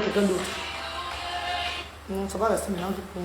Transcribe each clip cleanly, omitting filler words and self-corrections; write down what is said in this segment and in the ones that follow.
quelqu'un d'autre. Ça va rester maintenant pour...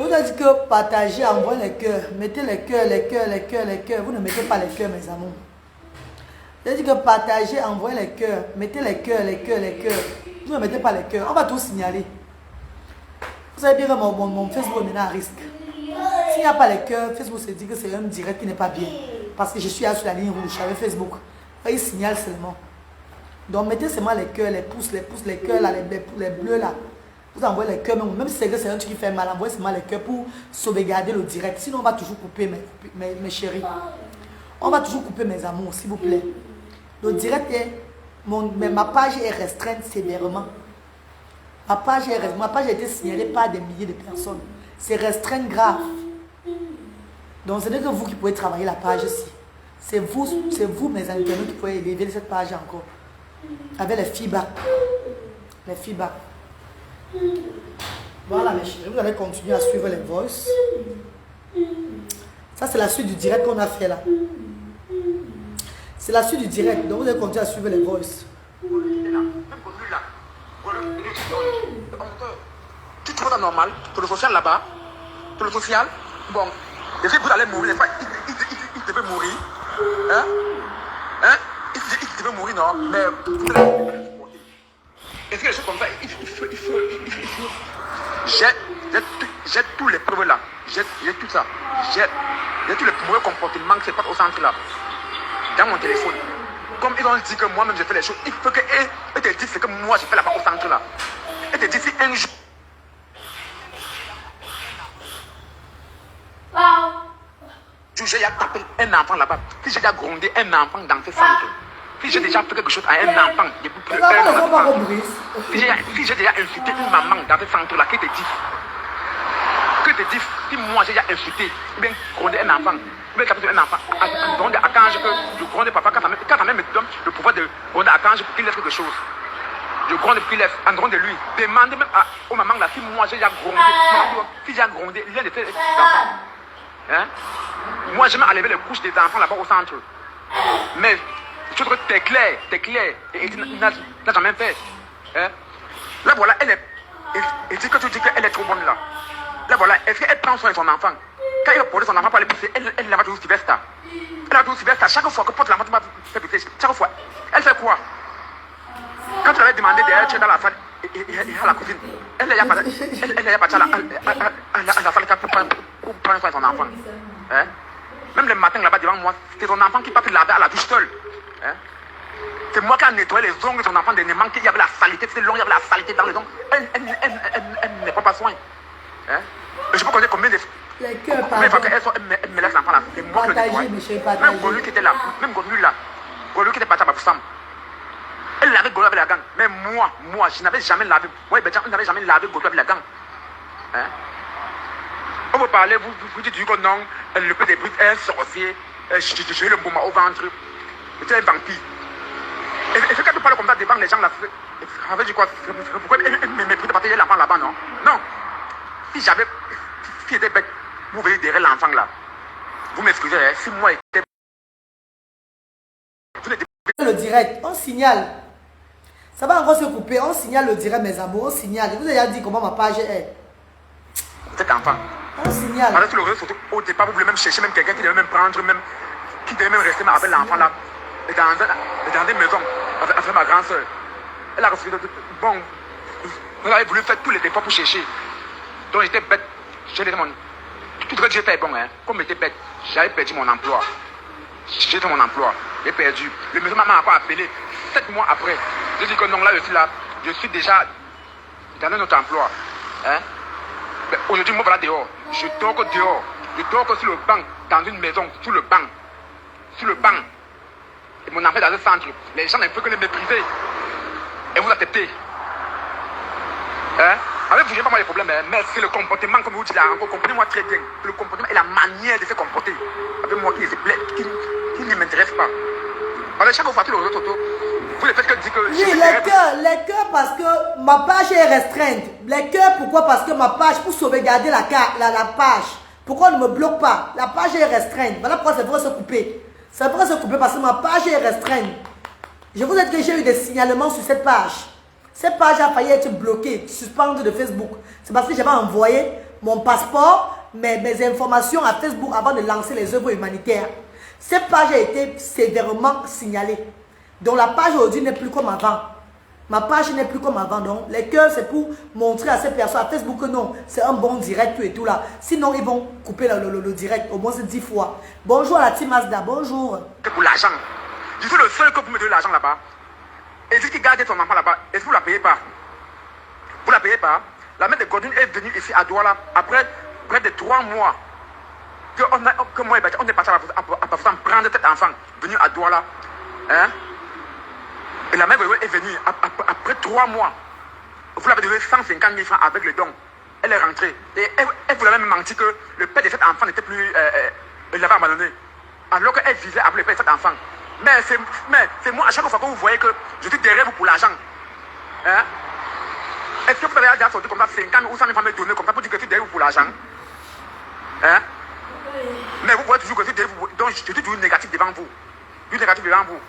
On a dit que partagez, envoyez les cœurs. Mettez les cœurs, les cœurs, les cœurs, les cœurs. Vous ne mettez pas les cœurs, mes amours. On a dit que partagez, envoyez les cœurs. Mettez les cœurs, les cœurs, les cœurs. Vous ne mettez pas les cœurs. On va tout signaler. Vous savez bien que mon Facebook est maintenant à risque. S'il n'y a pas les cœurs, Facebook se dit que c'est un direct qui n'est pas bien. Parce que je suis là sur la ligne rouge avec Facebook. Il signale seulement. Donc mettez seulement les cœurs, les pouces, les cœurs, là, les bleus là. Vous envoyez les cœurs, même si c'est un truc qui fait mal, envoyez seulement les cœurs pour sauvegarder le direct. Sinon, on va toujours couper, mes chéris. On va toujours couper, mes amours, s'il vous plaît. Le direct est... ma page est restreinte sévèrement. Ma page a été signalée par des milliers de personnes. C'est restreint grave. Donc, ce n'est que vous qui pouvez travailler la page ici. C'est vous, mes amis, qui pouvez élever cette page encore. Avec les feedbacks. Les feedbacks. Voilà mes chéris, vous allez continuer à suivre les voices. Ça c'est la suite du direct qu'on a fait là. C'est la suite du direct, donc vous allez continuer à suivre les voices. Tu trouves ça normal pour le social là-bas? Pour le social? Bon, et si vous allez mourir, il devait mourir. Hein? Il devait mourir, non? Mais... Est-ce que les choses comme ça, il faut... J'ai tous les preuves là. J'ai tout ça. J'ai tous les mauvais comportements qui se passent au centre là. Dans mon téléphone. Comme ils ont dit que moi-même j'ai fait les choses, il faut que eux te disent ce que moi j'ai fait là-bas au centre là. Et te disent si un jour... J'ai déjà tapé un enfant là-bas. Si j'ai déjà grondé un enfant dans ce centre. Si j'ai déjà fait quelque chose à un enfant depuis plus d'un an, si j'ai déjà insulté une maman dans ce centre-là, que te dit, si moi j'ai déjà insulté, ou bien grondé un enfant, ou bien tapé un enfant, grondé à Kange, que je gronde papa, quand sa mère me donne le pouvoir de gronder à Kange pour qu'il laisse quelque chose. Je gronde pour qu'il laisse, en dehors de lui. Demandez même aux mamans là, si moi j'ai déjà grondé, si j'ai grondé, il y a des enfants. Hein? Moi j'ai même enlevé les couches des enfants là-bas au centre. Mais je trouve que t'es clair, et il n'a jamais fait. Hein? Là voilà, elle dit que tu dis qu'elle est trop bonne là. Là voilà, est-ce qu'elle prend soin de son enfant? Quand il va porter son enfant pour aller pisser, elle lave toujours Sylvester. Elle lave toujours Sylvester, chaque fois que porte l'enfant va faire pisser, chaque fois. Elle fait quoi? Quand tu l'avais demandé d'aller dans la salle et à la cuisine, elle est partie à la salle pour prendre soin de son enfant. Hein? Même le matin là-bas devant moi, c'est son enfant qui part laver à la douche seule. Hein? C'est moi qui ai nettoyé les ongles de son enfant dernièrement, qu'il y avait la saleté, c'était long, il y avait la saleté dans les ongles. Elle ne prend pas soin. Hein? Et je peux connaître combien de fois qu'elle me laisse l'enfant là. C'est moi qui le nettoie. Même Golu qui était là, Golu qui était parti à Bafoussam. Elle lavait Golu avec la gang. Mais moi, je n'avais jamais lavé. Ouais, ben, on n'avait jamais lavé Golu avec la gang. Hein? On vous parlez, vous dites que non, le petit bruit est un sorcier, j'ai le moment au ventre, c'est un vampire. Et quand tu parles comme ça devant les gens là, ça veut dire quoi? Pourquoi elle me méprise de partager l'enfant là-bas, non? Non. Si j'étais bête, vous voyez derrière l'enfant là, vous m'excusez, hein, si moi j'étais... Le direct, on signale. Ça va encore se couper, on signale le direct, mes amours, on signale. Je vous ai déjà dit comment ma page est. Cet enfant. On signale. Avec le réseau, au départ, vous voulez même chercher même quelqu'un qui devait même prendre, qui devait même rester avec l'enfant là. Et dans des maisons, avec ma grande soeur. Elle a refusé de... Bon, vous avez voulu faire tous les efforts pour chercher. Donc j'étais bête. J'ai laissé mon... Tout ce que j'ai fait est bon, hein. Comme j'étais bête, j'avais perdu mon emploi. J'ai fait mon emploi. J'ai perdu. Le maison m'a encore appelé. 7 mois après. J'ai dit que non, là, je suis déjà dans un autre emploi. Hein? Aujourd'hui, moi, voilà dehors. Je dors que dehors. Je dors que sur le banc, dans une maison, sur le banc. Sur le banc. Et mon enfant est dans le centre. Les gens ne peuvent que le mépriser. Et vous acceptez. Hein? Avec vous, je n'ai pas moi les problèmes, hein, mais c'est le comportement, comme vous dites là, encore, comprenez-moi très bien. Le comportement et la manière de se comporter avec moi qui ne m'intéresse pas. Parce que chaque fois que le réseau auto, vous le faites que dire que... Oui, les cœurs parce que ma page est restreinte. Les cœurs, pourquoi? Parce que ma page, pour sauvegarder la page, pourquoi on ne me bloque pas? La page est restreinte. Voilà pourquoi c'est vrai se couper. C'est vrai se couper parce que ma page est restreinte. Je vous ai dit que j'ai eu des signalements sur cette page. Cette page a failli être bloquée, suspendue de Facebook. C'est parce que j'avais envoyé mon passeport, mes informations à Facebook avant de lancer les œuvres humanitaires. Cette page a été sévèrement signalée. Donc la page aujourd'hui n'est plus comme avant. Ma page n'est plus comme avant. Donc les cœurs, c'est pour montrer à ces personnes, à Facebook que non, c'est un bon direct, tout et tout là. Sinon, ils vont couper le direct, au moins c'est 10 fois. Bonjour à la team Mazda, bonjour. C'est pour l'argent. Je suis le seul que vous me donnez l'argent là-bas. Et si tu gardes ton enfant là-bas, est-ce que vous ne la payez pas? Vous ne la payez pas? La mère de Godwin est venue ici à Douala après près de 3 mois que moi et Baptiste, on est passé à prendre cet enfant venu à Douala. Hein? Et la mère est venue après 3 mois. Vous l'avez donné 150 000 francs avec le don. Elle est rentrée. Et elle vous avait même menti que le père de cet enfant n'était plus... elle l'avait abandonné. Alors qu'elle vivait avec le père de cet enfant. Mais c'est moi, à chaque fois que vous voyez que je suis derrière vous pour l'argent. Hein? Est-ce que vous avez déjà sorti comme ça 50 000 ou 100 000 francs me donner comme ça pour dire que je suis derrière vous pour l'argent? Hein? Mais vous voyez toujours que je suis derrière vous. Donc je suis toujours négatif devant vous. Je suis négatif devant vous.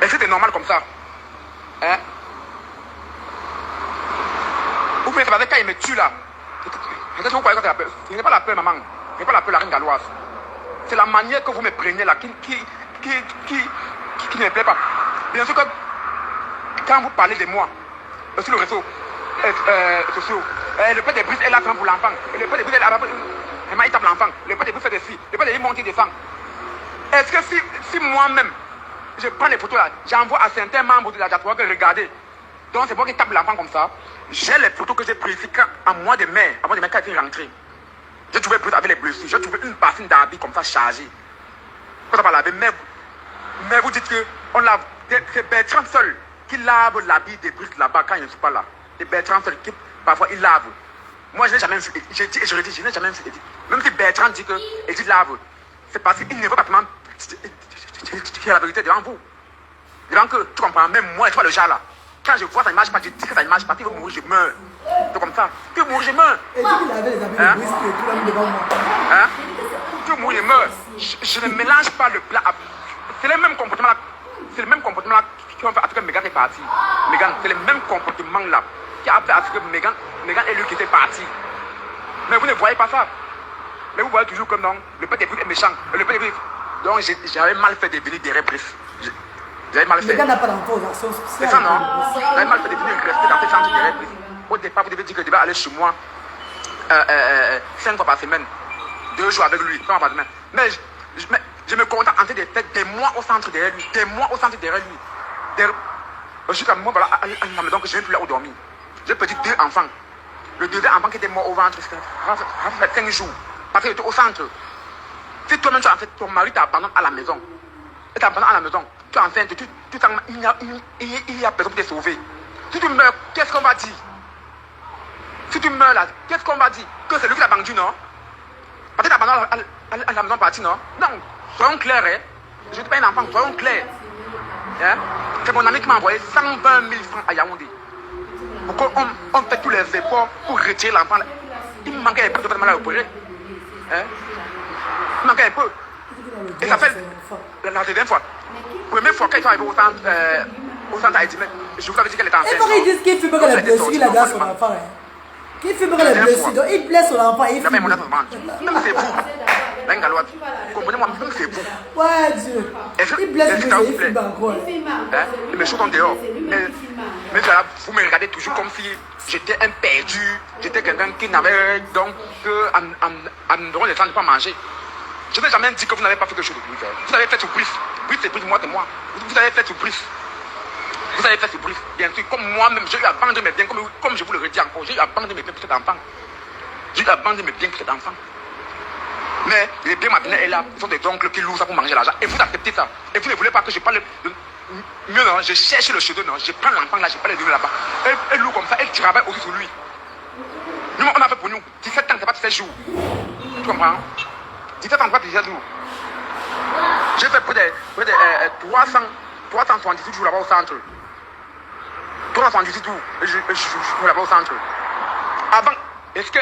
Est-ce que c'est normal comme ça? Hein? Vous pouvez savoir quand il me tue là. Peut-être que vous croyez que c'est la peur. Ce n'est pas la peur, maman. Ce n'est pas la peur, la reine galloise. C'est la manière que vous me prenez là qui ne me plaît pas. Bien sûr que quand vous parlez de moi sur le réseau social, le père des brises est là pour l'enfant. Le père des brises est là pour il tape l'enfant. Le père des brises fait des filles. Le père des brises monte et descend. Est-ce que si moi-même je prends les photos là, j'envoie à certains membres de la diaspora que regardez. Donc c'est moi qui tape l'enfant comme ça. J'ai les photos que j'ai prises en mois de mai, avant de mai quand il est rentré. J'ai trouvé plus avec les blessures. J'ai trouvé une bassine d'habits comme ça chargée. Quand on va laver, mais vous dites que c'est Bertrand seul qui lave l'habit des briques là-bas quand je ne suis pas là. C'est Bertrand seul qui parfois il lave. Moi je n'ai jamais vu, j'ai dit et je le dis, je n'ai jamais vu Edith. Même si Bertrand dit que Edith lave, c'est parce qu'il ne veut pas vraiment dire la vérité devant vous. Devant que tu comprends, même moi, tu vois le genre là. Quand je vois sa image, je dis que sa image, parce qu'il veut mourir, je meurs. C'est comme ça. Tu veux mourir, je meurs. Et dit qu'il avait les habits de brisque et tout là devant moi. Hein? Tu veux mourir, je meurs. Je ne mélange pas le plat. C'est le même comportement là. C'est le même comportement là qui a fait à ce que Megan est partie. Megan, c'est le même comportement là qui a fait à ce que Megan est lui qui était parti. Mais vous ne voyez pas ça. Mais vous voyez toujours comme non, le père des briques est méchant. Le père des briques. Donc j'avais mal fait de venir derrière Brice. J'avais mal fait. Megan n'a pas d'enfant aux actions spéciales. C'est ça non? J'avais mal fait de venir rester dans cette chambre derrière Brice. Au départ, vous devez dire que je devais aller chez moi 5 fois par semaine. 2 jours avec lui, 5 fois par semaine. Mais je me contente en train de faire des mois au centre derrière lui. Des mois au centre derrière lui. Jusqu'à moi, voilà, à la maison que je n'ai plus là où dormir. J'ai perdu 2 enfants. Le deuxième enfant qui était mort au ventre, ça fait 5 jours. Parce qu'il était au centre. Si toi-même tu as fait, ton mari t'abandonne à la maison. Et t'abandonne à la maison. Tu es enceinte, il y a personne pour te sauver. Si tu meurs, qu'est-ce qu'on va dire? Si tu meurs là, qu'est-ce qu'on va dire? Que c'est lui qui t'a vendu, non? Parce que t'abandonnes à la maison partie, non? Non, soyons clairs, hein. Je ne suis pas un enfant, soyons clairs. Hein? C'est mon ami qui m'a envoyé 120 000 francs à Yaoundé. Pourquoi on fait tous les efforts pour retirer l'enfant? Il me manquait un peu de mal à opérer. Hein? Il manquait un peu. Et ça fait la deuxième fois. Première fois quand ils sont arrivés au centre Haïti, je vous avais dit qu'elle était enceinte. Et pourquoi ils disent qu'il fumerait les blessures qu'il a dans son enfant? Qu'il fumerait les blessures, donc il blesse son enfant et il fume. Même c'est vous. Comprenez-moi, même c'est vous. Ouais, Dieu. Il blesse les blessures et il fume encore. Mes choses sont dehors. Mais là, vous me regardez toujours comme si j'étais un perdu. J'étais quelqu'un qui n'avait donc qu'à me donner le temps de ne pas manger. Je n'ai jamais dit que vous n'avez pas fait quelque chose de plus. Vous avez fait surprise. Brice, c'est Brice, moi, c'est moi. Vous avez fait surprise. Vous avez fait surprise. Bien sûr, comme moi-même, j'ai eu à vendre mes biens, comme je vous le redis encore, j'ai eu à vendre mes biens pour cet enfant. J'ai eu à vendre mes biens pour cet enfant. Mais les biens maintenant est là. Ce sont des oncles qui louent ça pour manger l'argent. Et vous acceptez ça. Et vous ne voulez pas que je parle mieux, non, je cherche le cheveu, non, je prends l'enfant là, je pas les donner là-bas. Elle loue comme ça, elle travaille aussi sur lui. Nous, on a fait pour nous 17 ans, c'est pas 17 jours. Tu comprends? 17 ans, c'est pas 17 jours. J'ai fait près de 378 jours là-bas au centre. 378 jours, je suis là-bas au centre. Avant, est-ce que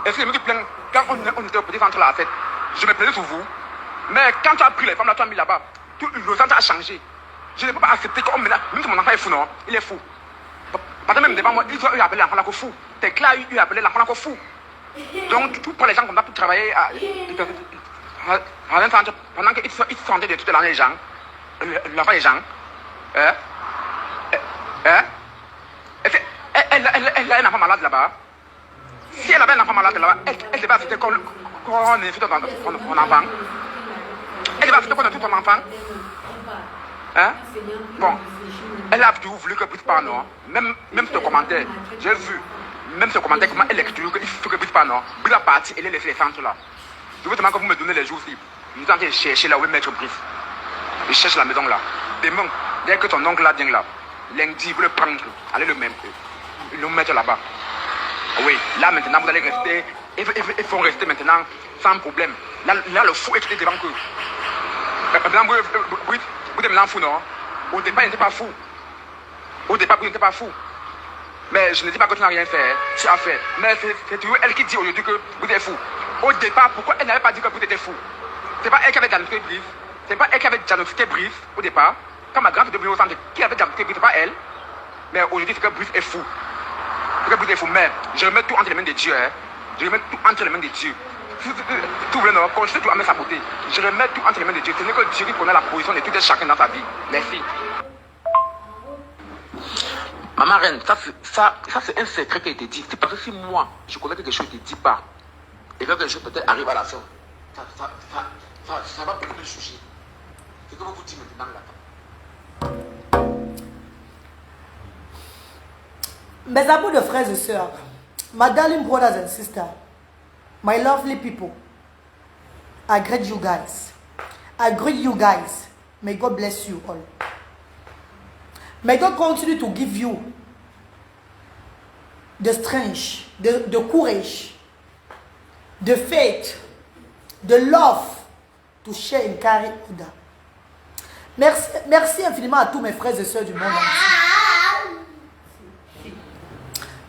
je me plains, quand on était au petit centre là, en fait, je me plaignais sur vous. Mais quand tu as pris les femmes là, tu as mis là-bas, le centre a changé. Je ne peux pas accepter qu'on me là, même si mon enfant est fou, non, il est fou. Parce que même devant moi, ils ont appelé l'enfant là fou. T'es clair, ils ont appelé l'enfant là fou. Donc, tu prends les gens comme ça pour travailler à un centre, pendant qu'ils sont en train de tuer les gens, l'enfant les gens. Elle a un enfant malade là-bas. Si elle avait un enfant malade là-bas, elle devait accepter qu'on invite ton enfant. Elle devait accepter qu'on invite ton enfant. Hein? Bon, elle a toujours voulu que Brice parle, non? Même ce commentaire, j'ai vu, même ce commentaire, comment elle explique qu'il faut que Brice parle, non? Brice a parti, elle a laissé les centres là. Je veux demander que vous me donnez les jours aussi. Nous sommes en train de chercher là où est mettre Brice. Je cherche la maison là. Demain, dès que ton oncle là vient là, lundi, vous le prendre, allez le mettre là-bas. Oui, là maintenant vous allez rester, ils vont rester maintenant sans problème. Là le fou est devant eux. Maintenant, vous êtes maintenant fou, non? Au départ, il n'était pas fou. Au départ, il n'était pas fou. Mais je ne dis pas que tu n'as rien fait. Tu as fait. Mais c'est toujours elle qui dit aujourd'hui que vous êtes fou. Au départ, pourquoi elle n'avait pas dit que vous étiez fou? C'est pas elle qui avait diagnostiqué Brice. C'est pas elle qui avait diagnostiqué Brice au départ. Quand ma grande était venue au centre, qui avait diagnostiqué Brice, c'est pas elle. Mais aujourd'hui, c'est que Brice est fou. C'est que Brice est fou. Mais je remets tout entre les mains de Dieu. Hein. Je remets tout entre les mains de Dieu. Tout le monde, quand je sais tout à me saboter, je remets tout entre les mains de Dieu. Ce n'est que Dieu qui connaît la position de tout et chacun dans sa vie. Merci. Maman reine, ça c'est un secret qui a été dit. C'est parce que si moi, je connais quelque chose, je ne te dis pas. Et quelque chose peut-être arrive à la fin. Ça va peut-être me juger. C'est que vous dites maintenant là. Mes amours de frères et sœurs, my darling brothers and sisters, my lovely people, I greet you guys. I greet you guys. May God bless you all. May God continue to give you the strength, the courage, the faith, the love to share and carry other. Merci infiniment à tous mes frères et sœurs du monde entier.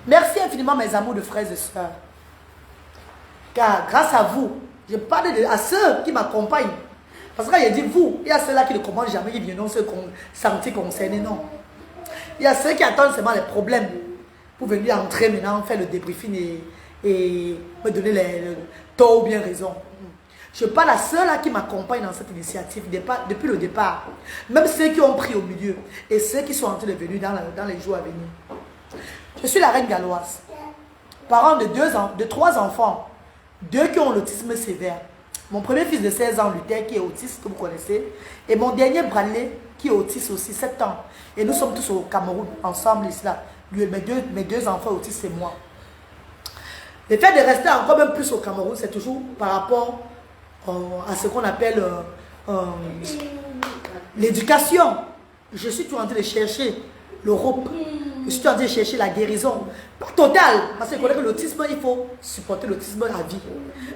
Merci infiniment mes amours de frères et sœurs. Car grâce à vous, je parle à ceux qui m'accompagnent. Parce que quand je dis vous, il y a ceux-là qui ne commandent jamais, ils viennent se sentir concernés, non. Il y a ceux qui attendent seulement les problèmes pour venir entrer maintenant, faire le débriefing et me donner les tort ou bien raison. Je parle à ceux-là qui m'accompagnent dans cette initiative depuis le départ. Même ceux qui ont pris au milieu et ceux qui sont en train de venir dans les jours à venir. Je suis la reine galloise, parent de 3 enfants, 2 qui ont l'autisme sévère. Mon premier fils de 16 ans, Luther, qui est autiste, que vous connaissez, et mon dernier Bradley, qui est autiste aussi, 7 ans. Et nous sommes tous au Cameroun, ensemble ici là. Mes deux enfants autistes et moi. Le fait de rester encore même plus au Cameroun, c'est toujours par rapport à ce qu'on appelle l'éducation. Je suis toujours en train de chercher l'Europe. Je suis en train de chercher la guérison. Pas totale, parce que je connais que l'autisme, il faut supporter l'autisme à vie.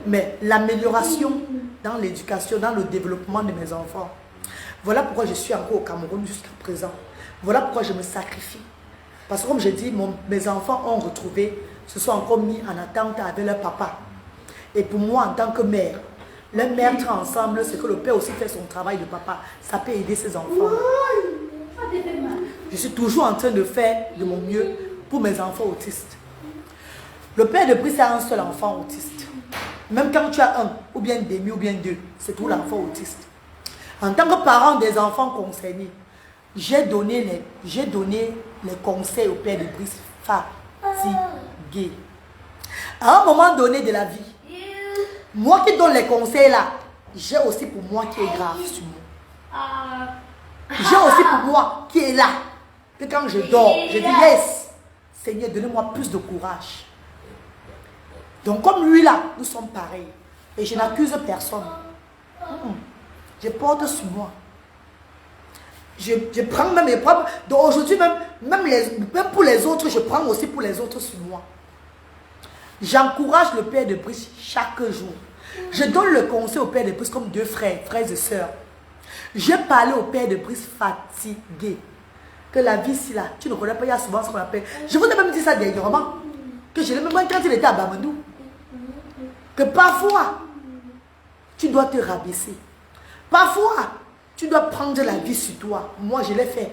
Mais l'amélioration dans l'éducation, dans le développement de mes enfants. Voilà pourquoi je suis encore au Cameroun jusqu'à présent. Voilà pourquoi je me sacrifie. Parce que comme je dis, mes enfants ont retrouvé, se sont encore mis en attente avec leur papa. Et pour moi, en tant que mère, leur mettre ensemble, c'est que le père aussi fait son travail de papa. Ça peut aider ses enfants. Je suis toujours en train de faire de mon mieux pour mes enfants autistes. Le père de Brice a un seul enfant autiste. Même quand tu as un, ou bien demi, ou bien 2, c'est tout l'enfant autiste. En tant que parent des enfants concernés, j'ai donné les conseils au père de Brice fatigué. À un moment donné de la vie, moi qui donne les conseils là, j'ai aussi pour moi qui est grave sur moi. J'ai aussi pour moi qui est là. Que quand je dors, je dis yes, Seigneur, donnez-moi plus de courage. Donc comme lui là, nous sommes pareils. Et je n'accuse personne. Je porte sur moi. Je prends même mes propres. Donc aujourd'hui, même pour les autres, je prends aussi pour les autres sur moi. J'encourage le père de Brice chaque jour. Je donne le conseil au père de Brice comme deux frères et sœurs. J'ai parlé au père de Brice fatigué. Que la vie ici là, tu ne connais pas, il y a souvent ce qu'on appelle. Je vous ai même dit ça dernièrement. Que je l'ai même quand il était à Bamandou. Que parfois, tu dois te rabaisser. Parfois, tu dois prendre la vie sur toi. Moi, je l'ai fait.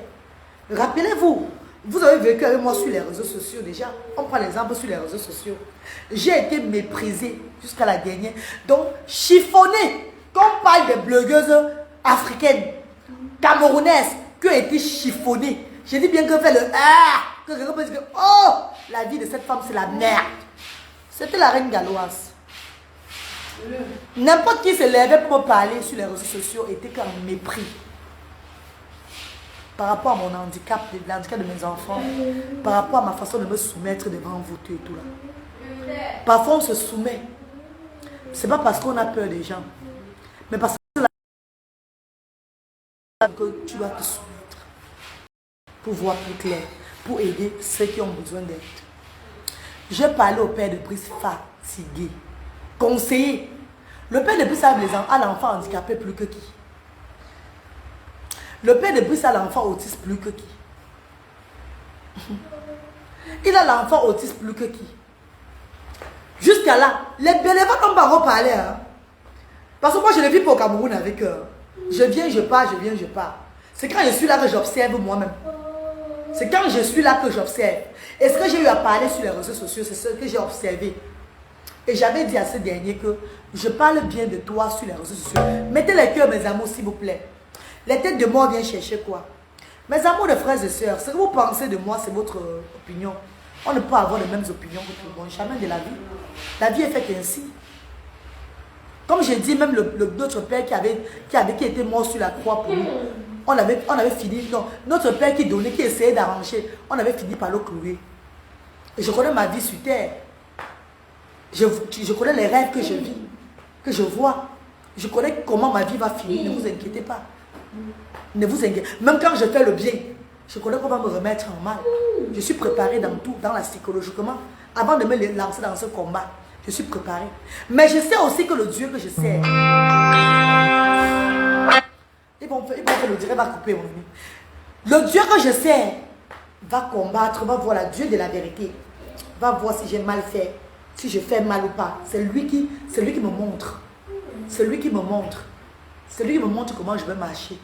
Rappelez-vous, vous avez vécu avec moi sur les réseaux sociaux déjà. On prend l'exemple sur les réseaux sociaux. J'ai été méprisée jusqu'à la dernière. Donc, chiffonnée. Quand on parle des blogueuses africaines, camerounaises, qui ont été chiffonnées. J'ai dit bien que fait le que quelqu'un peut dire que oh, la vie de cette femme, c'est la merde. C'était la reine galloise. N'importe qui se levait pour me parler sur les réseaux sociaux était qu'en mépris. Par rapport à mon handicap, l'handicap de mes enfants, par rapport à ma façon de me soumettre devant vous et tout là. Parfois on se soumet. C'est pas parce qu'on a peur des gens, mais parce que tu dois te soumettre pour voir plus clair, pour aider ceux qui ont besoin d'aide. Je parlais au père de Brice fatigué, conseiller. Le père de Brice a l'enfant handicapé plus que qui? Le père de Brice a l'enfant autiste plus que qui? Il a l'enfant autiste plus que qui? Jusqu'à là, les bénévoles n'ont pas reparlé. Hein? Parce que moi, je ne vis pas au Cameroun avec eux. Je viens, je pars, je viens, je pars. C'est quand je suis là que j'observe moi-même. C'est quand je suis là que j'observe. Et ce que j'ai eu à parler sur les réseaux sociaux, c'est ce que j'ai observé. Et j'avais dit à ce dernier que je parle bien de toi sur les réseaux sociaux. Mettez les cœurs, mes amours, s'il vous plaît. Les têtes de moi viennent chercher quoi? Mes amours de frères et sœurs, ce que vous pensez de moi, c'est votre opinion. On ne peut avoir les mêmes opinions que tout le monde. Jamais de la vie. La vie est faite ainsi. Comme j'ai dit, même notre père qui était mort sur la croix pour nous, on avait fini, non, notre père qui donnait, qui essayait d'arranger, on avait fini par le clouer. Et je connais ma vie sur terre. Je connais les rêves que je vis, que je vois. Je connais comment ma vie va finir, ne vous inquiétez pas. Ne vous inquiétez. Même quand je fais le bien, je connais comment me remettre en mal. Je suis préparé dans tout, dans la psychologiquement. Avant de me lancer dans ce combat, je suis préparé. Mais je sais aussi que le Dieu que je sers, ils vont faire le dire, va couper mon ami. Le Dieu que je sers va combattre, va voir le Dieu de la vérité. Va voir si j'ai mal fait, si je fais mal ou pas. C'est lui qui me montre. C'est lui qui me montre. C'est lui qui me montre comment je vais marcher.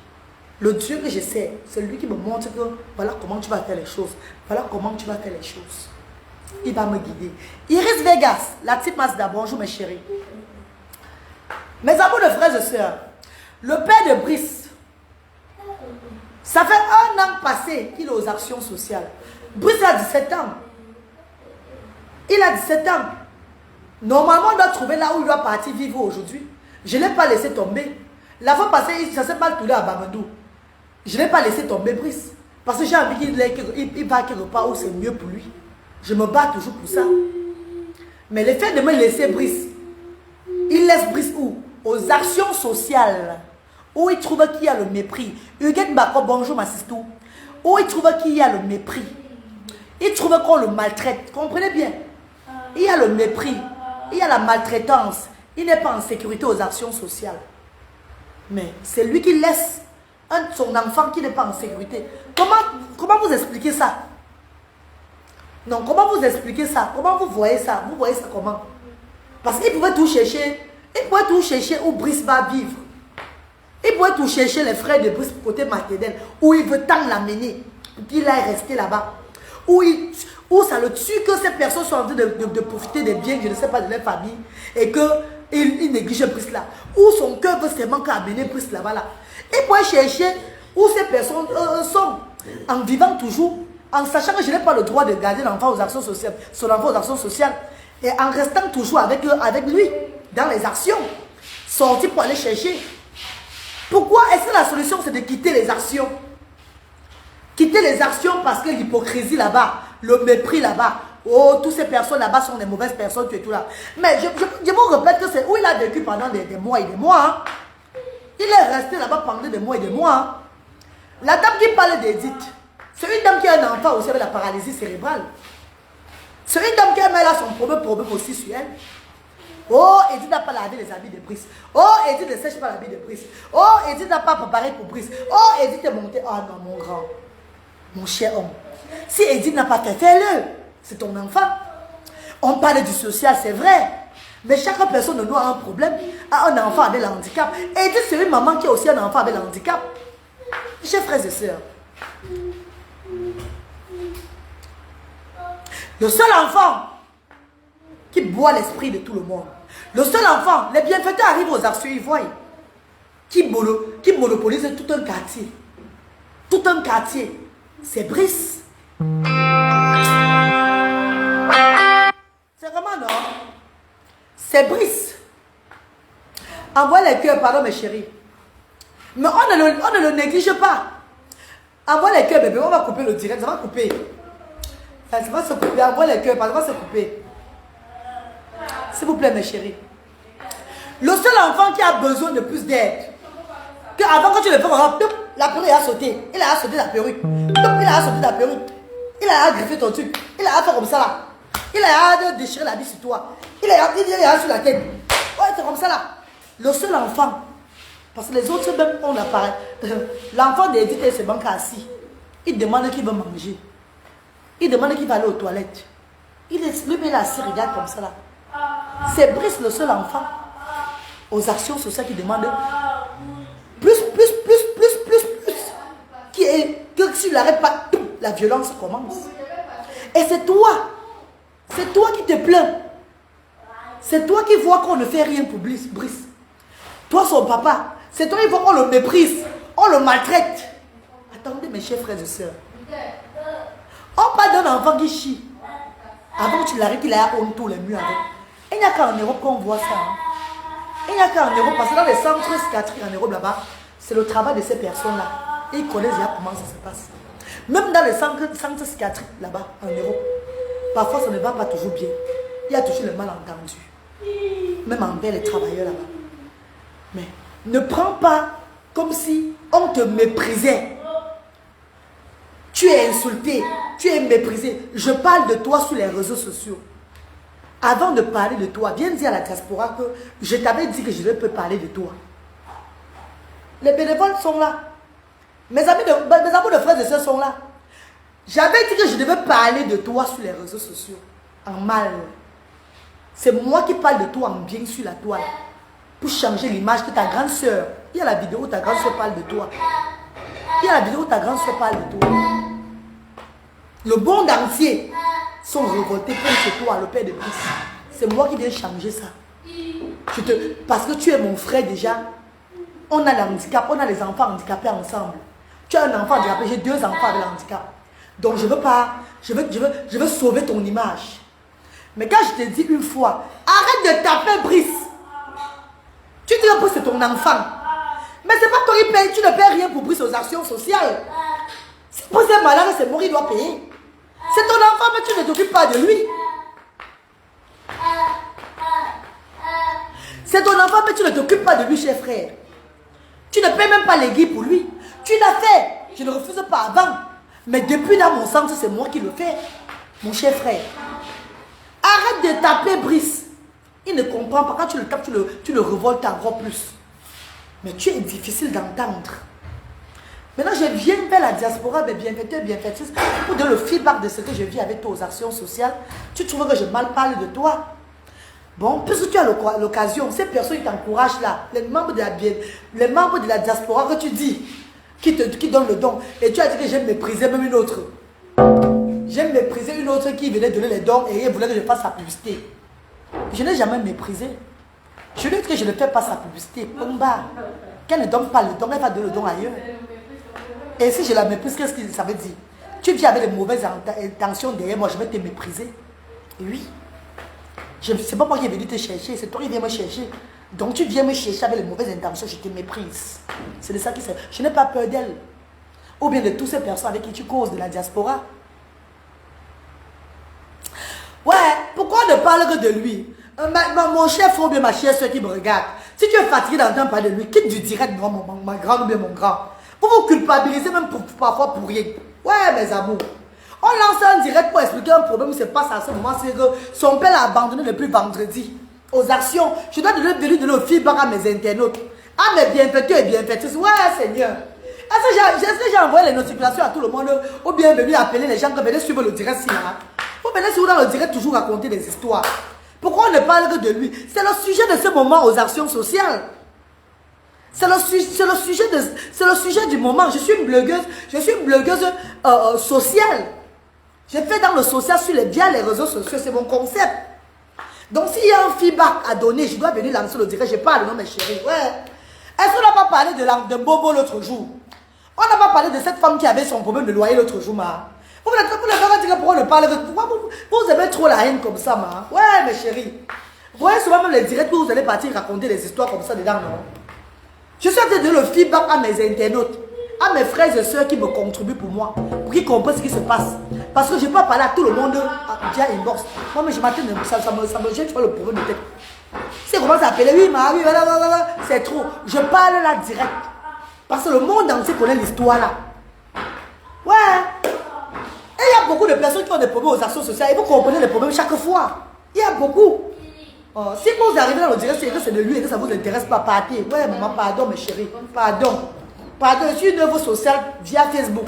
Le Dieu que je sais, c'est lui qui me montre que voilà comment tu vas faire les choses. Voilà comment tu vas faire les choses. Il va me guider. Iris Vegas, la petite Mazda, bonjour mes chéris. Mes amours de frères et sœurs, le père de Brice, ça fait 1 an passé qu'il est aux actions sociales. Brice a 17 ans. Il a 17 ans. Normalement, on doit trouver là où il doit partir vivre aujourd'hui. Je ne l'ai pas laissé tomber. La fois passée, ça s'est mal tourné à Bamandou. Je ne l'ai pas laissé tomber Brice. Parce que j'ai envie qu'il va quelque part où c'est mieux pour lui. Je me bats toujours pour ça. Mais le fait de me laisser Brice, il laisse Brice où? Aux actions sociales. Où il trouve qu'il y a le mépris. Huguette Bako, bonjour ma sister. Où il trouve qu'il y a le mépris. Il trouve qu'on le maltraite. Comprenez bien. Il y a le mépris. Il y a la maltraitance. Il n'est pas en sécurité aux actions sociales. Mais c'est lui qui laisse son enfant qui n'est pas en sécurité. Comment vous expliquez ça? Non, comment vous expliquez ça? Comment vous voyez ça? Vous voyez ça comment? Parce qu'il pouvait tout chercher. Il pouvait tout chercher où Brice va vivre. Il pouvait tout chercher les frères de Brice côté maternel. Où il veut tant l'amener. Puis là, il est resté là-bas. Où ça le tue que ces personnes sont en train de profiter des biens, je ne sais pas, de leur famille. Et qu'il néglige Brice là. Où son cœur veut seulement qu'amener Brice là-bas là. Il pouvait chercher où ces personnes sont. En vivant toujours. En sachant que je n'ai pas le droit de garder l'enfant aux actions sociales, son enfant aux actions sociales, et en restant toujours avec lui, dans les actions, sortir pour aller chercher. Pourquoi est-ce que la solution c'est de quitter les actions? Quitter les actions parce que l'hypocrisie là-bas, le mépris là-bas, oh, toutes ces personnes là-bas sont des mauvaises personnes, tu es tout là. Mais je vous répète que c'est où il a vécu pendant des mois et des mois. Hein. Il est resté là-bas pendant des mois et des mois. Hein. La dame qui parle d'Edith, c'est une dame qui a un enfant aussi avec la paralysie cérébrale. C'est une dame qui a là son problème aussi sur elle. Oh, Edith n'a pas lavé les habits de Brice. Oh, Edith ne sèche pas l'habit de Brice. Oh, Edith n'a pas préparé pour Brice. Oh, Edith est montée. Ah non, mon grand, mon cher homme. Si Edith n'a pas fait, fais-le. C'est ton enfant. On parle du social, c'est vrai. Mais chaque personne de nous a un problème, a un enfant avec le handicap. Edith, c'est une maman qui a aussi un enfant avec le handicap. Chers frères et sœurs, le seul enfant qui boit l'esprit de tout le monde, le seul enfant, les bienfaiteurs arrivent aux actions ivoires, qui monopolise tout un quartier. Tout un quartier, c'est Brice. C'est vraiment non. C'est Brice. Envoie les cœurs, pardon mes chéris. Mais on ne le néglige pas. Envoie les cœurs, bébé. On va couper le direct. Ça va couper. Ça va se couper. Envoie les cœurs, ça va se couper. S'il vous plaît, mes chéris. Le seul enfant qui a besoin de plus d'aide, que avant quand tu le fais, la perruque a sauté. Il a sauté la perruque. Il a sauté la perruque. Il a griffé ton truc. Il a fait comme ça là. Il a déchiré la vie sur toi. Il a sur la tête. Ouais, c'est comme ça là. Le seul enfant. Parce que les autres même ont l'appareil. L'enfant d'Edith et ses banques assis. Il demande qui veut manger. Il demande qui va aller aux toilettes. Il est lui, il assis, regarde comme ça là. C'est Brice le seul enfant aux actions sociales qui demande plus. Qui est que si tu n'arrêtes pas, la violence commence. Et c'est toi. C'est toi qui te plains. C'est toi qui vois qu'on ne fait rien pour Brice. Toi, son papa. C'est toi qui vois qu'on le méprise. On le maltraite. Attendez, mes chers frères et sœurs. On parle d'un enfant qui chie. Avant que tu l'arrêtes, il a honte tous les murs avec. Il n'y a qu'en Europe qu'on voit ça. Hein. Il n'y a qu'en Europe. Parce que dans les centres psychiatriques en Europe, là-bas, c'est le travail de ces personnes-là. Ils connaissent déjà comment ça se passe. Même dans les centres psychiatriques, là-bas, en Europe, parfois ça ne va pas toujours bien. Il y a toujours le malentendu. Même envers les travailleurs là-bas. Mais ne prends pas comme si on te méprisait. Tu es insulté, tu es méprisé. Je parle de toi sur les réseaux sociaux. Avant de parler de toi, viens dire à la diaspora que je t'avais dit que je ne peux parler de toi. Les bénévoles sont là. Mes amis de frères et sœurs sont là. J'avais dit que je devais parler de toi sur les réseaux sociaux. En mal. C'est moi qui parle de toi en bien sur la toile. Pour changer l'image que ta grande sœur. Il y a la vidéo où ta grande sœur parle de toi. Il y a la vidéo où ta grande sœur parle de toi. Le monde entier sont révoltés contre toi, le père de Brice. C'est moi qui viens changer ça. Parce que tu es mon frère déjà. On a l'handicap, on a les enfants handicapés ensemble. Tu as un enfant handicapé, j'ai 2 enfants avec handicap. Donc je veux pas, je veux sauver ton image. Mais quand je te dis une fois, arrête de taper Brice. Tu dis que c'est ton enfant. Mais c'est pas toi qui paye, tu ne payes rien pour Brice aux actions sociales. Si Brice est malade, c'est moi qui dois payer. C'est ton enfant, mais tu ne t'occupes pas de lui. C'est ton enfant, mais tu ne t'occupes pas de lui, cher frère. Tu ne payes même pas les guides pour lui. Tu l'as fait. Je ne refuse pas avant. Mais depuis dans mon centre, c'est moi qui le fais. Mon cher frère. Arrête de taper Brice. Il ne comprend pas. Quand tu le tapes, tu le révoltes encore plus. Mais tu es difficile d'entendre. Maintenant, je viens vers la diaspora, mes bienfaiteurs, bienfaitrices, pour donner le feedback de ce que je vis avec toi aux actions sociales. Tu trouves que je mal parle de toi? Bon, puisque tu as l'occasion, ces personnes qui t'encouragent là, les membres de la diaspora que tu dis, qui donnent le don, et tu as dit que j'ai méprisé même une autre. J'ai méprisé une autre qui venait donner les dons et elle voulait que je fasse sa publicité. Je n'ai jamais méprisé. Je lui ai dit que je ne fais pas sa publicité. Pomba. Qu'elle ne donne pas le don, elle va donner le don ailleurs. Et si je la méprise, qu'est-ce que ça veut dire? Tu viens avec les mauvaises intentions derrière moi, je vais te mépriser. Et oui. C'est pas moi qui est venu te chercher, c'est toi qui viens me chercher. Donc tu viens me chercher avec les mauvaises intentions, je te méprise. C'est de ça qui s'est. Je n'ai pas peur d'elle. Ou bien de toutes ces personnes avec qui tu causes de la diaspora. Ouais, pourquoi on ne parle que de lui? Mon chef ou bien ma chère soeur qui me regarde. Si tu es fatigué d'entendre parler de lui, quitte du direct devant ma grande ou bien mon grand. Vous vous culpabilisez même parfois pour rien. Ouais, mes amours. On lance un direct pour expliquer un problème qui se passe à ce moment. C'est que son père l'a abandonné depuis vendredi. Aux actions. Je dois donner le feedback à mes internautes. À mes bienfaiteurs et bienfaitrices. Ouais, Seigneur. Est-ce que j'ai envoyé les notifications à tout le monde? Ou bien venu appeler les gens qui venaient suivre le direct si là. Vous venez suivre dans le direct toujours raconter des histoires. Pourquoi on ne parle que de lui? C'est le sujet de ce moment aux actions sociales. C'est le sujet du moment. Je suis une blogueuse sociale. Je fais dans le social via les réseaux sociaux. C'est mon concept. Donc s'il y a un feedback à donner, je dois venir lancer le direct. Je parle, non mes chéris. Ouais. Est-ce qu'on n'a pas parlé de Bobo l'autre jour? On n'a pas parlé de cette femme qui avait son problème de loyer l'autre jour, ma. Vous n'avez pas dit pourquoi on ne parle de... Vous aimez trop la haine comme ça, ma. Ouais, mes chéris. Vous voyez souvent même les directs où vous allez partir raconter des histoires comme ça dedans, non? Je suis en train de donner le feedback à mes internautes, à mes frères et soeurs qui me contribuent pour moi, pour qu'ils comprennent ce qui se passe. Parce que je ne peux pas parler à tout le monde via inbox. Moi, mais je m'attends, ça me gêne, tu vois le problème de tête. Si on commence à appeler, oui, ma, oui, c'est trop. Je parle là direct. Parce que le monde entier connaît l'histoire là. Ouais. Et il y a beaucoup de personnes qui ont des problèmes aux actions sociales et vous comprenez les problèmes chaque fois. Il y a beaucoup. Si vous arrivez dans le direct, c'est que c'est de lui et que ça ne vous intéresse pas, partez. Ouais, maman, pardon, mes chéris. Pardon. Pardon, je suis une œuvre sociale via Facebook.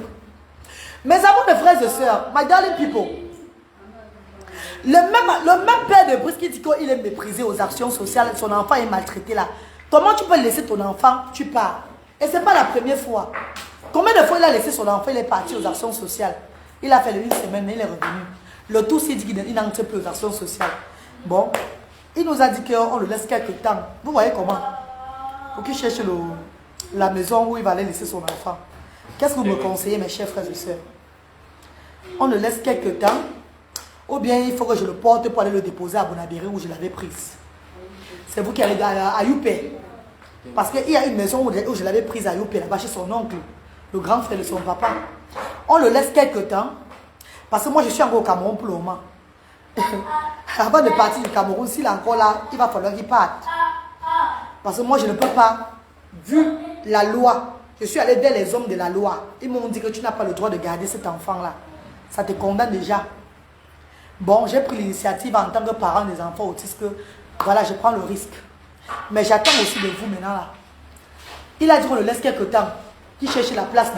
Mes amours de frères et sœurs, my darling people. Le même père de Brice qui dit qu'il est méprisé aux actions sociales, son enfant est maltraité là. Comment tu peux laisser ton enfant, tu pars? Et ce n'est pas la première fois. Combien de fois il a laissé son enfant, il est parti aux actions sociales? Il a fait une semaine, mais il est revenu. Le tout, s'il dit qu'il n'entre plus aux actions sociales. Bon, il nous a dit qu'on le laisse quelques temps. Vous voyez comment? Pour qu'il cherche la maison où il va aller laisser son enfant. Qu'est-ce que vous me conseillez, mes chers frères et sœurs? On le laisse quelques temps. Ou bien il faut que je le porte pour aller le déposer à Bonabéry où je l'avais prise. C'est vous qui allez à Youpé. Parce qu'il y a une maison où je l'avais prise à Youpé, là-bas chez son oncle, le grand frère de son papa. On le laisse quelques temps. Parce que moi je suis encore au Cameroun pour le moment. Avant de partir du Cameroun, s'il est encore là, il va falloir qu'il parte. Parce que moi je ne peux pas, vu la loi, je suis allé vers les hommes de la loi. Ils m'ont dit que tu n'as pas le droit de garder cet enfant-là. Ça te condamne déjà. Bon, j'ai pris l'initiative en tant que parent des enfants autistes que, voilà, je prends le risque. Mais j'attends aussi de vous maintenant là. Il a dit qu'on le laisse quelque temps, qu'il cherche la place.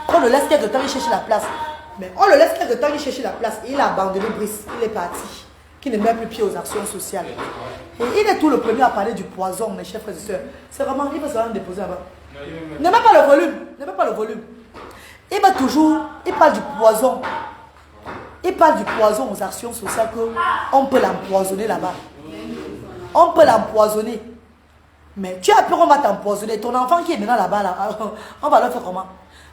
On le laisse quelque temps, il cherche la place. Mais on le laisse quelque temps, il cherche la place. Et il a abandonné Brice, il est parti. Qui ne met plus pied aux actions sociales. Et il est tout le premier à parler du poison, mes chers frères et sœurs. C'est vraiment, il va se déposer là-bas. Ne mets pas le volume, ne mets pas le volume. Il va toujours, il parle du poison. Il parle du poison aux actions sociales qu'on peut l'empoisonner là-bas. On peut l'empoisonner. Mais tu as peur qu'on va t'empoisonner. Ton enfant qui est maintenant là-bas, là, on va le faire comment?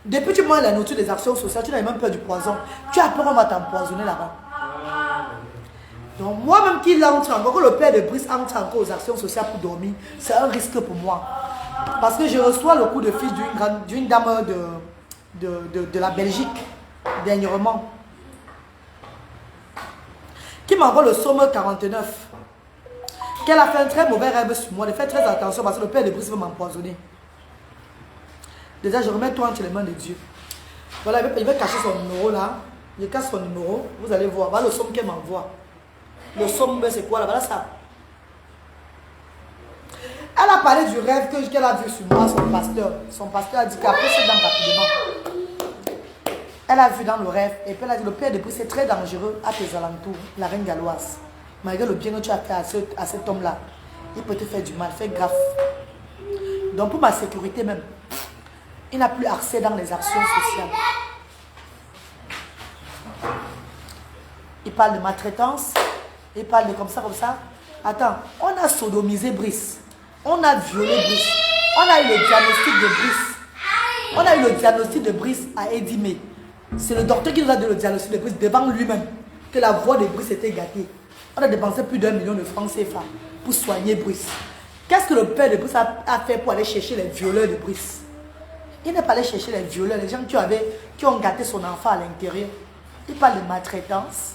Depuis que tu manges la nourriture des actions sociales, tu n'as même peur du poison. Tu as peur qu'on va t'empoisonner là-bas. Donc moi-même qui l'entre encore, que le père de Brice entre encore aux actions sociales pour dormir, c'est un risque pour moi. Parce que je reçois le coup de fil d'une dame de la Belgique, dernièrement, qui m'envoie le Somme 49. Qu'elle a fait un très mauvais rêve sur moi. De faire très attention parce que le père de Brice veut m'empoisonner. Déjà, je remets tout entre les mains de Dieu. Voilà, il veut cacher son numéro là. Je casse son numéro. Vous allez voir. Voilà le Somme qu'elle m'envoie. Le Somme, c'est quoi là? Voilà ça. Elle a parlé du rêve qu'elle a vu sur moi, son pasteur. Son pasteur a dit qu'après c'est dans rapidement. Elle a vu dans le rêve. Et puis elle a dit le père de Brice c'est très dangereux à tes alentours, la reine galloise. Malgré le bien que tu as fait à cet homme-là, il peut te faire du mal, faire grave. Donc pour ma sécurité même, il n'a plus accès dans les actions sociales. Il parle de maltraitance, il parle de comme ça. Attends, on a sodomisé Brice, on a violé Brice, on a eu le diagnostic de Brice. On a eu le diagnostic de Brice à Edimé. C'est le docteur qui nous a donné le diagnostic de Brice devant lui-même, que la voix de Brice était gâtée. On a dépensé plus d'1 million de francs CFA pour soigner Brice. Qu'est-ce que le père de Brice a fait pour aller chercher les violeurs de Brice? Il n'est pas allé chercher les violeurs, les gens qui ont gâté son enfant à l'intérieur. Il parle de maltraitance.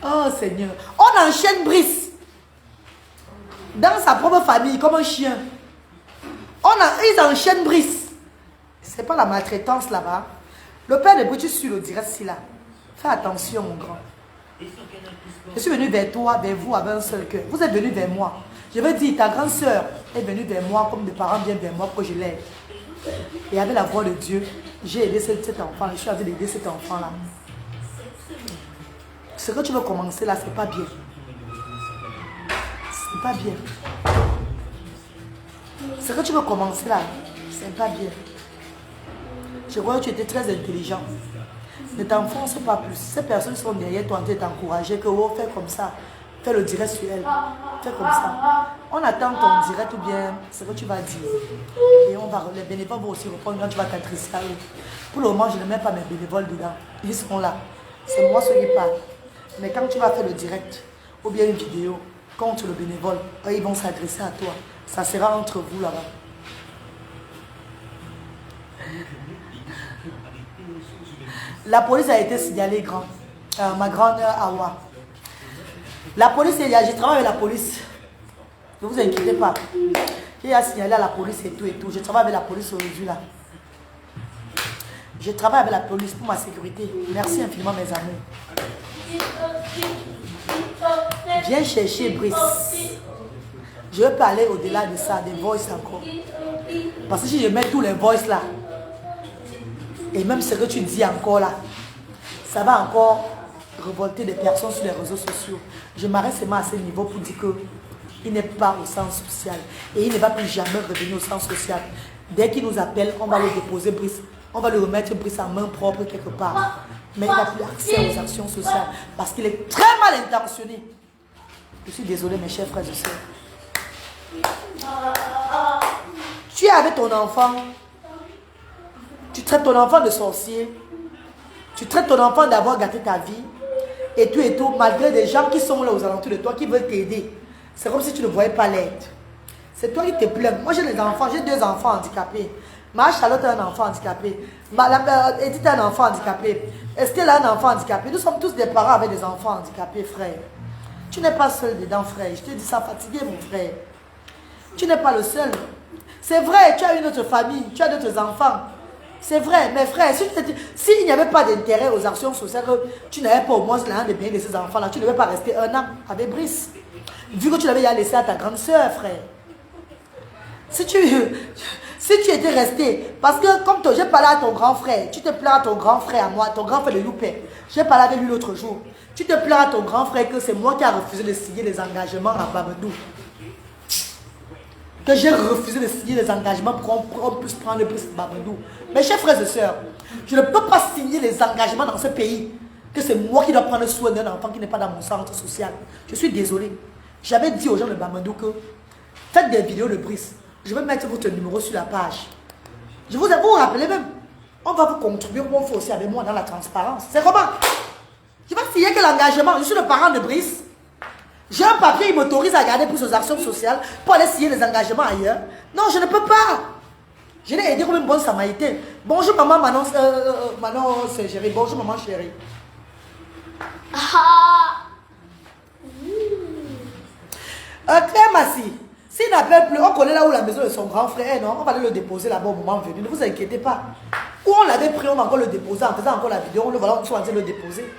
Oh Seigneur. On enchaîne Brice dans sa propre famille comme un chien. Ils enchaînent Brice. C'est pas la maltraitance là-bas. Le père de Brice, tu suis le direct si là. Fais attention, mon grand. Je suis venu vers toi, vers vous, avec un seul cœur. Vous êtes venu vers moi. Je veux dire, ta grande soeur est venue vers moi, comme des parents viennent vers moi pour que je l'aide. Et avec la voix de Dieu, j'ai aidé cet enfant. Je suis en train d'aider cet enfant-là. Ce que tu veux commencer là, c'est pas bien. C'est pas bien. Ce que tu veux commencer là, c'est pas bien. Je crois que tu étais très intelligent. Ne t'enfonce pas plus. Ces personnes sont derrière toi en train de t'encourager que oh, fais comme ça. Fais le direct sur elle. Fais comme ça. On attend ton direct ou bien ce que tu vas dire. Et les bénévoles vont aussi reprendre quand tu vas t'adresser à eux. Pour le moment, je ne mets pas mes bénévoles dedans. Ils seront là. C'est moi ceux qui parlent. Mais quand tu vas faire le direct ou bien une vidéo contre le bénévole, eux, ils vont s'adresser à toi. Ça sera entre vous là-bas. La police a été signalée, grand. Ma grande Awa. La police, je travaille avec la police. Ne vous inquiétez pas. J'ai signalé à la police et tout et tout. Je travaille avec la police aujourd'hui là. Je travaille avec la police pour ma sécurité. Merci infiniment mes amis. Viens chercher Brice. Je veux parler au-delà de ça, des voices encore. Parce que si je mets tous les voices là, et même ce que tu dis encore là, ça va encore révolter des personnes sur les réseaux sociaux. Je m'arrête seulement à ce niveau pour dire qu'il n'est pas au sens social. Et il ne va plus jamais revenir au sens social. Dès qu'il nous appelle, on va le déposer Brice. On va lui remettre Brice en main propre quelque part. Mais il n'a plus accès aux actions sociales. Parce qu'il est très mal intentionné. Je suis désolé mes chers frères et sœurs. Tu es avec ton enfant. Tu traites ton enfant de sorcier. Tu traites ton enfant d'avoir gâté ta vie. Et tout, malgré des gens qui sont là aux alentours de toi, qui veulent t'aider. C'est comme si tu ne voyais pas l'aide. C'est toi qui te plains. Moi j'ai des enfants, j'ai 2 enfants handicapés. Ma Charlotte a un enfant handicapé. Edith a un enfant handicapé. Estelle a un enfant handicapé. Nous sommes tous des parents avec des enfants handicapés, frère. Tu n'es pas seul dedans, frère. Je te dis ça fatigué, mon frère. Tu n'es pas le seul. C'est vrai, tu as une autre famille, tu as d'autres enfants. C'est vrai, mes frères, s'il n'y avait pas d'intérêt aux actions sociales, que tu n'avais pas au moins l'un des biens de ces enfants-là, tu ne devais pas rester 1 an avec Brice. Vu que tu l'avais laissé à ta grande soeur, frère. Si tu étais resté, parce que comme j'ai parlé à ton grand frère, tu te plains à ton grand frère, à moi, ton grand frère de Loupé. J'ai parlé avec lui l'autre jour. Tu te plains à ton grand frère que c'est moi qui ai refusé de signer les engagements à Bamendou. Que j'ai refusé de signer les engagements pour qu'on puisse prendre le prix de Bamendou. Mes chers frères et sœurs, je ne peux pas signer les engagements dans ce pays que c'est moi qui dois prendre soin d'un enfant qui n'est pas dans mon centre social. Je suis désolé. J'avais dit aux gens de Bamendou que faites des vidéos de Brice. Je vais mettre votre numéro sur la page. Je vous rappelez même. On va vous contribuer comme on fait aussi avec moi dans la transparence. C'est comment? Je vais signer que l'engagement. Je suis le parent de Brice. J'ai un papier qui m'autorise à garder pour ses actions sociales pour aller signer les engagements ailleurs. Non, je ne peux pas. Je l'ai aidé comme une bonne samaritaine. Bonjour maman, Manon, c'est chérie. Bonjour maman chérie. Claire Massi, s'il n'appelle plus, on connaît là où la maison de son grand frère, non? On va aller le déposer là-bas au moment venu. Ne vous inquiétez pas. Où on l'avait pris, on va encore le déposer. En faisant encore la vidéo, on le voilà, on soit en train de le déposer.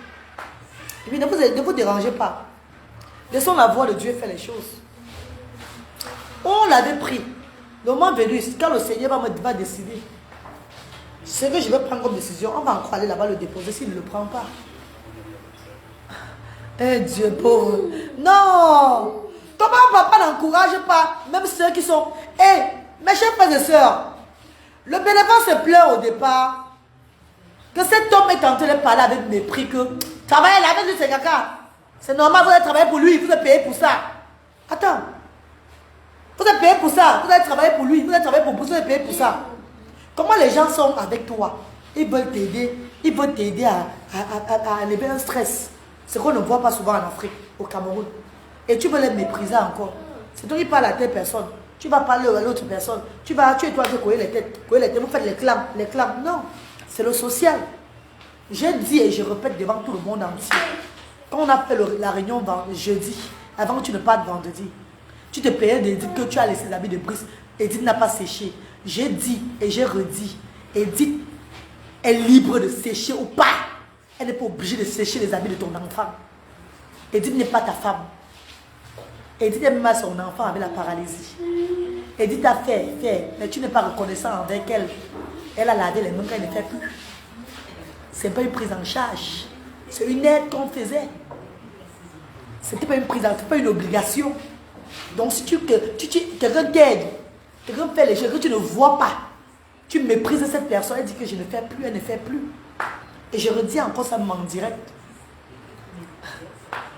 Et puis ne vous dérangez pas. Laissons la voix de Dieu faire les choses. On l'avait pris. Le moment venu, quand le Seigneur va décider ce que je vais prendre comme décision, on va encore aller là-bas le déposer s'il ne le prend pas. Eh Dieu pauvre. Non! Comment papa n'encourage pas même ceux qui sont... Mes chers frères et sœurs, le bénévole se plaint au départ que cet homme est en train de parler avec mépris que travailler avec lui c'est caca. C'est normal, vous allez travailler pour lui, vous êtes payé pour ça. Attends. Vous êtes payé pour ça, vous allez travailler pour lui, vous allez travailler pour vous, vous êtes payé pour ça. Comment les gens sont avec toi? Ils veulent t'aider à lever un stress. Ce qu'on ne voit pas souvent en Afrique, au Cameroun. Et tu veux les mépriser encore. C'est toi qui parles à telle personne. Tu vas parler à l'autre personne. Tu es toi qui courir les têtes. Vous faites les clams. Non, c'est le social. J'ai dit et je répète devant tout le monde entier. Quand on a fait la réunion jeudi, avant que tu ne partes vendredi, tu te payais de dire que tu as laissé les habits de Brice Edith n'a pas séché. J'ai dit et j'ai redit. Edith est libre de sécher ou pas. Elle n'est pas obligée de sécher les habits de ton enfant. Edith n'est pas ta femme. Edith aime même son enfant avec la paralysie. Edith a fait, mais tu n'es pas reconnaissant avec elle. Elle a lavé les mains quand elle ne fait plus. Ce n'est pas une prise en charge. C'est une aide qu'on faisait. Ce n'était pas une prise en charge, ce n'était pas une obligation. Donc si quelqu'un t'aide, quelqu'un fait les choses que tu ne vois pas, tu méprises cette personne, elle dit que je ne fais plus, elle ne fait plus. Et je redis encore ça en direct.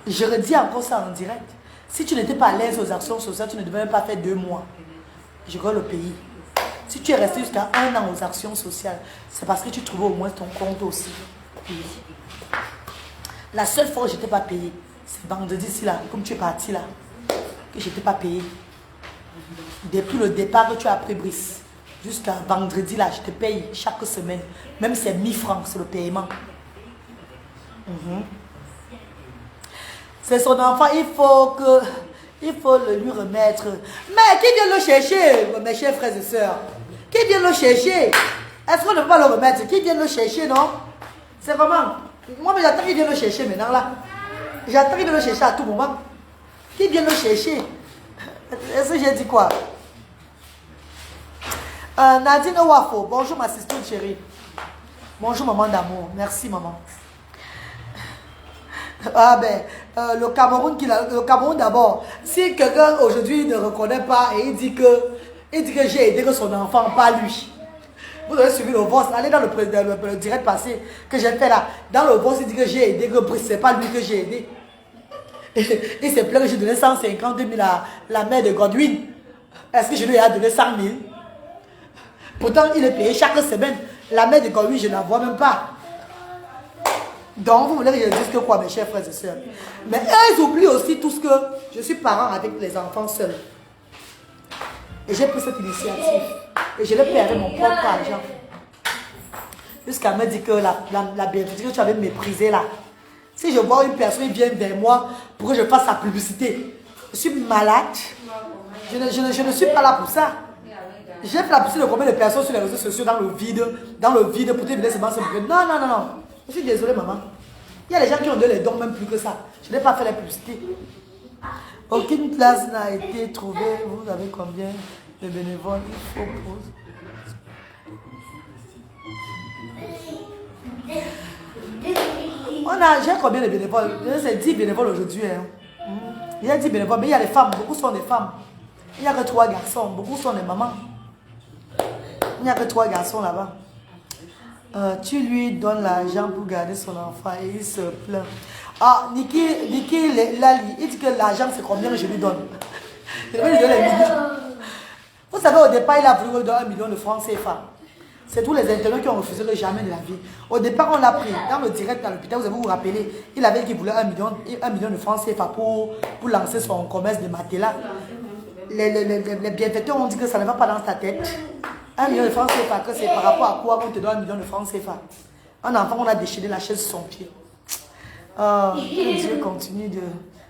Je redis encore ça en direct. Si tu n'étais pas à l'aise aux actions sociales, tu ne devais même pas faire 2 mois. Je vois le pays. Si tu es resté jusqu'à 1 an aux actions sociales, c'est parce que tu trouvais au moins ton compte aussi. La seule fois où je n'étais pas payé, c'est vendredi ici là, comme tu es parti là, que je n'étais pas payé. Depuis le départ que tu as pris Brice, jusqu'à vendredi là, je te paye chaque semaine. Même c'est 1000 francs, c'est le paiement. C'est son enfant, il faut le lui remettre. Mais qui vient le chercher, mes chers frères et sœurs? Qui vient le chercher? Est-ce qu'on ne peut pas le remettre? Qui vient le chercher, non? C'est vraiment... Moi, mais j'attends qu'il vienne le chercher maintenant, là. J'attends qu'il vienne le chercher à tout moment. Qui vient le chercher? Est-ce que j'ai dit quoi? Nadine Owafo, bonjour ma sister chérie. Bonjour maman d'amour, merci maman. Ah ben, le Cameroun d'abord. Si quelqu'un aujourd'hui ne reconnaît pas et il dit que j'ai aidé que son enfant, pas lui. Vous avez suivi le voice, allez dans le direct passé que j'ai fait là. Dans le voice, il dit que j'ai aidé que Brice, c'est pas lui que j'ai aidé. Il s'est plaint que j'ai donné 150 000 à la mère de Godwin. Est-ce que je lui ai donné 100 000? Pourtant, il est payé chaque semaine. La mère de Godwin, je ne la vois même pas. Donc, vous voulez que je dise que quoi, mes chers frères et sœurs? Mais elles oublient aussi tout ce que je suis parent avec les enfants seuls. Et j'ai pris cette initiative. Et je l'ai payé avec mon propre argent. Jusqu'à me dire que la bienvenue que tu avais méprisée là. Si je vois une personne qui vient vers moi pour que je fasse sa publicité, je suis malade. Je ne suis pas là pour ça. J'ai fait la publicité de combien de personnes sur les réseaux sociaux dans le vide pour te venir seulement se montrer. Non, non, non, non. Je suis désolée, maman. Il y a des gens qui ont donné les dons, même plus que ça. Je n'ai pas fait la publicité. Aucune place n'a été trouvée. Vous avez combien de bénévoles? Il faut poser. J'ai combien de bénévoles? C'est 10 bénévoles aujourd'hui. Hein. Il y a 10 bénévoles, mais il y a les femmes. Beaucoup sont des femmes. Il n'y a que 3 garçons. Beaucoup sont des mamans. Il n'y a que 3 garçons là-bas. Tu lui donnes l'argent pour garder son enfant et il se plaint. Ah, Niki Lali, il dit que l'argent c'est combien que je lui donne. Je vais lui donner les millions. Vous savez, au départ, il a voulu me donner 1 million de francs CFA. C'est tous les internautes qui ont refusé le jamais de la vie. Au départ, on l'a pris dans le direct à l'hôpital. Vous avez vous rappelez, il avait dit qu'il voulait 1 million de francs CFA pour lancer son commerce de matelas. Les bienfaiteurs ont dit que ça ne va pas dans sa tête. 1 million de francs CFA, que c'est par rapport à quoi on te donne 1 million de francs CFA. Un enfant, on a déchiré la chaise sur son pied. Que Dieu continue de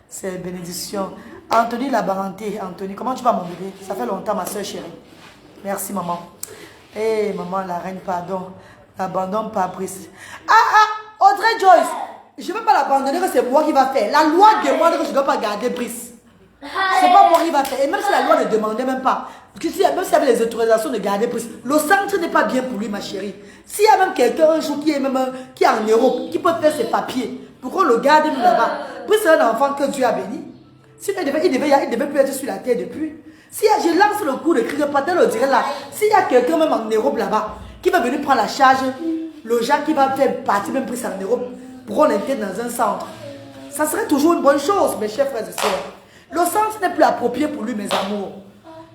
ses bénédictions. Anthony Labaranté, Anthony, comment tu vas mon bébé? Ça fait longtemps ma soeur chérie. Merci maman. Eh maman, la reine, pardon. N'abandonne pas Brice. Audrey Joyce, je ne vais pas l'abandonner que c'est moi qui va faire. La loi demande que je ne dois pas garder Brice. C'est pas moi qui va faire. Et même si la loi ne demandait même pas, même s'il y avait les autorisations de garder Brice, le centre n'est pas bien pour lui, ma chérie. S'il y a même quelqu'un un jour qui est en Europe, qui peut faire ses papiers, pourquoi on le garde même là-bas? Brice c'est un enfant que Dieu a béni. Il devait plus être sur la terre depuis. Si je lance le coup de cri de patin, le dirait là. S'il y a quelqu'un même en Europe là-bas, qui va venir prendre la charge, le gens qui va faire partie même Brice en Europe, pour qu'on l'intègre dans un centre. Ça serait toujours une bonne chose, mes chers frères et sœurs. Le centre n'est plus approprié pour lui, mes amours.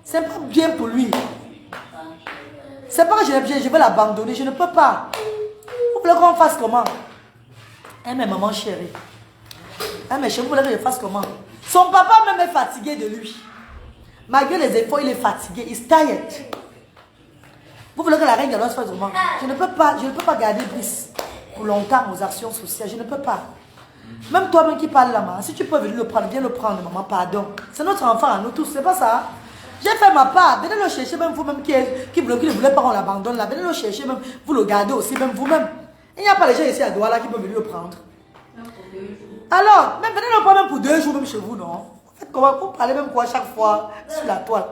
C'est pas bien pour lui. C'est pas que je vais l'abandonner, je ne peux pas. Vous voulez qu'on fasse comment? Mais maman chérie. Mais chérie, vous voulez que je fasse comment? Son papa même est fatigué de lui. Malgré les efforts, il est fatigué. Il est tired. Vous voulez que la reine Galoise fasse comment? Je ne peux pas garder Brice pour longtemps aux actions sociales. Je ne peux pas. Même toi-même qui parles là, maman, si tu peux venir le prendre, viens le prendre, maman, pardon. C'est notre enfant à nous tous, c'est pas ça. J'ai fait ma part. Venez le chercher même vous-même qui ne voulait pas qu'on l'abandonne là. Venez le chercher même. Vous le gardez aussi même vous-même. Il n'y a pas les gens ici à Douala qui peuvent venir le prendre. Alors, même venez le prendre même pour 2 jours même chez vous, non? En fait, comment vous parlez même quoi chaque fois sur la toile?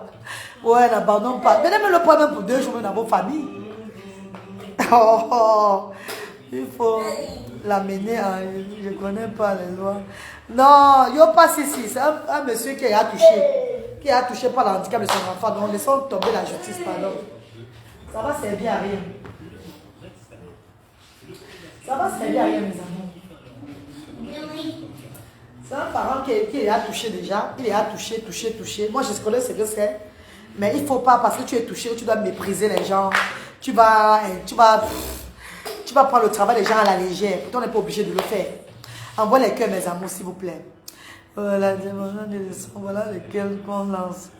Ouais, n'abandonne pas. Venez même le prendre même pour 2 jours même dans vos familles. Oh, il faut l'amener à... Je ne connais pas les lois. Non, il n'y a pas ici. C'est un monsieur qui a touché. Qui a touché par l'handicap de son enfant. Donc, laissons tomber la justice, pardon. Ça va servir à rien. Ça va servir à rien, mes amis. C'est un parent qui a touché déjà. Il a touché. Moi, je connais ce que c'est. Mais il ne faut pas, parce que tu es touché, tu dois mépriser les gens. Tu vas prendre le travail des gens à la légère. Pourtant, on n'est pas obligé de le faire. Envoie les cœurs, mes amours, s'il vous plaît. Voilà, voilà lesquels qu'on lance.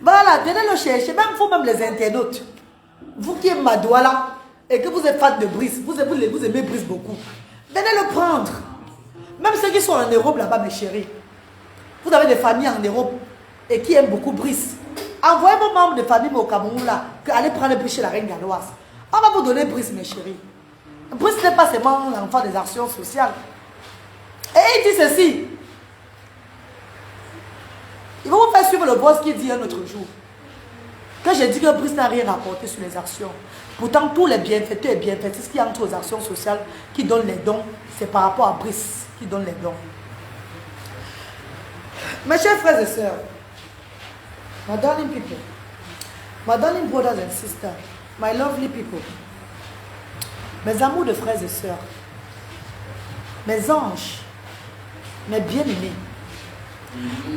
Voilà, venez le chercher. Même vous, même les internautes. Vous qui êtes Madouala et que vous êtes fan de Brice, vous aimez Brice beaucoup. Venez le prendre. Même ceux qui sont en Europe là-bas, mes chéris. Vous avez des familles en Europe et qui aiment beaucoup Brice. Envoyez vos membres de famille au Cameroun là, allez prendre Brice chez la reine galloise. On va vous donner Brice, mes chéris. Brice n'est pas seulement l'enfant des actions sociales. Et il dit ceci. Il va vous faire suivre le boss qui dit un autre jour que j'ai dit que Brice n'a rien rapporté sur les actions. Pourtant, tous les bienfaiteurs et bienfaitrices qui entrent aux actions sociales, qui donnent les dons, c'est par rapport à Brice qui donne les dons. Mes chers frères et sœurs, my darling people, my darling brothers and sisters, my lovely people, mes amours de frères et sœurs, mes anges, mes bien-aimés,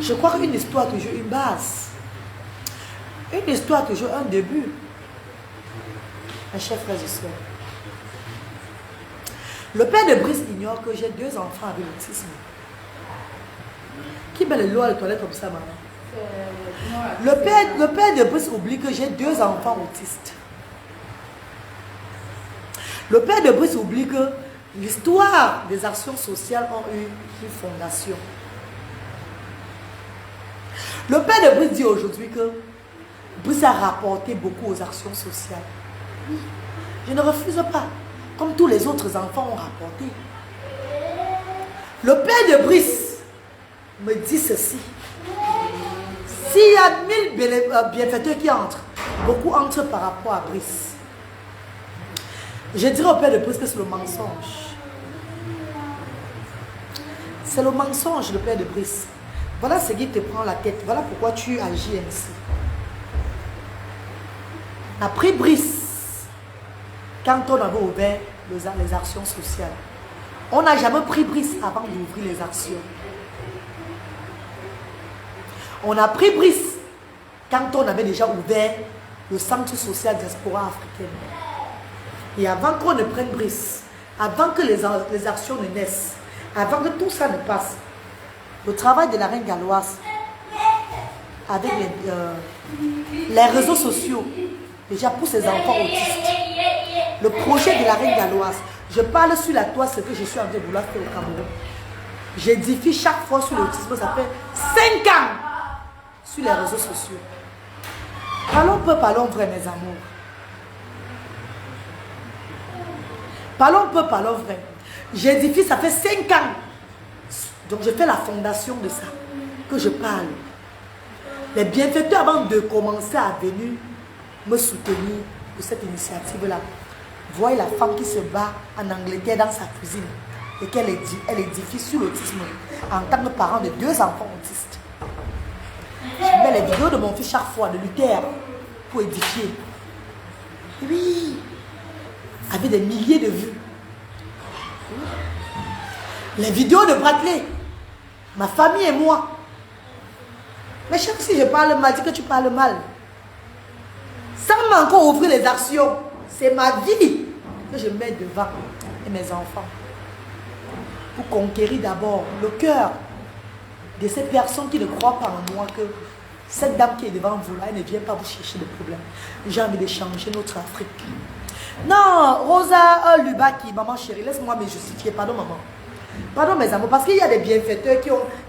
je crois qu'une histoire a toujours une base. Une histoire a toujours un début. Mes chers frères et sœurs, le père de Brice ignore que j'ai 2 enfants avec l'autisme. Qui met le lot à la toilette comme ça, maman? Le père de Brice oublie que j'ai 2 enfants autistes. Le père de Brice oublie que l'histoire des actions sociales ont eu une fondation. Le père de Brice dit aujourd'hui que Brice a rapporté beaucoup aux actions sociales. Oui, je ne refuse pas, comme tous les autres enfants ont rapporté. Le père de Brice me dit ceci. S'il y a 1000 bienfaiteurs qui entrent, beaucoup entrent par rapport à Brice. Je dirais au père de Brice que c'est le mensonge. C'est le mensonge, le père de Brice. Voilà ce qui te prend la tête. Voilà pourquoi tu agis ainsi. On a pris Brice quand on avait ouvert les actions sociales. On n'a jamais pris Brice avant d'ouvrir les actions. On a pris Brice quand on avait déjà ouvert le centre social diaspora africaine. Et avant qu'on ne prenne Brice, avant que les actions ne naissent, avant que tout ça ne passe, le travail de la reine galloise avec les réseaux sociaux, déjà pour ses enfants autistes, le projet de la reine galloise, je parle sur la toile ce que je suis en train de vouloir faire au Cameroun. J'édifie chaque fois sur l'autisme, ça fait 5 ans sur les réseaux sociaux. Parlons peu, parlons vrai, mes amours. Parlons peu, parlons vrai. J'édifie, ça fait 5 ans. Donc je fais la fondation de ça, que je parle. Les bienfaiteurs, avant de commencer à venir me soutenir pour cette initiative-là, voyez la femme qui se bat en Angleterre dans sa cuisine et qu'elle édifie sur l'autisme en tant que parent de 2 enfants autistes. Je mets les vidéos de mon fils chaque fois, de Luther, pour édifier. Oui, avec des milliers de vues. Les vidéos de Bradley, ma famille et moi. Mais chaque fois que je parle mal, dis que tu parles mal. Sans encore ouvrir les actions, c'est ma vie que je mets devant et mes enfants. Pour conquérir d'abord le cœur de ces personnes qui ne croient pas en moi, que cette dame qui est devant vous là, elle ne vient pas vous chercher des problèmes. J'ai envie de changer notre Afrique. Non, Rosa Lubaki, maman chérie, laisse-moi me justifier. Pardon maman. Pardon mes amours, parce qu'il y a des bienfaiteurs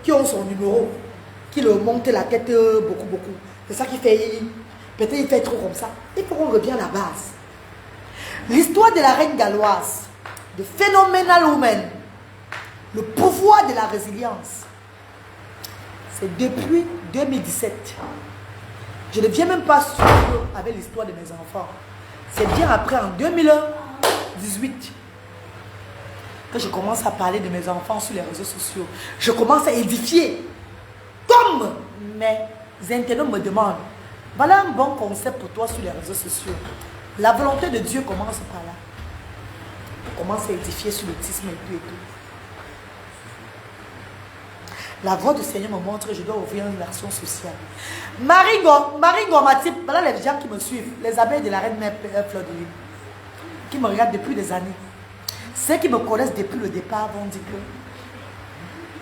qui ont son numéro, qui le montent la tête beaucoup. C'est ça qui fait. Peut-être il fait trop comme ça. Il faut qu'on revienne à la base. L'histoire de la reine galloise, de Phenomenal Woman, le pouvoir de la résilience, c'est depuis 2017. Je ne viens même pas sur avec l'histoire de mes enfants. C'est bien après, en 2018, que je commence à parler de mes enfants sur les réseaux sociaux. Je commence à édifier. Comme mes internautes me demandent, voilà un bon concept pour toi sur les réseaux sociaux. La volonté de Dieu commence par là. On commence à édifier sur l'autisme et tout et tout. La voix du Seigneur me montre que je dois ouvrir une action sociale. Marie Matip, voilà les gens qui me suivent, les abeilles de la reine mère Fleur de Lune, qui me regardent depuis des années. Ceux qui me connaissent depuis le départ vont dire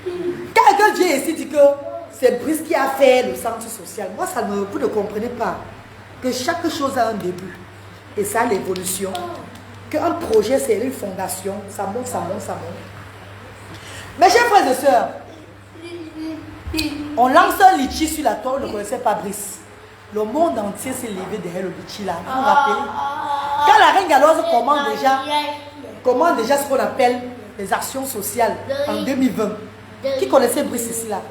que quand quelqu'un vient ici dit que c'est Brice qui a fait le centre social, moi ça me, vous ne comprenez pas que chaque chose a un début et ça a l'évolution. Qu'un projet c'est une fondation, ça monte, ça monte, ça monte. Mes chers frères et sœurs, on lance un litchi sur la toile, on ne connaissait pas Brice. Le monde entier s'est levé derrière le litchi là. Vous vous rappelez? Quand la reine galloise commande déjà ce qu'on appelle les actions sociales en 2020. Qui connaissait Brice ici là?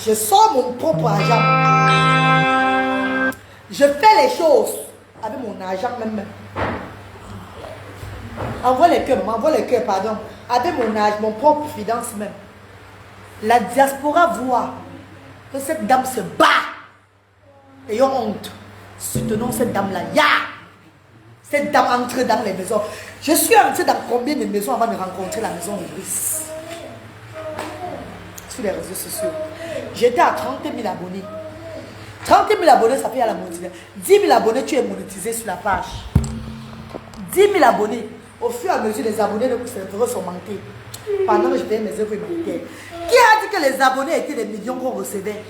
Je sors mon propre argent. Je fais les choses avec mon argent même. Envoie les cœurs, pardon. Avec mon argent, mon propre finance même. La diaspora voit que cette dame se bat. Ayons honte. Soutenons cette dame-là. Cette dame entre dans les maisons. Je suis entrée dans combien de maisons avant de rencontrer la maison de Brice? Sur les réseaux sociaux. J'étais à 30 000 abonnés. 30 000 abonnés, ça fait à la monétisation. 10 000 abonnés, tu es monétisé sur la page. 10 000 abonnés. Au fur et à mesure, les abonnés de serveurs sont montés. Pendant que je faisais mes œuvres humanitaires. Qui a dit que les abonnés étaient des millions qu'on recevait?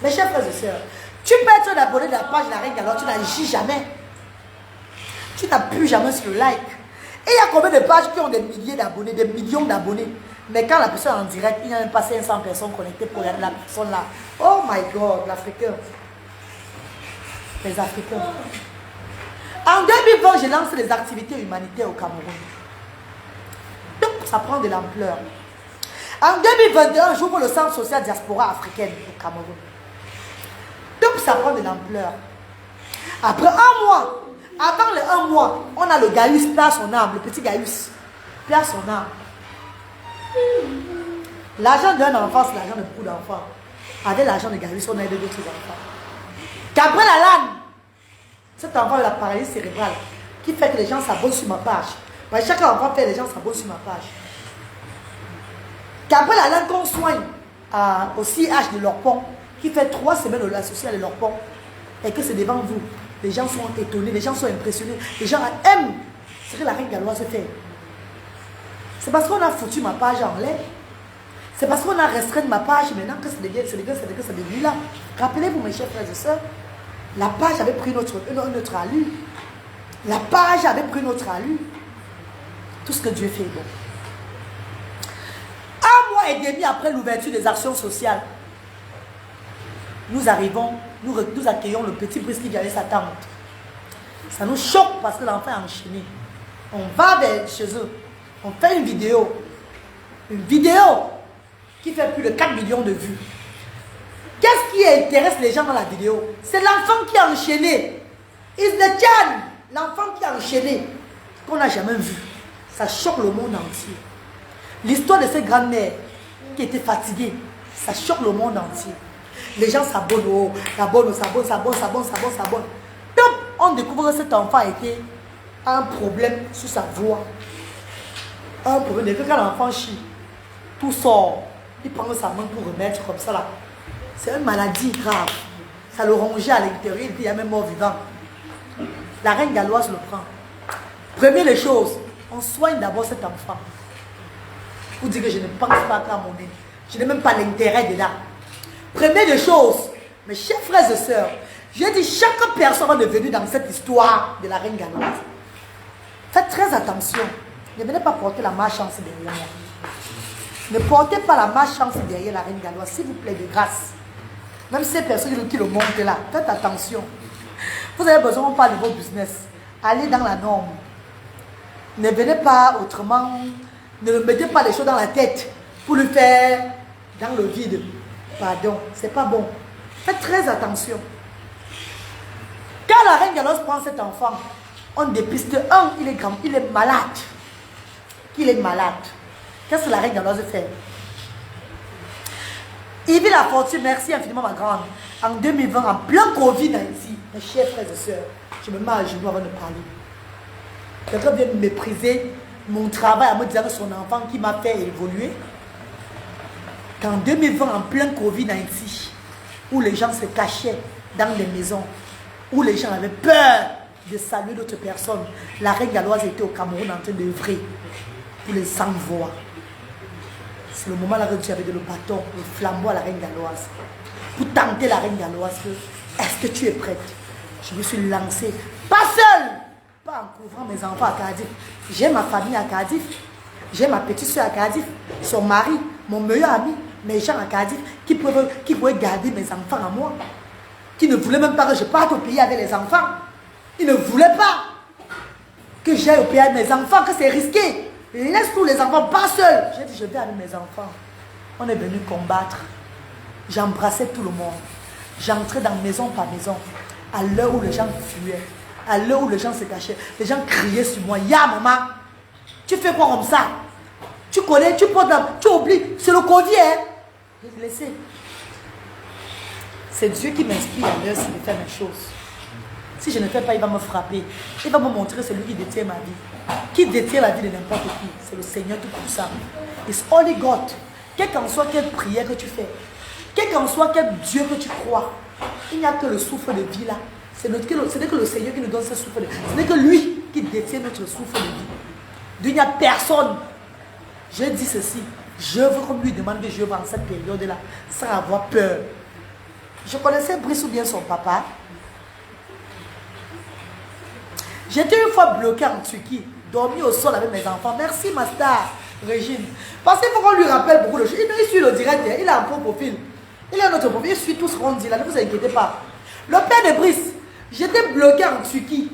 Mes chers frères et sœurs, tu peux être un abonné de la page de la reine alors tu n'agis jamais. Tu n'appuies jamais sur le like. Et il y a combien de pages qui ont des milliers d'abonnés, des millions d'abonnés? Mais quand la personne est en direct, il n'y a même pas 500 personnes connectées pour regarder la personne là. Oh my God, l'Africain. Les Africains. En 2020, j'ai lancé des activités humanitaires au Cameroun. Donc, ça prend de l'ampleur. En 2021, j'ouvre le centre social diaspora africaine au Cameroun. Donc, ça prend de l'ampleur. Après un mois, avant le un mois, on a le Gaius, paix à son âme, le petit Gaius, paix à son âme. L'argent d'un enfant, c'est l'argent de beaucoup d'enfants. Avec l'argent de Gaius, on a aidé d'autres enfants. Gabriel Alan, cet enfant a la paralysie cérébrale qui fait que les gens s'abonnent sur ma page. Mais chaque enfant fait les gens s'abonnent sur ma page. Gabriel Alan qu'on soigne au CH de Lorpont, qui fait 3 semaines de la sociale de Lorpont, et que c'est devant vous. Les gens sont étonnés, les gens sont impressionnés, les gens aiment ce que la reine galloise fait. C'est parce qu'on a foutu ma page en l'air. C'est parce qu'on a restreint ma page maintenant que c'est devenu là. Rappelez-vous mes chers frères et sœurs, la page avait pris notre allure. La page avait pris notre allure. Tout ce que Dieu fait est bon. Un mois et demi après l'ouverture des actions sociales, nous arrivons, nous accueillons le petit Brice qui vient avec sa tante. Ça nous choque parce que l'enfant est enchaîné. On va vers chez eux. On fait une vidéo. Une vidéo qui fait plus de 4 millions de vues. Qu'est-ce qui intéresse les gens dans la vidéo? C'est l'enfant qui a enchaîné. It's the child. L'enfant qui a enchaîné. Qu'on n'a jamais vu. Ça choque le monde entier. L'histoire de cette grand-mère qui était fatiguée. Ça choque le monde entier. Les gens s'abonnent, s'abonnent. Donc, on découvre que cet enfant était un problème sur sa voix. Un problème. Dès que quand l'enfant chie, tout sort. Il prend sa main pour remettre comme ça là. C'est une maladie grave. Ça le rongeait à l'intérieur. Il y a même mort vivant. La reine galloise le prend. Première les choses, on soigne d'abord cet enfant. Vous dites que je ne pense pas qu'à mon nez. Je n'ai même pas l'intérêt de là. Première des choses, mes chers frères et sœurs, j'ai dit chaque personne est venue dans cette histoire de la reine galloise. Faites très attention. Ne venez pas porter la malchance derrière moi. Ne portez pas la malchance derrière la reine galloise, s'il vous plaît, de grâce. Même ces personnes qui le montrent là, faites attention. Vous avez besoin qu'on parle de vos business. Allez dans la norme. Ne venez pas autrement. Ne le mettez pas les choses dans la tête pour le faire dans le vide. Pardon, c'est pas bon. Faites très attention. Quand la reine Galoise prend cet enfant, on dépiste un, il est grand, il est malade. Qu'il est malade. Qu'est-ce que la reine Galoise fait? Il vit la fortune, merci infiniment ma grande. En 2020, en plein Covid ici, mes chers frères et sœurs, je me mets à genoux avant de parler. Quelqu'un vient de mépriser mon travail en me disant que son enfant qui m'a fait évoluer. Qu'en 2020, en plein Covid ici, où les gens se cachaient dans les maisons, où les gens avaient peur de saluer d'autres personnes, la reine Galoise était au Cameroun en train d'œuvrer pour les sans-voix. C'est le moment là que tu avais donné le bâton, le flambeau à la reine Galoise. Pour tenter la reine Galoise, est-ce que tu es prête? Je me suis lancée, pas seule, pas en couvrant mes enfants à Cardiff. J'ai ma famille à Cardiff, j'ai ma petite soeur à Cardiff, son mari, mon meilleur ami, mes gens à Cardiff, qui pouvaient garder mes enfants à moi, qui ne voulaient même pas que je parte au pays avec les enfants. Ils ne voulaient pas que j'aille au pays avec mes enfants, que c'est risqué. Laisse tous les enfants, pas seuls. J'ai dit, je vais avec mes enfants. On est venu combattre. J'embrassais tout le monde. J'entrais dans maison par maison. À l'heure où les gens fuyaient, à l'heure où les gens se cachaient, les gens criaient sur moi. Ya maman, tu fais quoi comme ça? Tu connais, tu portes la... Tu oublies, c'est le Covid, hein? J'ai laissé. C'est Dieu qui m'inspire à l'heure de faire mes choses. Si je ne fais pas, il va me frapper. Il va me montrer celui qui détient ma vie. Qui détient la vie de n'importe qui. C'est le Seigneur tout puissant. It's only God. Quelle qu'en soit quelle prière que tu fais, quel qu'en soit quel Dieu que tu crois, il n'y a que le souffle de vie là. Ce n'est que le Seigneur qui nous donne ce souffle de vie. Ce n'est que lui qui détient notre souffle de vie. Il n'y a personne. Je dis ceci. Je veux qu'on lui demande que je veux en cette période-là, sans avoir peur. Je connaissais Brice ou bien son papa. J'étais une fois bloquée en Turquie, dormi au sol avec mes enfants. Merci ma star, Régine. Parce qu'il faut qu'on lui rappelle beaucoup de choses. Il suit le direct, il a un bon profil. Il a un autre profil, il suit tout ce qu'on dit là, ne vous inquiétez pas. Le père de Brice, j'étais bloqué en Turquie.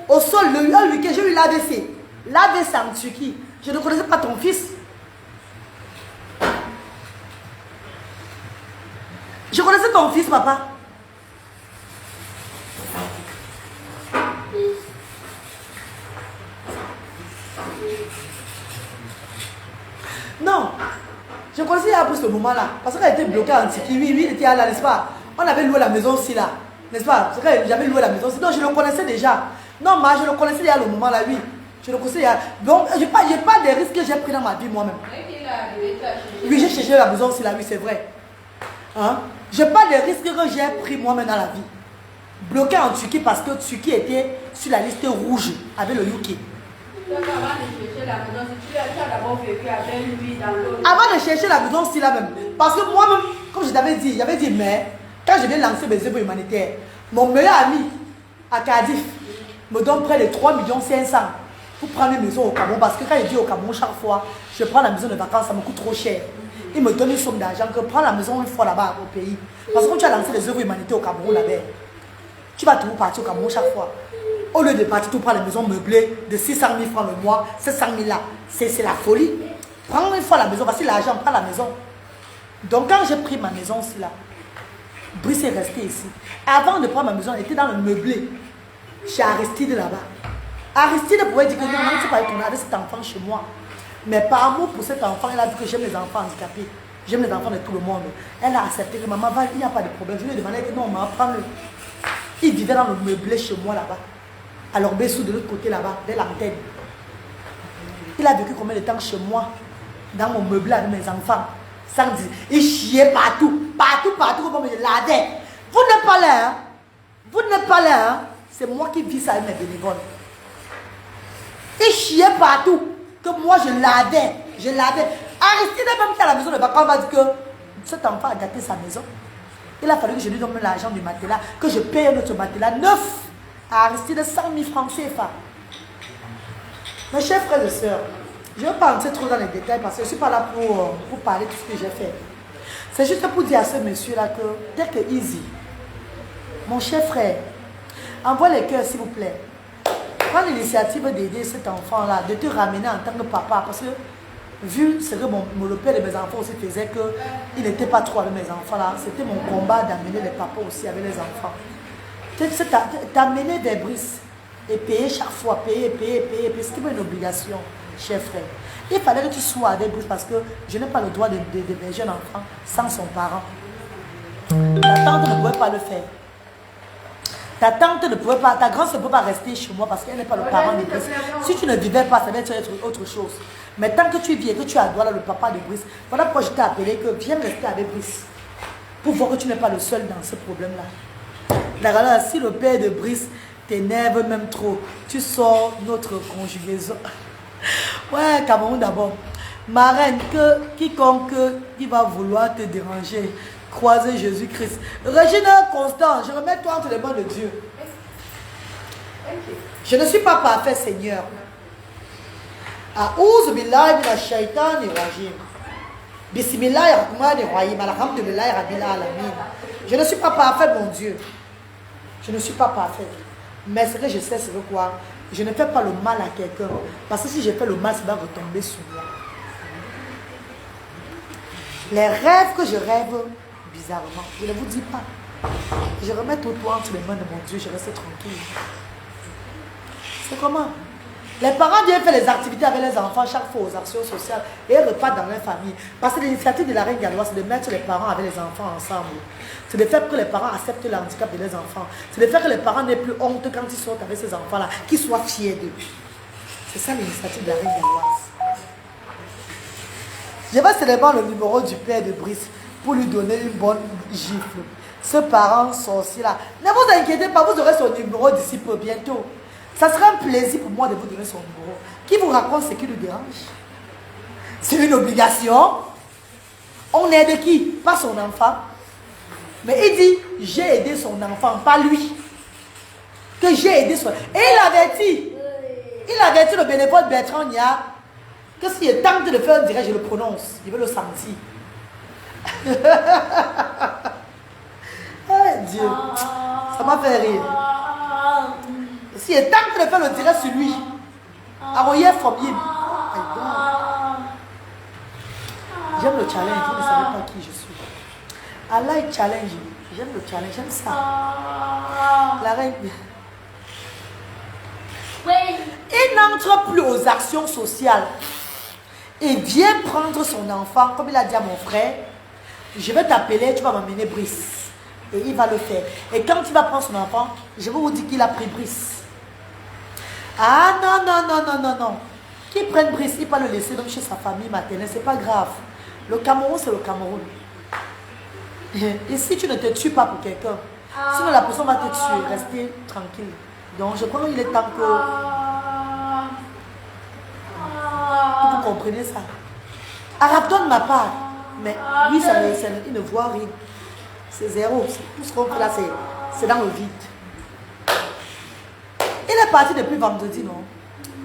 Au sol, le week-end, j'ai eu l'AVC. L'AVC en Turquie. Je ne connaissais pas ton fils. Je connaissais ton fils, papa. Non, je connaissais il y a plus ce moment-là. Parce qu'elle était bloquée en Turquie. Oui, il était là, n'est-ce pas? On avait loué la maison aussi là. N'est-ce pas? Parce que j'avais loué la maison aussi. Donc je le connaissais déjà. Non, mais je le connaissais il y a le moment là, oui. Je le connaissais il y a... Donc, je n'ai pas des risques que j'ai pris dans ma vie moi-même. Oui, j'ai cherché la maison aussi là, oui, c'est vrai. Hein? Je n'ai pas des risques que j'ai pris moi-même dans la vie. Bloqué en Turquie parce que Turquie était sur la liste rouge avec le UK. Avant de chercher la maison, c'est là même. Parce que moi-même, comme je t'avais dit, j'avais dit, mais quand je viens lancer mes œuvres humanitaires, mon meilleur ami à Cardiff me donne près de 3 500 000 pour prendre une maison au Cameroun. Parce que quand je dis au Cameroun, chaque fois, je prends la maison de vacances, ça me coûte trop cher. Il me donne une somme d'argent que prends la maison une fois là-bas au pays. Parce que quand tu as lancé les œuvres humanitaires au Cameroun là-bas, tu vas toujours partir au Cameroun chaque fois. Au lieu de partir, tu prends les maisons meublées de 600 000 francs le mois, 700 000 là. C'est la folie. Prends une fois la maison, parce que l'argent, prends la maison. Donc quand j'ai pris ma maison aussi là, Brice est resté ici. Avant de prendre ma maison, elle était dans le meublé. Chez Aristide là-bas. Aristide pouvait dire que non, tu peux retourner avec cet enfant chez moi. Mais par amour pour cet enfant, elle a vu que j'aime les enfants handicapés. J'aime les enfants de tout le monde. Elle a accepté que maman va, il n'y a pas de problème. Je lui ai demandé que non, maman, prends-le. Il vivait dans le meublé chez moi là-bas. Alors Bessou de l'autre côté là-bas, dès l'antenne. Il a vécu combien de temps chez moi, dans mon meublé avec mes enfants, sans dire, il chiait partout, comme je ladais. Vous n'êtes pas là, hein? Vous n'êtes pas là, hein? C'est moi qui vis ça avec mes bénévoles. Il chiait partout, que moi je ladais. Aristide même qui à la maison de vacances va dire que cet enfant a gâté sa maison. Il a fallu que je lui donne l'argent du matelas, que je paye notre matelas neuf. À Aristide 100 000 francs CFA. Mes chers frères et sœurs, je ne vais pas entrer trop dans les détails parce que je ne suis pas là pour parler de tout ce que j'ai fait. C'est juste pour dire à ce monsieur-là que, tel que Easy, mon cher frère, envoie les cœurs s'il vous plaît. Prends l'initiative d'aider cet enfant-là, de te ramener en tant que papa. Parce que, vu ce que le père de mes enfants aussi faisait, qu'il n'était pas trop avec mes enfants-là, c'était mon combat d'amener les papas aussi avec les enfants. T'amener des brises et payer chaque fois, payer, c'était pas une obligation, cher frère. Il fallait que tu sois avec Brice parce que je n'ai pas le droit d'héberger un enfant sans son parent. Ta tante ne pouvait pas le faire. Ta tante ne pouvait pas, ta grand ne peut pas rester chez moi parce qu'elle n'est pas le parent de Brice. Si tu ne vivais pas, ça va être autre chose. Mais tant que tu vis et que tu adores le papa de Brice, voilà pourquoi je t'ai appelé que viens rester avec Brice. Pour voir que tu n'es pas le seul dans ce problème-là. Là, si le père de Brice t'énerve même trop, tu sors notre conjugaison. Ouais, Cameroun d'abord. Ma reine, quiconque qui va vouloir te déranger, croiser Jésus-Christ. Regina Constant, je remets toi entre les mains de Dieu. Je ne suis pas parfait, Seigneur. A'ouz billahi minash shaitani rajim. Bismillahirrahmanirrahim. Alhamdulillahi rabbil alamin. Je ne suis pas parfait, mon Dieu. Je ne suis pas parfait. Mais ce que je sais, c'est que quoi? Je ne fais pas le mal à quelqu'un. Parce que si je fais le mal, ça va retomber sur moi. Les rêves que je rêve, bizarrement, je ne vous dis pas. Je remets tout entre les mains de mon Dieu, je reste tranquille. C'est comment? Les parents viennent faire les activités avec les enfants chaque fois aux actions sociales et ils repartent dans leur famille. Parce que l'initiative de la reine galloise, c'est de mettre les parents avec les enfants ensemble. C'est de faire que les parents acceptent le handicap de leurs enfants. C'est de faire que les parents n'aient plus honte quand ils sortent avec ces enfants-là, qu'ils soient fiers d'eux. C'est ça l'initiative de la reine galloise. Je vais seulement le numéro du père de Brice pour lui donner une bonne gifle. Ce parent sorcier-là, ne vous inquiétez pas, vous aurez son numéro d'ici peu bientôt. Ça sera un plaisir pour moi de vous donner son numéro. Qui vous raconte ce qui lui dérange? C'est une obligation. On aide qui? Pas son enfant. Mais il dit, j'ai aidé son enfant, pas lui. Que j'ai aidé son... Et il avertit le bénévole Bertrand Nia que s'il tente de faire un direct, je le prononce. Je veux le sentir. Oh Dieu, ça m'a fait rire. S'il tente de faire le direct sur lui, Aroyer Fobie. J'aime le challenge, vous ne savez pas qui je suis. I like challenge. J'aime le challenge, j'aime ça. La reine. Il n'entre plus aux actions sociales. Il vient prendre son enfant, comme il a dit à mon frère, je vais t'appeler, tu vas m'amener Brice. Et il va le faire. Et quand il va prendre son enfant, je vais vous dire qu'il a pris Brice. Ah non. Qu'il prenne Brice, il va le laisser donc chez sa famille maternelle, c'est pas grave. Le Cameroun, c'est le Cameroun. Et si tu ne te tues pas pour quelqu'un, sinon la personne va te tuer, rester tranquille. Donc je crois qu'il est temps que vous comprenez ça. Arabton de ma part, mais lui, il ne voit rien. C'est zéro. Tout ce qu'on fait là, c'est dans le vide. Il est parti depuis vendredi, non?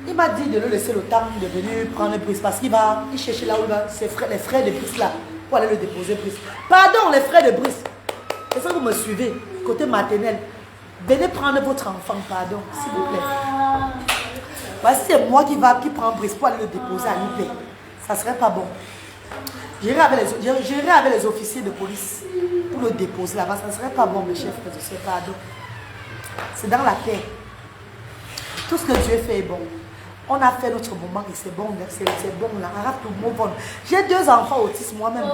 Il m'a dit de le laisser le temps de venir prendre Brice parce qu'il va chercher là où il va, les frères de Brice là, pour aller le déposer Brice. Pardon, les frères de Brice. Est-ce que vous me suivez? Côté maternel. Venez prendre votre enfant, pardon, s'il vous plaît. Parce que c'est moi qui prends Brice pour aller le déposer à l'IP. Ça serait pas bon. J'irai avec les officiers de police pour le déposer là-bas. Ça serait pas bon, mes chefs, je sais pardon. C'est dans la paix. Tout ce que Dieu fait est bon. On a fait notre moment et c'est bon, c'est bon là. Arrête tout le monde. J'ai 2 enfants autistes moi-même.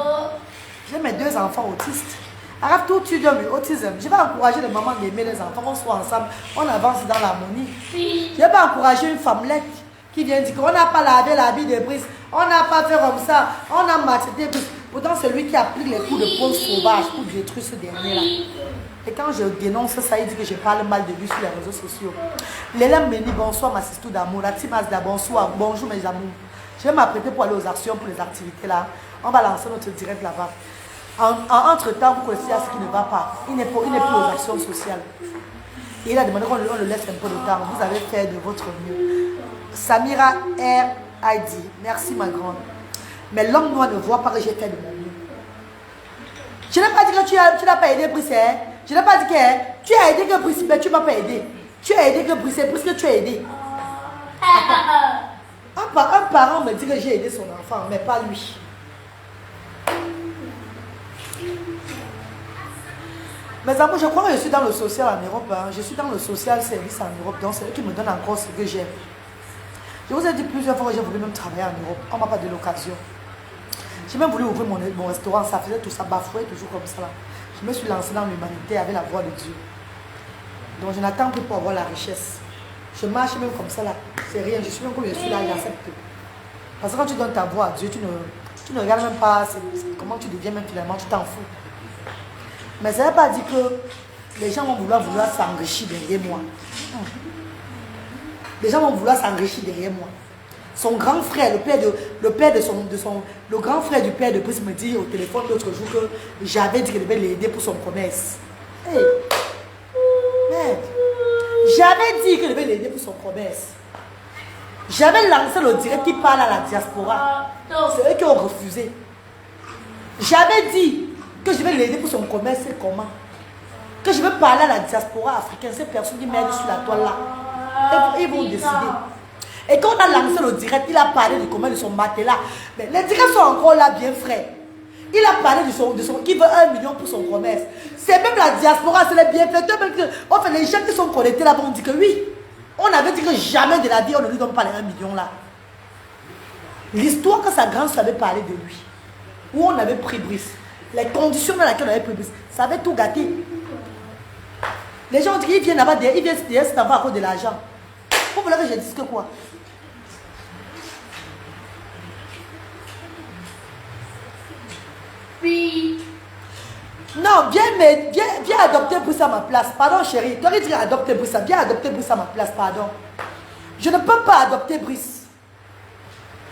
J'ai mes 2 enfants autistes. Arrête tout, tu donnes autisme. Je vais encourager les mamans d'aimer les enfants, qu'on soit ensemble, on avance dans l'harmonie. Je vais encourager une femmelette qui vient dire qu'on n'a pas lavé l'habit de Brice, on n'a pas fait comme ça, on a maltraité Brice. Pourtant, c'est lui qui applique les coups de pause sauvage pour détruire ce dernier-là. Et quand je dénonce ça, il dit que je parle mal de lui sur les réseaux sociaux. L'élève me dit bonsoir ma sister d'amour, la team Asda, bonsoir, bonjour mes amours. Je vais m'apprêter pour aller aux actions, pour les activités là. On va lancer notre direct là-bas. Entre-temps, vous connaissez ce qui ne va pas. Il n'est plus aux actions sociales. Et il a demandé qu'on le laisse un peu de temps. Vous avez fait de votre mieux. Samira R. a dit, merci ma grande. Mais l'homme noir ne voit pas que j'ai fait de mon mieux. Je n'ai pas dit que tu n'as pas aidé Brice. Hein? Je n'ai pas dit que tu as aidé que Brice, mais tu ne m'as pas aidé. Tu as aidé que Brice, que tu as aidé. Un parent me dit que j'ai aidé son enfant, mais pas lui. Mes amours, je crois que je suis dans le social en Europe. Hein. Je suis dans le social service en Europe, donc c'est eux qui me donnent encore ce que j'ai. Je vous ai dit plusieurs fois que j'ai voulu même travailler en Europe. On ne m'a pas donné l'occasion. J'ai même voulu ouvrir mon restaurant, ça faisait tout ça, bafoué, toujours comme ça. Là. Je me suis lancée dans l'humanité avec la voix de Dieu. Donc je n'attends plus pour avoir la richesse. Je marche même comme ça là, c'est rien. Je suis même comme je suis là, il accepte. Parce que quand tu donnes ta voix à Dieu, tu ne regardes même pas comment tu deviens même finalement, tu t'en fous. Mais ça ne veut pas dire que les gens vont vouloir s'enrichir derrière moi. Les gens vont vouloir s'enrichir derrière moi. Son grand frère, le grand frère du père de Brice me dit au téléphone l'autre jour que j'avais dit qu'il devait l'aider pour son commerce. Hey. Merde. J'avais dit qu'il devait l'aider pour son commerce. J'avais lancé le direct qui parle à la diaspora. C'est eux qui ont refusé. J'avais dit que je vais l'aider pour son commerce, c'est comment? Que je vais parler à la diaspora africaine, ces personnes qui m'aident sur la toile là. Ils vont décider. Et quand on a lancé le direct, il a parlé de comment de son matelas. Mais les directs sont encore là bien frais. Il a parlé de son qui veut 1 million pour son commerce. C'est même la diaspora, c'est les bienfaiteurs. Enfin, les gens qui sont connectés là vont dire que oui. On avait dit que jamais de la vie, on ne lui donne pas les 1 million là. L'histoire que sa grand-sœur avait parlé de lui. Où on avait pris Brice. Les conditions dans lesquelles on avait pris Brice. Ça avait tout gâté. Les gens ont dit qu'ils viennent là-bas, ils viennent derrière cet enfant à cause de l'argent. Vous voulez que je dise que quoi? Oui. Non, viens adopter Brice à ma place. Pardon chérie, tu aurais dit adopter Brice. Viens adopter Brice à ma place, pardon. Je ne peux pas adopter Brice.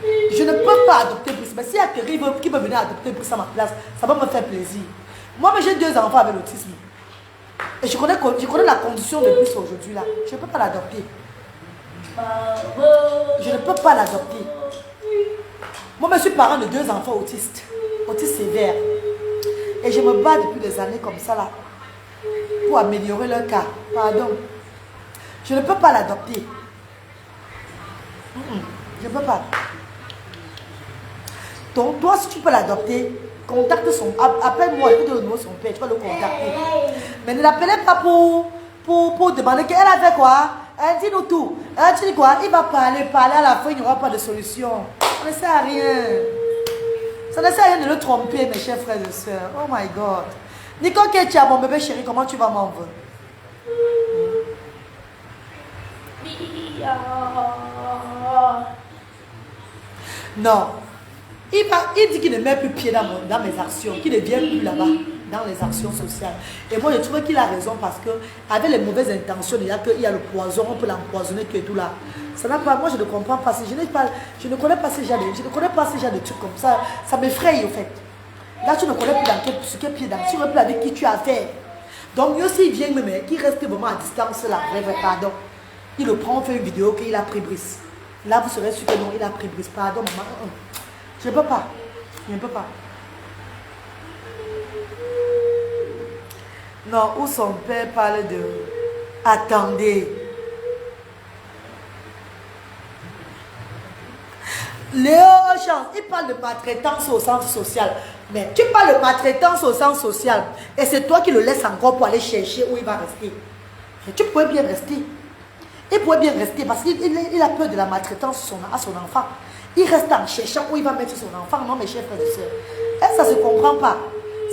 Je ne peux pas adopter Brice. Mais s'il y a quelqu'un qui veut venir adopter Brice à ma place, ça va me faire plaisir. Moi, j'ai 2 enfants avec l'autisme. Et je connais la condition de Brice aujourd'hui là. Je ne peux pas l'adopter. Je ne peux pas l'adopter. Moi, je suis parent de 2 enfants autistes sévères. Et je me bats depuis des années comme ça là. Pour améliorer leur cas. Pardon. Je ne peux pas l'adopter. Je ne peux pas. Donc, toi, si tu peux l'adopter, contacte son... Appelle-moi, je vais te donner son père, tu vas le contacter. Mais ne l'appelez pas pour demander qu'elle a fait quoi. Dis-nous tout. Tu dis quoi? Il va parler. À la fin, il n'y aura pas de solution. Ça ne sert à rien. Ça ne sert à rien de le tromper, mes chers frères et sœurs. Oh my God. Nicole Ketia, mon bébé chéri, comment tu vas m'en veux? Non. Il dit qu'il ne met plus pied dans mes actions, qu'il ne vient plus là-bas, dans les actions sociales. Et moi, je trouve qu'il a raison parce que avec les mauvaises intentions, il y a le poison, on peut l'empoisonner, tout et tout là. Ça n'a pas, moi, je ne comprends pas. Je ne connais pas ces gens de trucs comme ça. Ça m'effraie, au fait. Là, tu ne connais plus sur quel pied dans. Tu ne sais plus avec qui tu as affaire. Donc, lui aussi, il vient me mettre, qui reste vraiment à distance là, vrai, pardon. Il le prend, on fait une vidéo qu'il a pris Brice. Là, vous serez sûr que non, il a pris Brice. Pardon, maman. Je ne peux pas. Je ne peux pas. Non, où son père parle de... Attendez. Léo Chance, il parle de maltraitance au centre social. Mais tu parles de maltraitance au centre social. Et c'est toi qui le laisses encore pour aller chercher où il va rester. Mais tu pourrais bien rester. Il pourrait bien rester parce qu'il a peur de la maltraitance à son enfant. Il reste en cherchant où il va mettre son enfant. Non, mes chers frères et sœurs. Et ça ne se comprend pas.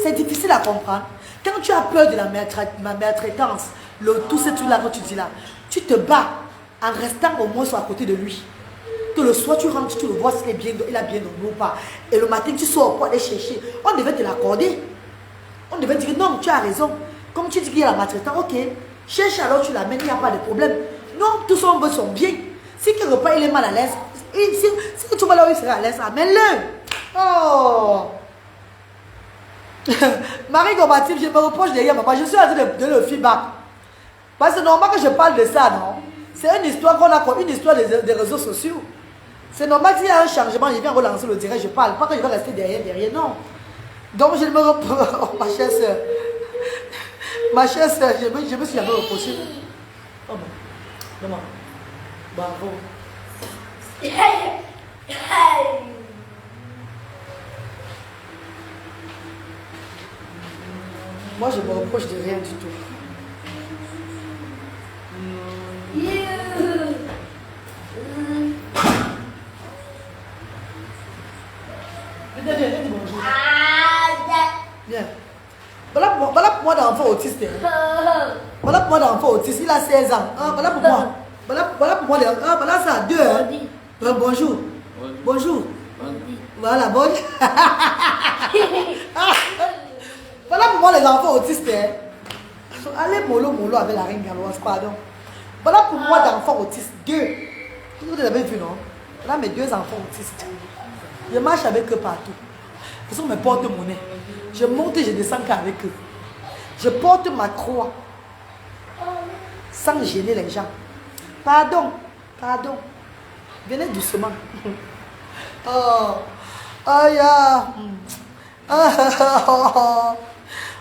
C'est difficile à comprendre. Quand tu as peur de la maltraitance, tout ce truc-là que tu dis là, tu te bats en restant au moins à côté de lui. Que le soir, tu rentres, tu le vois s'il a bien dormi ou pas. Et le matin, tu sors pour aller chercher. On devait te l'accorder. On devait dire non, tu as raison. Comme tu dis qu'il y a la maltraitance, ok. Cherche alors, tu l'amènes, il n'y a pas de problème. Non, tous son veut son bien. Si quelque part il est mal à l'aise, si tu vas là où il sera à l'aise, amène-le. Oh! Marie Gomatif, je me reproche derrière maman. Je suis en train de le feedback. Parce que c'est normal que je parle de ça, non? C'est une histoire qu'on a, une histoire des réseaux sociaux. C'est normal qu'il y a un changement, je viens relancer le direct, je parle. Pas que je vais rester derrière, non. Donc je me reprends, oh, ma chère soeur. Ma chère soeur, je me suis jamais reproché. Oh bon, maman, bravo. Moi, je me reproche de rien du tout. Viens, dis bonjour. Viens. Voilà pour moi d'enfant autiste. Voilà pour moi d'enfant autiste. Il a 16 ans. Ah, voilà pour moi. Voilà pour moi. Ah, voilà ça, 2. Hein. Bonjour. Bonjour. Voilà, bonjour. Voilà pour moi les enfants autistes. Hein. Allez mollo avec la reine galloise, pardon. Voilà pour moi d'enfants autistes. 2. Vous avez vu, non? Là, mes 2 enfants autistes. Je marche avec eux partout. Ils sont mes porte-monnaie. Je monte et je descends qu'avec eux. Je porte ma croix sans gêner les gens. Pardon. Venez doucement. Oh. Oh, yeah.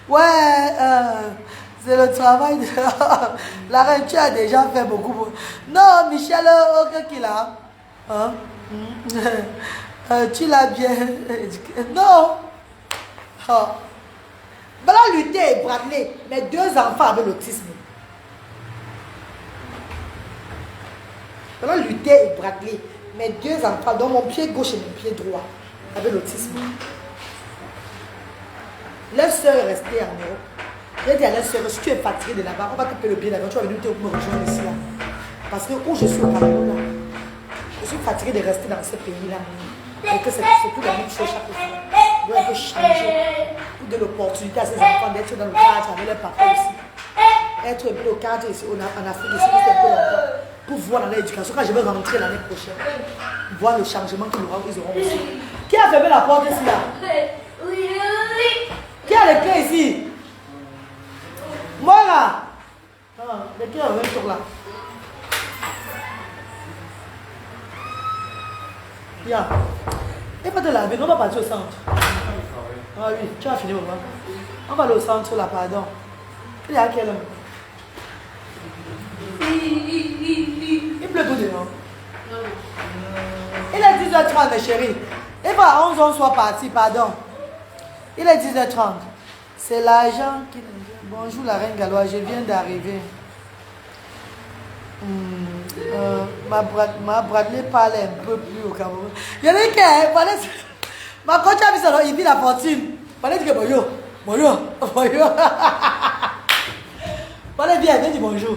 Ouais, c'est le travail de... La reine, tu as déjà fait beaucoup. Non, Michel, ok, qu'il a. Hein? Tu l'as bien éduqué. Non. Oh. Voilà, lutter et braquer mes 2 enfants avec l'autisme. Voilà, lutter et braquer mes 2 enfants, dont mon pied gauche et mon pied droit, avec l'autisme. Leur soeur est restée en Europe. J'ai dit à leur soeur, si tu es fatigué de là-bas, on va te payer le billet d'avion, tu vas venir me rejoindre ici là. Parce que où je suis au Cameroun là, je suis fatiguée de rester dans ce pays-là. Et que c'est tout la même chose chaque fois. Je dois un peu changer. Pour donner l'opportunité à ces enfants d'être dans le cadre avec leur papa aussi. Être un peu au cadre ici en Afrique, ici, c'est un peu longtemps. Pour voir dans l'éducation, quand je vais rentrer l'année prochaine, voir le changement qu'ils auront aussi. Qui a fermé la porte ici là? Qui a les clés ici? Moi là. Les clés ont même tour là. Viens. Et pas te laver, on va partir au centre. Ah oui, tu as fini maman. On va aller au centre là, pardon. Il est à quelle heure? Il pleut tout dehors. Il est 10h30 mes chéris. Et pas à 11h on soit parti, pardon. Il est 10h30. C'est l'agent qui... Bonjour la reine galloise, je viens d'arriver. Ma Bradley parle un peu plus au Cameroun. Il y en a qui... Ma coach a vu ça, il vit la fortune. Fallait dire bonjour. Bonjour. Bonjour. Fallait bien, viens dire bonjour.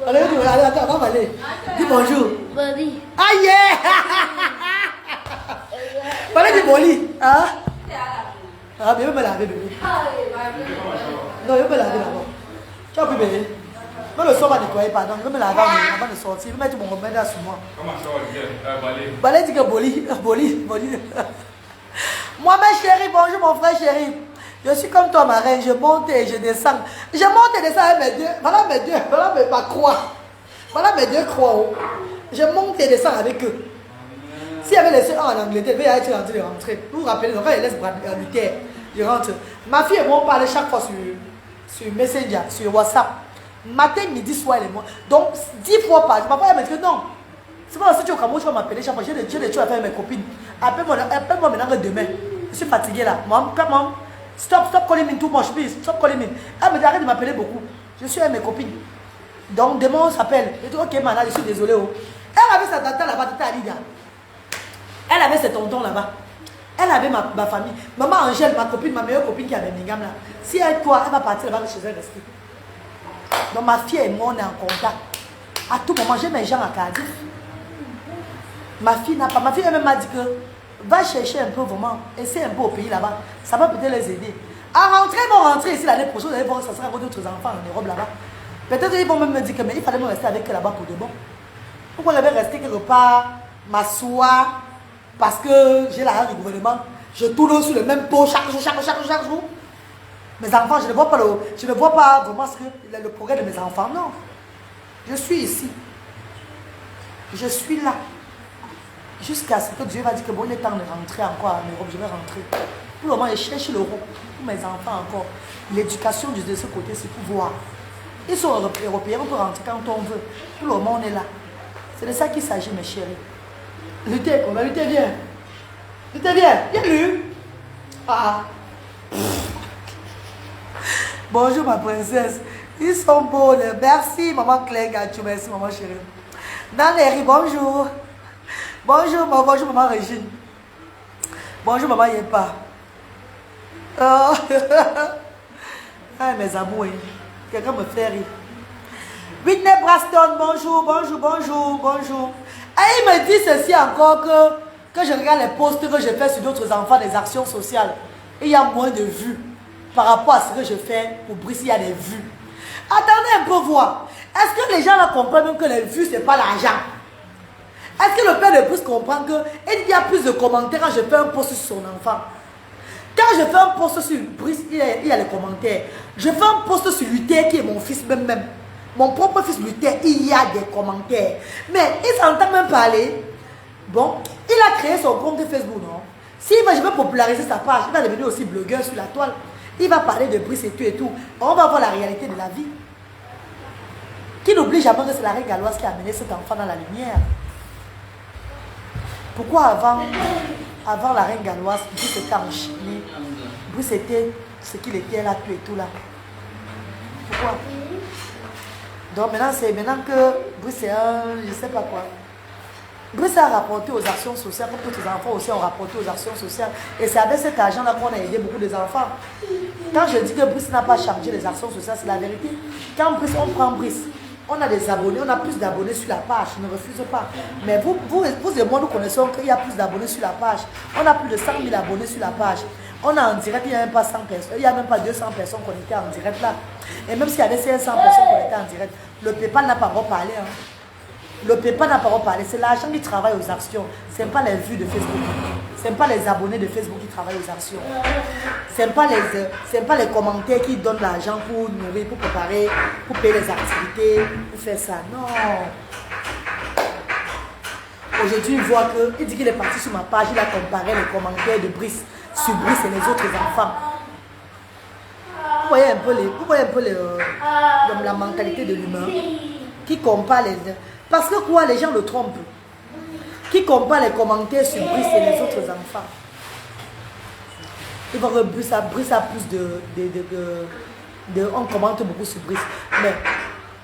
Allez, attends, on va aller. Dis bonjour. Boli. Aïe! Fallait dire boli. Hein? Ah, bébé me laver, bébé. Non, il va me laver d'abord. Tu as pris bébé? Moi, le soir, va nettoyer, pardon. Il va me laver avant de sortir. Il va mettre mon remède là sur moi. Comment ça va dire? Balai dit que boli. Moi, ma chérie, bonjour mon frère chéri. Je suis comme toi, ma reine. Je monte et je descends. Je monte et descends avec mes 2. Voilà mes 2. Voilà ma croix. Voilà mes 2 croix. Je monte et descends avec eux. S'il y avait laissé un en Angleterre, il va être en train de rentrer. Vous vous rappelez, quand il laisse lutter, je rentre. Ma fille et moi, on parlait chaque fois sur Messenger, sur WhatsApp. Matin, midi, soir, et moi. Donc, 10 fois par jour. Ma femme m'a dit que non. C'est pas parce que tu es au Cameroun, tu vas m'appeler chaque fois. J'ai des choses à faire avec mes copines. Appelle-moi maintenant que demain. Je suis fatiguée là. Maman, stop calling me too much, please. Stop calling me. Elle me dit arrête de m'appeler beaucoup. Je suis avec mes copines. Donc, demain, on s'appelle. Je dis, ok, maintenant, je suis désolée. Oh. Elle avait sa tata là-bas, tata Alida. Elle avait ses tontons là-bas. Elle avait ma famille. Maman Angèle, ma copine, ma meilleure copine qui est à Birmingham là. Si elle toi, elle va partir là-bas chez elle rester. Donc ma fille et moi, on est en contact. À tout moment, j'ai mes gens à Cardiff. Ma fille n'a pas. Ma fille elle-même m'a dit que va chercher un peu vraiment. Essaie un peu au pays là-bas. Ça va peut-être les aider. À rentrer, ils vont rentrer ici l'année prochaine. Vous allez voir, ça sera d'autres enfants en Europe là-bas. Peut-être qu'ils vont même me dire que mais il fallait me rester avec eux là-bas pour de bon. Pourquoi je vais rester quelque part, m'asseoir? Parce que j'ai l'argent du gouvernement, je tourne sur le même pot chaque jour. Mes enfants, je ne vois pas vraiment le progrès de mes enfants, non. Je suis ici. Je suis là. Jusqu'à ce que Dieu va dire que bon, il est temps de rentrer encore en Europe, je vais rentrer. Pour le moment, je cherche l'Europe pour mes enfants encore. L'éducation de ce côté, c'est pour voir. Ils sont européens, on peut rentrer quand on veut. Pour le moment, on est là. C'est de ça qu'il s'agit, mes chéris. Luttez, on va lutter bien. Luttez bien, bien lu. Ah. Bonjour, ma princesse. Ils sont beaux. Merci, maman Claire Gachou. Merci, maman chérie. Nanéry, bonjour. Bonjour, bonjour, maman Régine. Bonjour, maman Yepa. Oh. Ah, mes amours, quelqu'un me fait rire. Whitney Braston, bonjour, bonjour, bonjour, bonjour. Et il me dit ceci encore que je regarde les posts que je fais sur d'autres enfants, des actions sociales. Et il y a moins de vues par rapport à ce que je fais pour Brice, il y a des vues. Attendez un peu voir. Est-ce que les gens là comprennent même que les vues, c'est pas l'argent? Est-ce que le père de Brice comprend qu'il y a plus de commentaires quand je fais un post sur son enfant? Quand je fais un post sur Brice, il y a les commentaires. Je fais un post sur Luther, qui est mon fils même. Mon propre fils Luther, il y a des commentaires. Mais il s'entend même parler. Bon, il a créé son compte Facebook, non? S'il va, je vais populariser sa page, il va devenir aussi blogueur sur la toile. Il va parler de Brice et tout et tout. On va voir la réalité de la vie. Qui n'oublie jamais que c'est la reine galloise qui a amené cet enfant dans la lumière. Pourquoi avant la reine galloise, Brice était en Chine, Brice était ce qu'il était là, tout et tout là. Pourquoi? Donc maintenant, c'est maintenant que Brice est un, je ne sais pas quoi. Brice a rapporté aux actions sociales, comme tous les enfants aussi ont rapporté aux actions sociales. Et c'est avec cet argent-là qu'on a aidé beaucoup d'enfants. Quand je dis que Brice n'a pas chargé les actions sociales, c'est la vérité. Quand on prend Brice, on a des abonnés, on a plus d'abonnés sur la page, je ne refuse pas. Mais vous et moi, nous connaissons qu'il y a plus d'abonnés sur la page. On a plus de 100 000 abonnés sur la page. On a en direct, il n'y a même pas 100 personnes, il n'y a même pas 200 personnes connectées en direct là. Et même s'il y avait 500 personnes connectées en direct, le PayPal n'a pas encore parlé. Hein. Le PayPal n'a pas encore parlé. C'est l'argent qui travaille aux actions. Ce n'est pas les vues de Facebook. Ce n'est pas les abonnés de Facebook qui travaillent aux actions. Ce n'est pas les commentaires qui donnent l'argent pour nourrir, pour préparer, pour payer les activités, pour faire ça. Non. Aujourd'hui, il voit qu'il dit qu'il est parti sur ma page, il a comparé les commentaires de Brice sur Brice et les autres enfants. Vous voyez un peu la mentalité de l'humain qui compare les... Parce que quoi, les gens le trompent. Qui compare les commentaires sur Brice et les autres enfants. Il va que Brice a plus on commente beaucoup sur Brice. Mais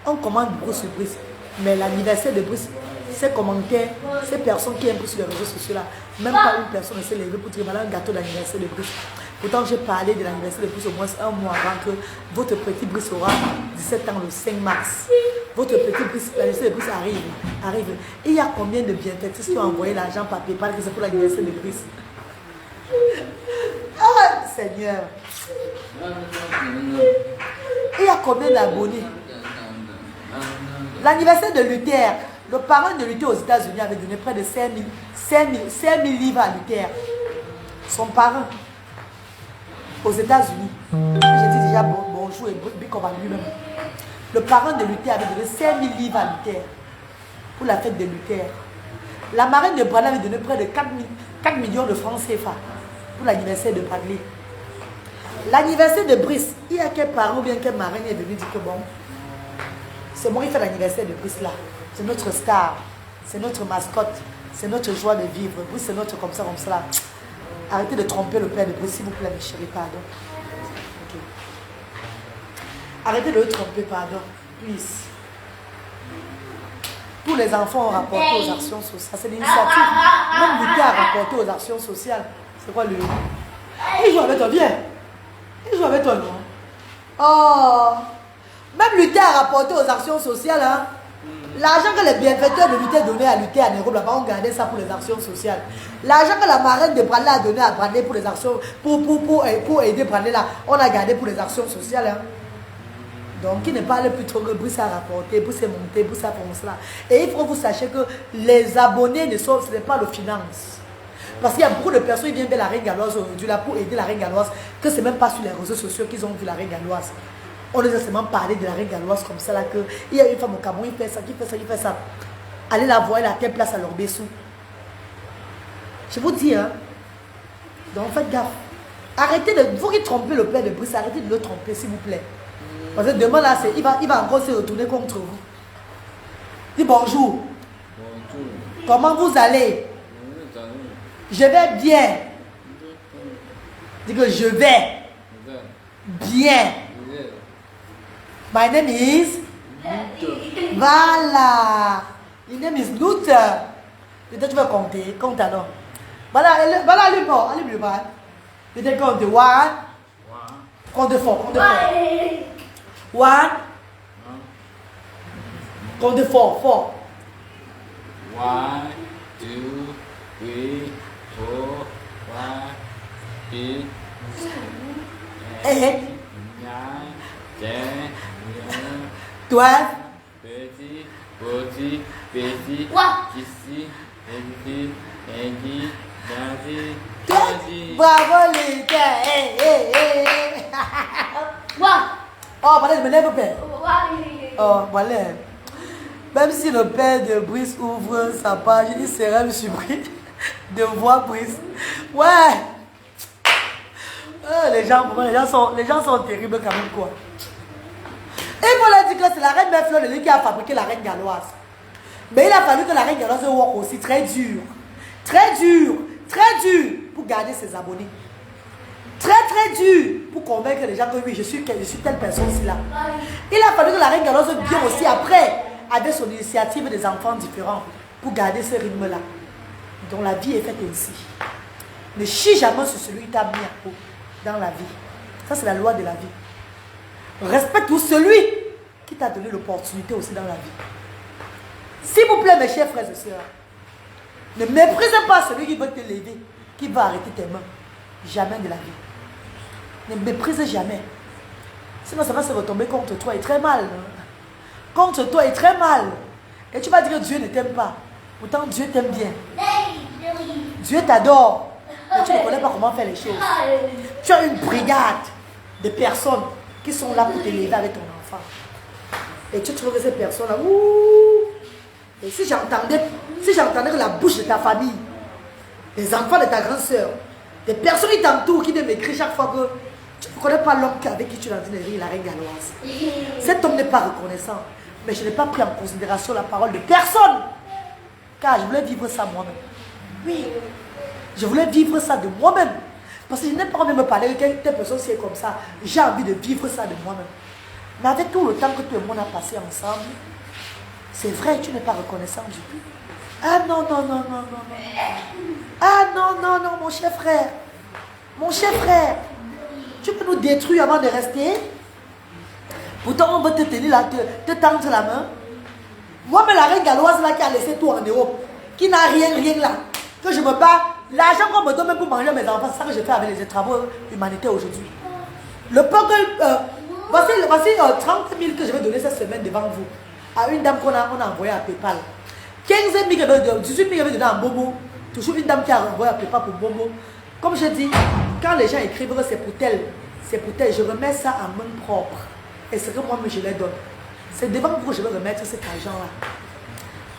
on commente beaucoup sur Brice. Mais l'anniversaire de Brice, ces commentaires, ces personnes qui aiment plus sur les réseaux sociaux là, même pas une personne ne s'est levée pour dire voilà un gâteau d'anniversaire de Brice. Pourtant j'ai parlé de l'anniversaire de Brice au moins un mois avant que votre petit Brice aura 17 ans le 5 mars. Votre petit Brice, l'anniversaire de Brice arrive. Et il y a combien de bienfaiteurs qui ont envoyé l'argent par PayPal que c'est pour l'anniversaire de Brice? Ah Seigneur. Et il y a combien d'abonnés? L'anniversaire de Luther, le parent de Luther aux États-Unis avait donné près de 5 000 livres à Luther. Son parent aux États-Unis. J'ai dit déjà bonjour et Bicom à lui-même. Le parent de Luther avait donné 5 000 livres à Luther pour la fête de Luther. La marraine de Bradley avait donné près de 4 millions de francs CFA pour l'anniversaire de Bradley. L'anniversaire de Brice, il y a quel parent ou bien quel marraine est venu dire que bon, c'est moi qui fais l'anniversaire de Brice là. C'est notre star, c'est notre mascotte, c'est notre joie de vivre. Brice, c'est notre comme ça là. Arrêtez de tromper le père de Brice, s'il vous plaît, mes chéris, pardon. Okay. Arrêtez de le tromper, pardon. Please. Tous les enfants ont rapporté aux actions sociales. C'est l'initiative. Même Luther a rapporté aux actions sociales. C'est quoi le... Il joue avec toi, viens. Il joue avec toi, non? Oh. Même Luther a rapporté aux actions sociales, hein. L'argent que les bienfaiteurs de Luther donnaient à Luther en Europe, là-bas, on gardait ça pour les actions sociales. L'argent que la marraine de Bradley a donné à Bradley pour les actions, pour aider Bradley là, on a gardé pour les actions sociales. Hein. Donc, il ne parle plus trop que Brice a rapporté, Brice est monté, Brice a fait cela. Et il faut que vous sachiez que les abonnés ce n'est pas le finance. Parce qu'il y a beaucoup de personnes qui viennent vers la reine galloise aujourd'hui là pour aider la reine galloise, que ce n'est même pas sur les réseaux sociaux qu'ils ont vu la reine galloise. On les a seulement parlé de la reine galloise comme ça là, que il y a une femme au Cameroun, il fait ça, qui fait ça, qui fait ça. Allez la voir, elle a quelle place à leur Bessou. Je vous dis, hein. Donc faites gaffe. Arrêtez de... Vous qui trompez le père de Brice, arrêtez de le tromper, s'il vous plaît. Parce que demain, là, il va encore se retourner contre vous. Dis bonjour. Bonjour. Comment vous allez? Je vais bien. Dis que je vais bien. My name is... Voilà. My name is Luther. Peut-être tu vas compter. Compte alors. Voilà, allume le bal. Peut-être compte. One. Compte fort, compte fort. One. Compte fort, fort. 1, 2, 3, 4, 5, 6, 7, 8, 9, 10, 11, 12, 13, 14, 15, 16, 17, 18, 19, 20. Bravo les gars. Oh, voilà, je me lève père. Oh, voilà. Même si le père de Brice ouvre sa page, il serait surpris de voir Brice. Ouais. Les gens sont terribles quand même, quoi. Et voilà, dit que c'est la reine Mère Fleur de Lys qui a fabriqué la reine galloise. Mais il a fallu que la reine galloise work aussi très dur. Très dur. Très dur pour garder ses abonnés. Très dur pour convaincre les gens que oui, je suis telle personne-ci là. Il a fallu que la reine galloise vienne aussi après avec son initiative des enfants différents pour garder ce rythme-là. Donc la vie est faite ainsi. Ne chie jamais sur celui qui t'a mis à haut dans la vie. Ça, c'est la loi de la vie. Respecte tout celui qui t'a donné l'opportunité aussi dans la vie. S'il vous plaît, mes chers frères et sœurs, ne méprisez pas celui qui veut te lever, qui va arrêter tes mains. Jamais de la vie. Ne méprisez jamais. Sinon, ça va se retomber contre toi et très mal. Contre toi et très mal. Et tu vas dire que Dieu ne t'aime pas. Pourtant, Dieu t'aime bien. Dieu t'adore. Mais tu ne connais pas comment faire les choses. Tu as une brigade de personnes qui sont là pour t'élever avec ton enfant. Et tu trouves que ces personnes-là, et si j'entendais que la bouche de ta famille, des enfants de ta grande soeur, des personnes qui t'entourent, qui m'écrivent chaque fois que tu ne connais pas l'homme avec qui tu es en train de rire, la reine galloise. Cet homme n'est pas reconnaissant. Mais je n'ai pas pris en considération la parole de personne. Car je voulais vivre ça moi-même. Oui. Je voulais vivre ça de moi-même. Parce que je n'ai pas envie de me parler de telle personne qui est comme ça. J'ai envie de vivre ça de moi-même. Mais avec tout le temps que tout le monde a passé ensemble, c'est vrai, tu n'es pas reconnaissant du tout. Ah non. Ah non, mon cher frère. Mon cher frère. Tu peux nous détruire avant de rester. Pourtant, on veut te tenir là, te tendre la main. Moi, mais la reine galloise là qui a laissé tout en Europe, qui n'a rien là, que je me bats, l'argent qu'on me donne même pour manger mes enfants, c'est ça que je fais avec les travaux humanitaires aujourd'hui. Le peu que... voici 30 000 que je vais donner cette semaine devant vous. À une dame qu'on a envoyée à PayPal. 15 000, 18 000 que je vais donner à Momo. Toujours une dame qui a envoyé à PayPal pour Momo. Comme je dis, quand les gens écrivent que c'est pour tel, je remets ça à main propre. Et c'est que moi-même je les donne. C'est devant vous que je vais remettre cet argent-là.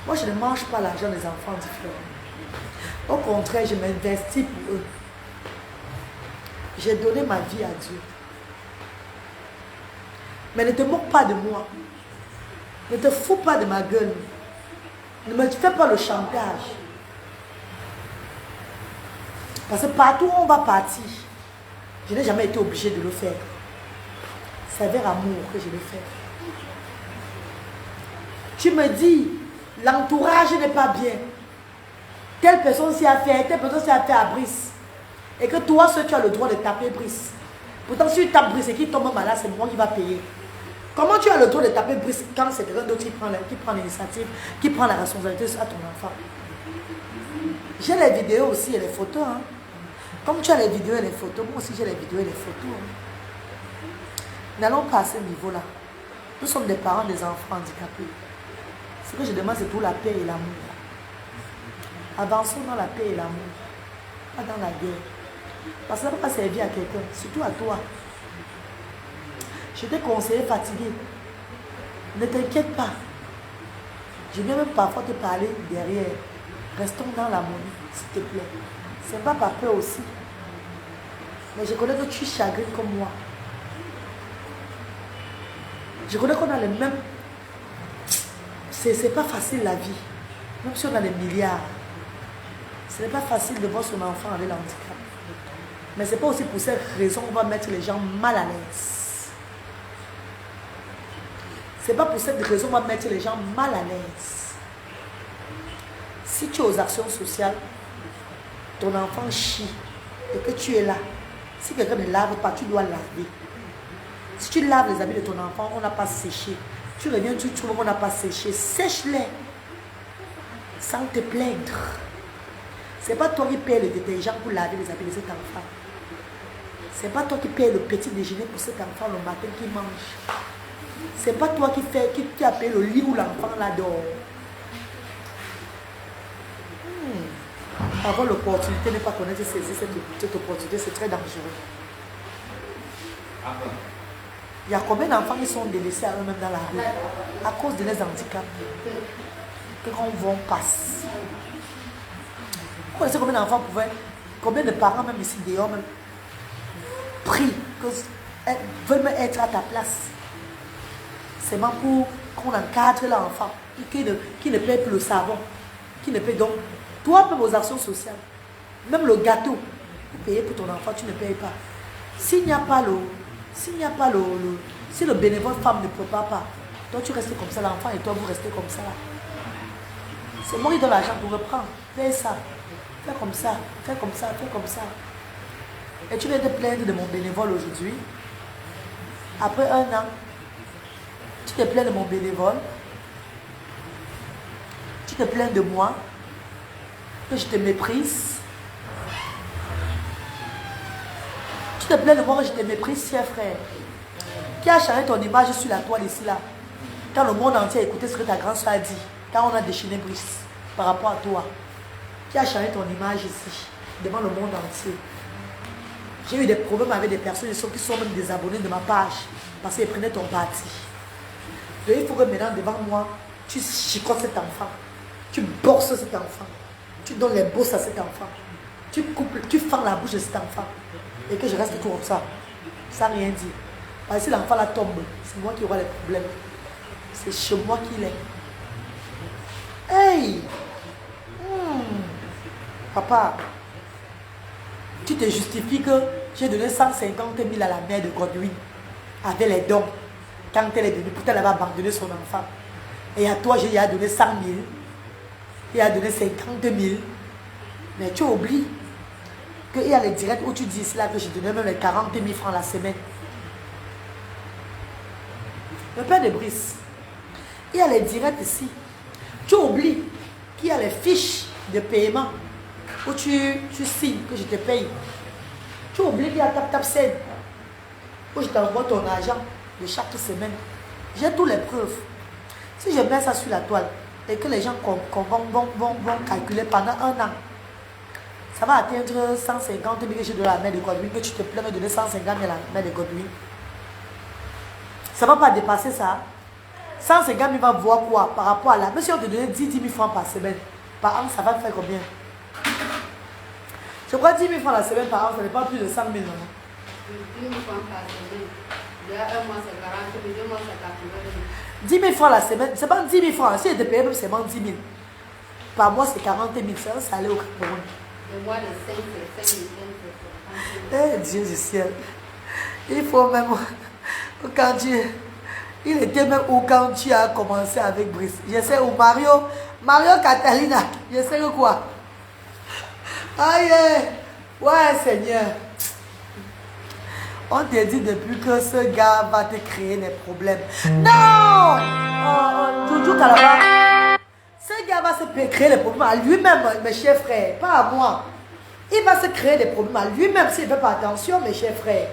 Moi, je ne mange pas l'argent des enfants différents. Au contraire, je m'investis pour eux. J'ai donné ma vie à Dieu. Mais ne te moque pas de moi. Ne te fous pas de ma gueule. Ne me fais pas le chantage. Parce que partout où on va partir, je n'ai jamais été obligé de le faire. C'est avec amour que je le fais. Tu me dis, l'entourage n'est pas bien. Telle personne s'y a fait, telle personne s'y a fait à Brice. Et que toi, seul, tu as le droit de taper Brice. Pourtant, si tu tapes Brice et qu'il tombe malade, c'est moi qui va payer. Comment tu as le droit de taper Brice quand c'est quelqu'un d'autre qui prend l'initiative, qui prend la responsabilité à ton enfant? J'ai les vidéos aussi et les photos. Hein. Comme tu as les vidéos et les photos, moi aussi j'ai les vidéos et les photos. Hein. N'allons pas à ce niveau-là. Nous sommes des parents des enfants handicapés. Ce que je demande, c'est pour la paix et l'amour. Avançons dans la paix et l'amour, pas dans la guerre. Parce que ça ne va pas servir à quelqu'un, surtout à toi. Je t'ai conseillé fatigué. Ne t'inquiète pas. Je viens même parfois te parler derrière. Restons dans l'harmonie, s'il te plaît. C'est pas par peur aussi. Mais je connais que tu chagrines comme moi. Je connais qu'on a les mêmes... C'est pas facile la vie. Même si on a des milliards. Ce n'est pas facile de voir son enfant avec l'handicap. Mais c'est pas aussi pour cette raison qu'on va mettre les gens mal à l'aise. C'est pas pour cette raison qu'on va mettre les gens mal à l'aise. Si tu es aux actions sociales, ton enfant chie et que tu es là, si quelqu'un ne lave pas, tu dois laver. Si tu laves les habits de ton enfant, on n'a pas séché. Tu reviens, tu trouves qu'on n'a pas séché. Sèche-les sans te plaindre. C'est pas toi qui payes le détergent pour laver les habits de cet enfant. C'est pas toi qui payes le petit déjeuner pour cet enfant le matin qui mange. C'est pas toi qui as payé le lit où l'enfant là dort. Avoir l'opportunité de ne pas connaître saisir cette opportunité, c'est très dangereux. Il y a combien d'enfants qui sont délaissés à eux-mêmes dans la rue à cause de leurs handicaps que quand on va, on passe. Vous connaissez combien d'enfants pouvaient, combien de parents même ici dehors même prient, veulent même être à ta place. C'est même pour qu'on encadre l'enfant, qui ne paie plus le savon, qui ne paie donc. Toi même aux actions sociales, même le gâteau, vous payez pour ton enfant, tu ne payes pas. S'il n'y a pas si le bénévole femme ne prépare pas, toi tu restes comme ça, l'enfant et toi vous restez comme ça. C'est moi qui donne l'argent pour reprendre. Fais ça, fais comme ça, fais comme ça, fais comme ça. Et tu viens te plaindre de mon bénévole aujourd'hui. Après 1 an, tu te plains de mon bénévole. Tu te plains de moi. Que je te méprise. Tu te plains de moi que je te méprise, cher frère. Qui a changé ton image sur la toile ici là? Quand le monde entier a écouté ce que ta grand soeur a dit, quand on a déchaîné Brice par rapport à toi, qui a changé ton image ici, devant le monde entier? J'ai eu des problèmes avec des personnes qui sont même désabonnés de ma page parce qu'ils prenaient ton parti. Donc il faut que maintenant devant moi, tu chicotes cet enfant, tu bosses cet enfant, tu donnes les bosses à cet enfant, tu fends la bouche de cet enfant et que je reste tout comme ça, sans rien dire. Parce que si l'enfant là tombe, c'est moi qui aurai les problèmes. C'est chez moi qu'il est. Hey! Papa, tu te justifies que j'ai donné 150 000 à la mère de Godwin avec les dons. Quand elle est venue, pourtant elle avait abandonné son enfant. Et à toi, j'ai donné 100 000. Il a donné 50 000. Mais tu oublies qu'il y a les directs où tu dis là que j'ai donné même les 40 000 francs la semaine. Le père de Brice, il y a les directs ici. Tu oublies qu'il y a les fiches de paiement où tu signes que je te paye. Tu oublies qu'il y a tap scène où je t'envoie ton argent de chaque semaine. J'ai toutes les preuves. Si je mets ça sur la toile et que les gens vont calculer pendant 1 an, ça va atteindre 150 000 que je donne à la mère de Godwin, que tu te plais de donner 150 000 à la mère de Godwin. Ça ne va pas dépasser ça. 150 000 va voir quoi par rapport à la... Même si on te donnait 10 000 francs par semaine, par an, ça va faire combien? Je crois 10 000 francs la semaine par an, ça n'est pas plus de 100 000, non? 10 000 francs par semaine. Il y a 1 mois, c'est 40 000, 2 mois, c'est 80 000. 10 000 francs la semaine, c'est pas 10 000 francs. Si elle te payait même seulement 10 000, par mois c'est 40 000, c'est un salaire au Cameroun. Le mois de 5, c'est 5 000, 5 000. Eh Dieu du ciel. Il faut même... Quand il était même où quand tu as commencé avec Brice. Je sais où Mario Catalina. Je sais que quoi. Aïe, ouais Seigneur. On te dit depuis que ce gars va te créer des problèmes. Non! Joujou Kalaba. Ce gars va se créer des problèmes à lui-même, mes chers frères, pas à moi. Il va se créer des problèmes à lui-même s'il ne fait pas attention, mes chers frères.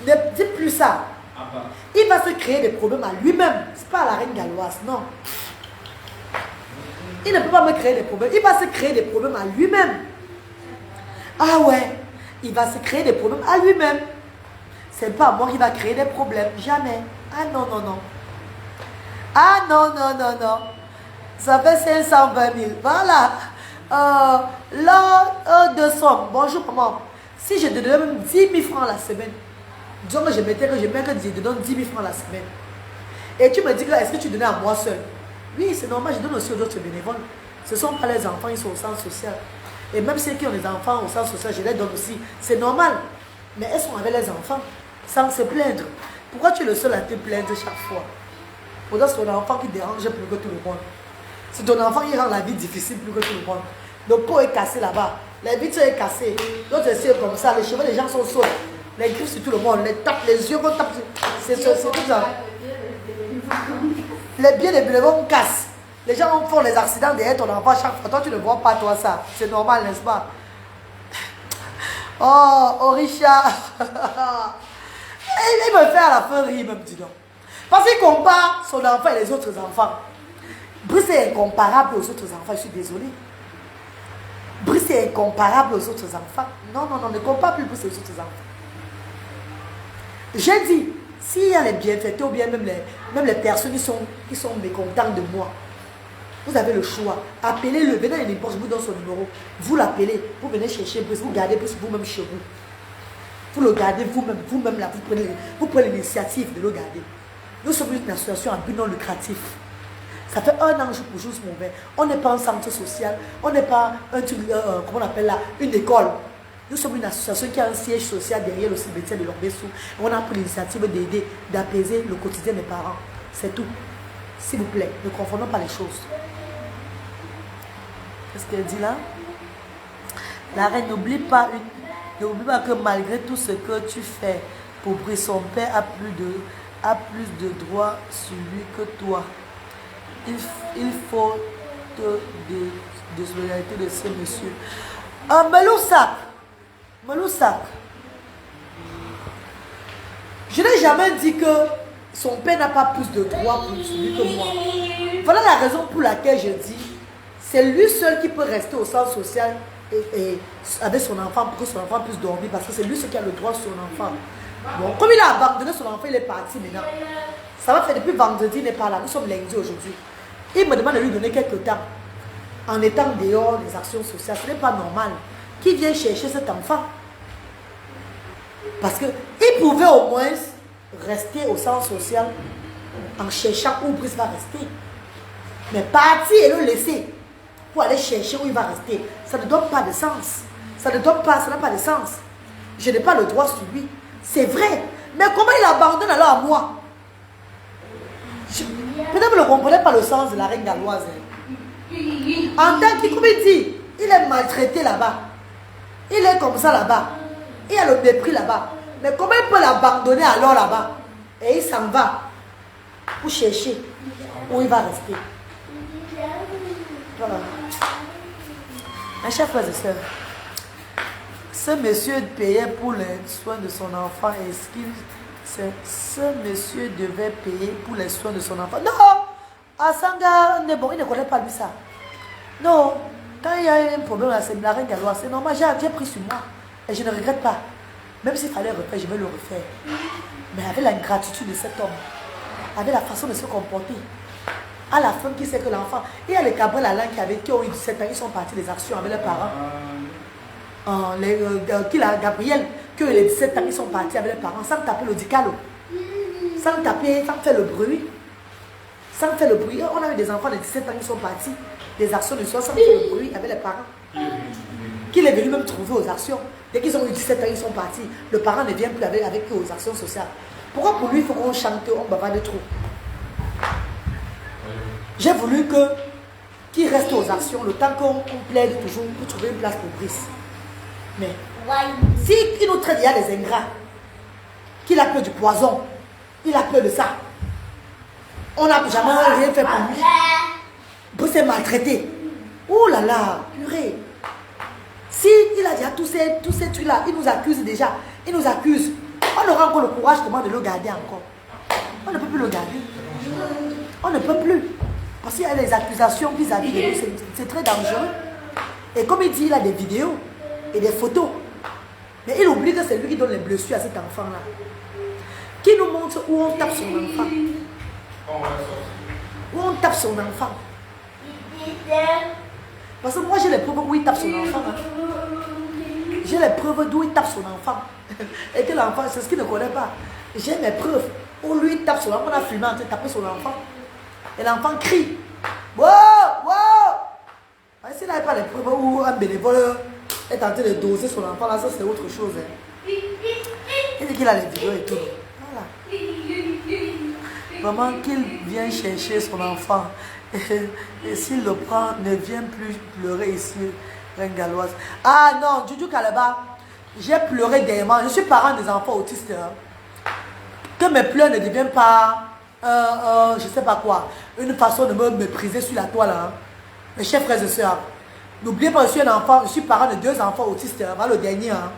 Ne dites plus ça. Il va se créer des problèmes à lui-même. Ce n'est pas à la reine galloise, non. Il ne peut pas me créer des problèmes. Il va se créer des problèmes à lui-même. Ah ouais, il va se créer des problèmes à lui-même. C'est pas moi qui va créer des problèmes. Jamais. Ah non, non, non. Ah non, non, non, non. Ça fait 520 000. Voilà. là, 200. Bonjour, maman. Si je te donne même 10 000 francs la semaine, disons que je mets que je te donne 10 000 francs la semaine. Et tu me dis que là, est-ce que tu donnais à moi seul? Oui, c'est normal, je donne aussi aux autres bénévoles. Ce ne sont pas les enfants, ils sont au centre social. Et même ceux qui ont des enfants au centre social, je les donne aussi. C'est normal. Mais elles sont avec les enfants, sans se plaindre. Pourquoi tu es le seul à te plaindre chaque fois? Pourtant, c'est ton enfant qui dérange plus que tout le monde. C'est ton enfant qui rend la vie difficile plus que tout le monde. Le pot est cassé là-bas. Les vitres sont cassées. L'autre c'est comme ça. Les cheveux des gens sont sauts. Les griffes sur tout le monde. Les tapes, les yeux vont taper. C'est tout ça. Les biens des bénévoles cassent. Les gens font les accidents derrière ton enfant chaque fois. Toi, tu ne vois pas, toi, ça. C'est normal, n'est-ce pas? Oh, Richard. Il me fait à la fin rire, même, dis donc. Parce qu'il compare son enfant et les autres enfants. Brice est incomparable aux autres enfants, je suis désolée. Brice est incomparable aux autres enfants. Non, non, non, ne compare plus Brice aux autres enfants. J'ai dit, s'il y a les bienfaiteurs ou bien même les personnes qui sont mécontentes de moi, vous avez le choix. Appelez-le, venez à n'importe, je vous donne son numéro. Vous l'appelez, vous venez chercher Brice, vous gardez Brice vous-même chez vous. Vous le gardez vous-même là, vous prenez l'initiative de le garder. Nous sommes une association à but non lucratif. Ça fait 1 an jour pour jour mon verre. On n'est pas un centre social, on n'est pas comment on appelle là, une école. Nous sommes une association qui a un siège social derrière le cimetière de l'Orbessou. On a pris l'initiative d'aider, d'apaiser le quotidien des parents. C'est tout. S'il vous plaît, ne confondons pas les choses. Qu'est-ce qu'elle dit là? La reine, n'oublie pas que malgré tout ce que tu fais pour Brice, son père a plus de droits sur lui que toi. Il faut de solidarité de ce monsieur. Meloussac. Je n'ai jamais dit que son père n'a pas plus de droits pour lui que moi. Voilà la raison pour laquelle je dis, c'est lui seul qui peut rester au centre social et avec son enfant pour que son enfant puisse dormir, parce que c'est lui seul qui a le droit sur son enfant. Bon, comme il a abandonné son enfant, il est parti maintenant. Ça va faire depuis vendredi, il n'est pas là. Nous sommes lundi aujourd'hui. Il me demande de lui donner quelques temps. En étant dehors des actions sociales, ce n'est pas normal. Qui vient chercher cet enfant? Parce qu'il pouvait au moins rester au centre social en cherchant où Brice va rester. Mais partir et le laisser pour aller chercher où il va rester, ça ne donne pas de sens. Ça n'a pas de sens. Je n'ai pas le droit sur lui. C'est vrai. Mais comment il abandonne alors à moi? Peut-être que vous ne comprenez pas le sens de la reine galloise. En tant que, comme il dit, il est maltraité là-bas. Il est comme ça là-bas. Il y a le mépris là-bas. Mais comment il peut l'abandonner alors là-bas? Et il s'en va pour chercher où il va rester. Voilà. Mes chers frères et sœurs, ce monsieur payait pour les soins de son enfant. Ce monsieur devait payer pour les soins de son enfant. Non! Asanga, bon, il ne connaît pas lui ça. Non, quand il y a un problème là, c'est la reine galloise, c'est normal, j'ai pris sur moi. Et je ne regrette pas. Même s'il fallait refaire, je vais le refaire. Mais avec la gratitude de cet homme, avec la façon de se comporter, à la fin, qui sait que l'enfant, il y a les Cabrel Alain qui ont eu 17 ans, ils sont partis des actions avec leurs parents. Gabriel, que les 17 ans, ils sont partis avec les parents, sans taper le dicalo, sans faire le bruit. Sans faire le bruit. On a eu des enfants de 17 ans qui sont partis des actions de soir sans faire le bruit avec les parents. Qu'il est venu même trouver aux actions. Dès qu'ils ont eu 17 ans, ils sont partis. Le parent ne vient plus avec eux aux actions sociales. Pourquoi pour lui, il faut qu'on chante, on bavarde trop? J'ai voulu qu'il reste aux actions le temps qu'on plaide toujours pour trouver une place pour Brice. Mais s'il nous traite, il y a des ingrats, qu'il a peur du poison, il a peur de ça. On n'a jamais rien fait pour lui. Brice est maltraité. Oh là là, purée. Si il a déjà tous ces trucs-là, il nous accuse déjà. Il nous accuse. On aura encore le courage comment de le garder encore. On ne peut plus le garder. On ne peut plus. Parce qu'il y a des accusations vis-à-vis de lui. C'est très dangereux. Et comme il dit, il a des vidéos et des photos. Mais il oublie que c'est lui qui donne les blessures à cet enfant-là. Qui nous montre où on tape son enfant. Où on tape son enfant. Parce que moi, j'ai les preuves où il tape son enfant. Hein. J'ai les preuves d'où il tape son enfant. Et que l'enfant, c'est ce qu'il ne connaît pas. J'ai mes preuves où lui il tape son enfant. On a filmé en train de taper son enfant. Et l'enfant crie. Wow, wow. S'il n'avait pas les preuves où un bénévole est en train de doser son enfant, là, ça c'est autre chose. Hein. Il dit qu'il a les vidéos et tout. Voilà. Vraiment qu'il vient chercher son enfant. Et s'il le prend, ne vient plus pleurer ici, Reine Galloise. Ah non, Juju Kaleba, j'ai pleuré dernièrement. Je suis parent des enfants autistes. Hein. Que mes pleurs ne deviennent pas, je sais pas quoi, une façon de me mépriser sur la toile. Hein. Mes chers frères et sœurs, n'oubliez pas que je suis un enfant, je suis parent de 2 enfants autistes, hein, le dernier. Hein.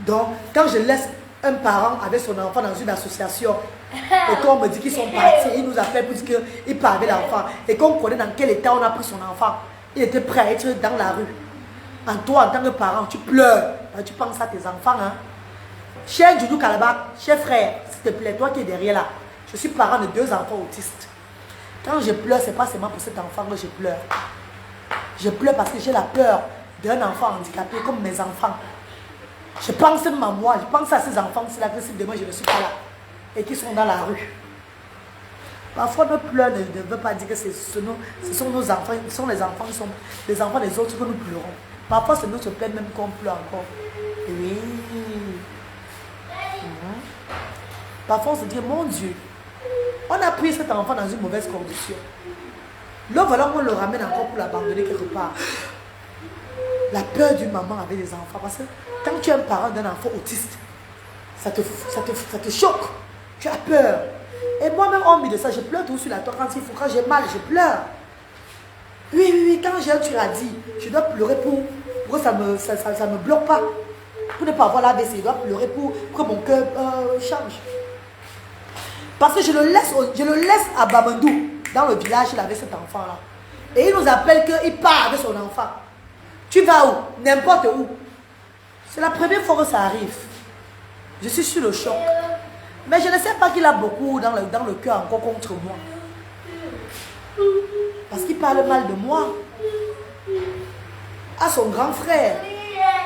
Donc, quand je laisse un parent avec son enfant dans une association, et qu'on me dit qu'ils sont partis, il nous appelle pour dire qu'il part avec l'enfant, et qu'on connaît dans quel état on a pris son enfant, il était prêt à être dans la rue. En toi, en tant que parent, tu pleures, tu penses à tes enfants. Hein. Cher Juju Kalaba, cher frère, s'il te plaît, toi qui es derrière là, je suis parent de 2 enfants autistes. Quand je pleure, ce n'est pas seulement pour cet enfant que je pleure. Je pleure parce que j'ai la peur d'un enfant handicapé comme mes enfants. Je pense même à moi, je pense à ces enfants-là que si demain je ne suis pas là et qui sont dans la rue. Parfois, nos pleurs ne veut pas dire que ce sont nos enfants, ce sont les enfants qui sont les enfants des autres que nous pleurons. Parfois, c'est notre peine même qu'on pleure encore. Oui. Parfois, on se dit, mon Dieu, on a pris cet enfant dans une mauvaise condition. Là, voilà, on le ramène encore pour l'abandonner quelque part. La peur d'une maman avec des enfants. Parce que quand tu es un parent d'un enfant autiste, ça te choque. Tu as peur. Et moi-même, hormis de ça, je pleure tout sur la toile. Quand j'ai mal, je pleure. Oui, quand j'ai un turadis, je dois pleurer pour que ça me bloque pas. Pour ne pas avoir l'AVC, je dois pleurer pour que mon cœur change. Parce que je le laisse à Bamandou, dans le village, il avait cet enfant-là. Et il nous appelle qu'il part avec son enfant. Tu vas où? N'importe où. C'est la première fois que ça arrive. Je suis sur le choc. Mais je ne sais pas qu'il a beaucoup dans le cœur encore contre moi. Parce qu'il parle mal de moi. À son grand frère.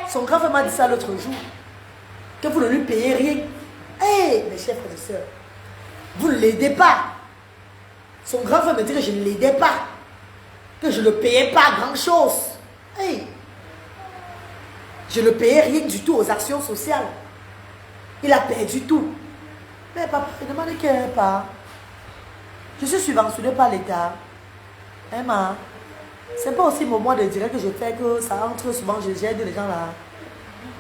Son grand frère m'a dit ça l'autre jour. Que vous ne lui payez rien. Hé, mes chers frères et sœurs. Vous ne l'aidez pas. Son grand frère me dit que je ne l'aidais pas. Que je ne payais pas grand-chose. Hey. Je ne payais rien du tout aux actions sociales. Il a perdu tout. Mais papa, il demande qu'il pas. Je suis subventionné par l'État. Emma, c'est pas aussi mon mois de direct que je fais que ça entre souvent, j'aide les gens là.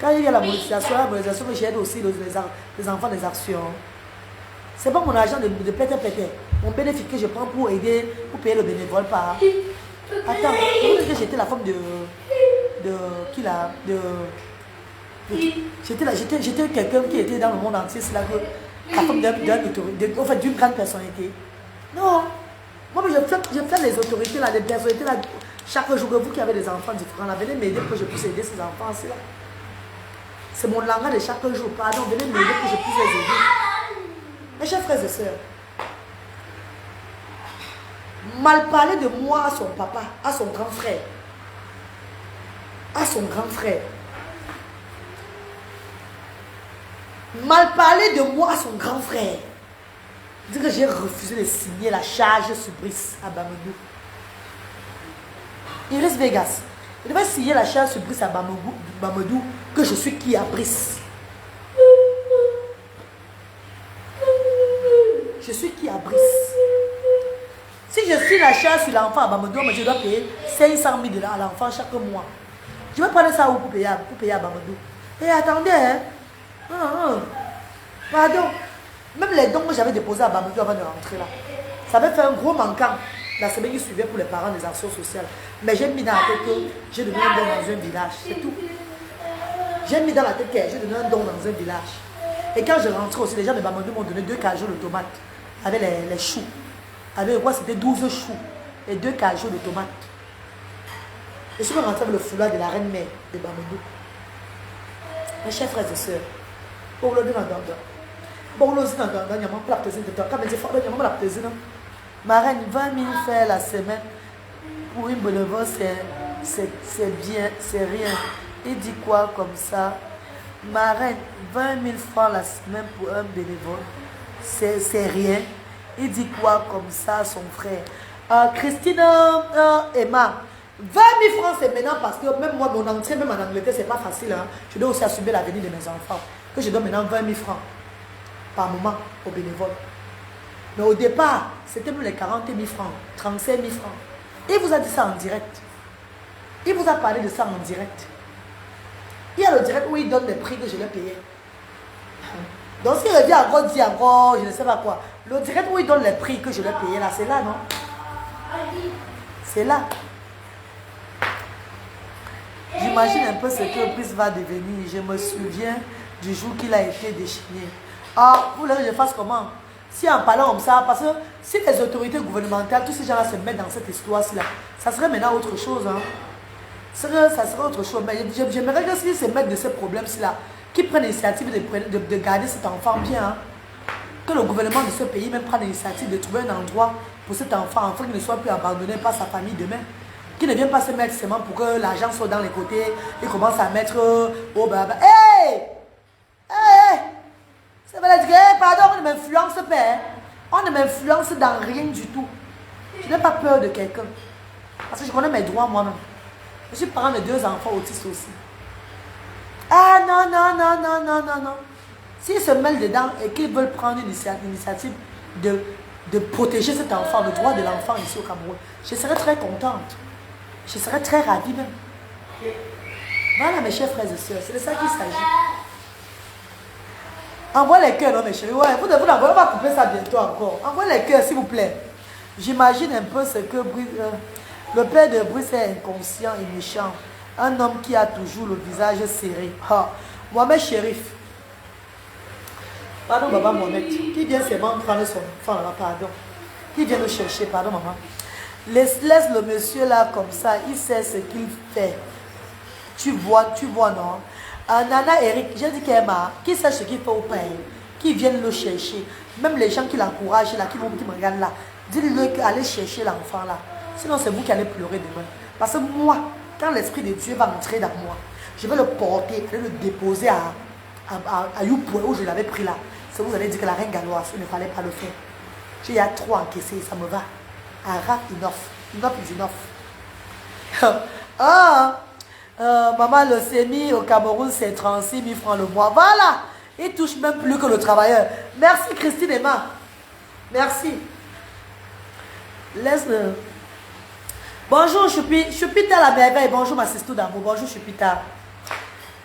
Quand il y a la monétisation que j'aide aussi les enfants des actions. C'est pas mon argent de pété. Mon bénéfice que je prends pour aider, pour payer le bénévole par. Attends, que j'étais la femme qui l'a. J'étais quelqu'un qui était dans le monde entier, c'est là que la femme d'une grande personnalité. Non. Moi, je fais les autorités là, les personnalités là. Chaque jour que vous qui avez des enfants différents, là, venez m'aider pour que je puisse aider ces enfants là. C'est mon langage de chaque jour. Pardon, venez m'aider pour que je puisse les aider. Mes chers frères et sœurs, mal parler de moi à son papa, à son grand frère. À son grand frère. Mal parler de moi à son grand frère. Dire que j'ai refusé de signer la charge sur Brice à Bamandou. Iris Vegas. Il devait signer la charge sur Brice à Bamandou que je suis qui à Brice. Je suis qui à Brice. Si je suis la charge sur l'enfant à Bamandou, je dois payer 500 000 $ à l'enfant chaque mois. Je vais prendre ça où pour payer à Bamandou. Et attendez, hein. Pardon. Même les dons que j'avais déposés à Bamandou avant de rentrer là, ça avait fait un gros manquant la semaine qui suivait pour les parents des actions sociales. Mais j'ai mis dans la tête que j'ai donné un don dans un village, c'est tout. J'ai mis dans la tête que j'ai donné un don dans un village. Et quand je rentrais aussi, les gens de Bamandou m'ont donné 2 cajots de tomates avec les choux. Avec quoi c'était 12 choux et 2 cajots de tomates. Je suis rentré avec le foulard de la reine-mère de Bamandou. Mes chers frères et sœurs, pour le dire bon, l'os dans il y a mon plat de temps. Quand il faut il y a mon plat de ma reine 20 000 faire la semaine pour une bénévole, c'est bien, c'est rien. Il dit quoi comme ça? Ma reine, 20 000 francs la semaine pour un bénévole, c'est rien. Il dit quoi comme ça, son frère? Christine, Emma, 20 000 francs c'est maintenant parce que même moi, mon entrée, même en Angleterre, c'est pas facile. Hein. Je dois aussi assumer l'avenir de mes enfants. Que je donne maintenant 20 000 francs par moment aux bénévoles. Mais au départ, c'était même les 40 000 francs, 35 000 francs. Il vous a dit ça en direct. Il vous a parlé de ça en direct. Il y a le direct où il donne les prix que je l'ai payé. Donc s'il revient encore, dit encore, je ne sais pas quoi. Le direct où il donne les prix que je l'ai payé là, c'est là, non? C'est là. J'imagine un peu ce que Brice va devenir. Je me souviens du jour qu'il a été déchaîné. Vous voulez que je fasse comment? Si en parlant comme ça, parce que si les autorités gouvernementales, tous ces gens-là se mettent dans cette histoire-ci, ça serait maintenant autre chose. Hein. Ça serait autre chose. Mais j'aimerais que s'ils se mettent de ces problèmes-ci, qu'ils prennent l'initiative de garder cet enfant bien. Hein. Que le gouvernement de ce pays même prenne l'initiative de trouver un endroit pour cet enfant, afin qu'il ne soit plus abandonné par sa famille demain. Qu'il ne vienne pas se mettre seulement pour que l'argent soit dans les côtés et commence à mettre au baba. Hey! Hey! Ça veut dire que, pardon, on ne m'influence pas. Hein? On ne m'influence dans rien du tout. Je n'ai pas peur de quelqu'un. Parce que je connais mes droits moi-même. Je suis parent de 2 enfants autistes aussi. Ah non, non, non, non, non, non, non. S'ils se mêlent dedans et qu'ils veulent prendre l'initiative de protéger cet enfant, le droit de l'enfant ici au Cameroun, je serais très contente. Je serais très ravie même. Voilà mes chers frères et sœurs, c'est de ça qu'il s'agit. Envoie les cœurs, non mes chéris. Ouais, on va couper ça bientôt encore. Envoie les cœurs, s'il vous plaît. J'imagine un peu ce que le père de Brice est inconscient et méchant. Un homme qui a toujours le visage serré. Mohamed Chérif. Pardon, maman Mohamed. Qui vient seulement prendre son enfant là, pardon. Qui vient le chercher, pardon, maman. Laisse le monsieur là comme ça, il sait ce qu'il fait. Tu vois, non? Nana Eric, j'ai dit qu'Emma, qui sait ce qu'il fait au père, qui viennent le chercher. Même les gens qui l'encouragent là, qui me regardent là, dites-le qu'allez chercher l'enfant là. Sinon, c'est vous qui allez pleurer demain. Parce que moi, quand l'Esprit de Dieu va entrer dans moi, je vais le porter, je vais le déposer à Youpoué où je l'avais pris là. C'est vous allez dire que la reine galloise, il ne fallait pas le faire. Il y a 3 encaissés, ça me va. Araf, enough is enough. Maman, le SEMI au Cameroun, c'est 36 000 francs le mois. Voilà, il touche même plus que le travailleur. Merci Christine Emma. Merci. Laisse-le. Bonjour Chupita la merveille. Bonjour ma sister d'amour. Bonjour Chupita.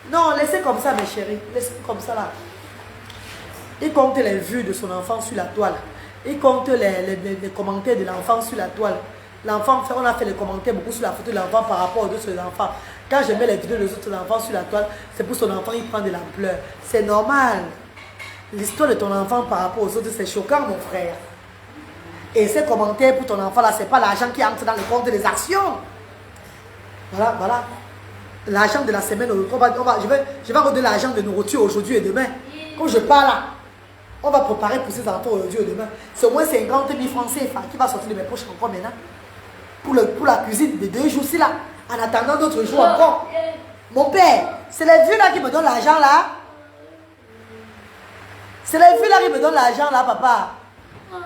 Non, laissez comme ça mes chéris. Laissez comme ça là. Il compte les vues de son enfant sur la toile. Il compte les commentaires de l'enfant sur la toile. L'enfant, on a fait les commentaires beaucoup sur la photo de l'enfant par rapport aux autres enfants. Quand je mets les vidéos des autres enfants sur la toile, c'est pour son enfant, il prend de l'ampleur. C'est normal. L'histoire de ton enfant par rapport aux autres, c'est choquant mon frère. Et ces commentaires pour ton enfant là, c'est pas l'argent qui entre dans le compte des actions. Voilà. L'argent de la semaine, je vais redonner l'argent de nourriture aujourd'hui et demain. Quand je parle là, on va préparer pour ces enfants aujourd'hui et demain. C'est au moins 50 000 francs CFA qui va sortir de mes poches encore maintenant. Pour la cuisine de 2 jours-ci là. En attendant d'autres jours encore. Mon père, c'est les vieux là qui me donnent l'argent là. C'est les vieux là qui me donnent l'argent là, papa.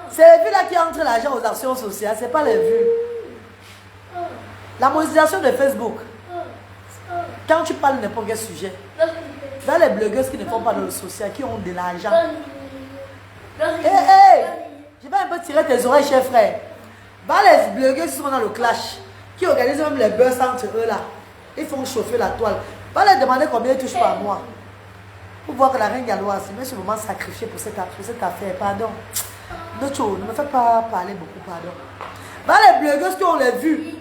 C'est les vieux là qui entrent l'argent aux actions sociales. C'est pas les vieux. La monétisation de Facebook. Quand tu parles de n'importe quel sujet, dans les blogueuses qui ne font pas dans le social, qui ont de l'argent. Je vais un peu tirer tes oreilles, cher frère. Va les blogueuses qui sont dans le clash, qui organisent même les buzz entre eux là. Ils font chauffer la toile. Va leur demander combien ils touchent par mois. Pour voir que la reine galloise, mais ce moment sacrifié pour cette affaire, pardon. Ne me fais pas parler beaucoup, pardon. Va les blogueuses qui ont les vues.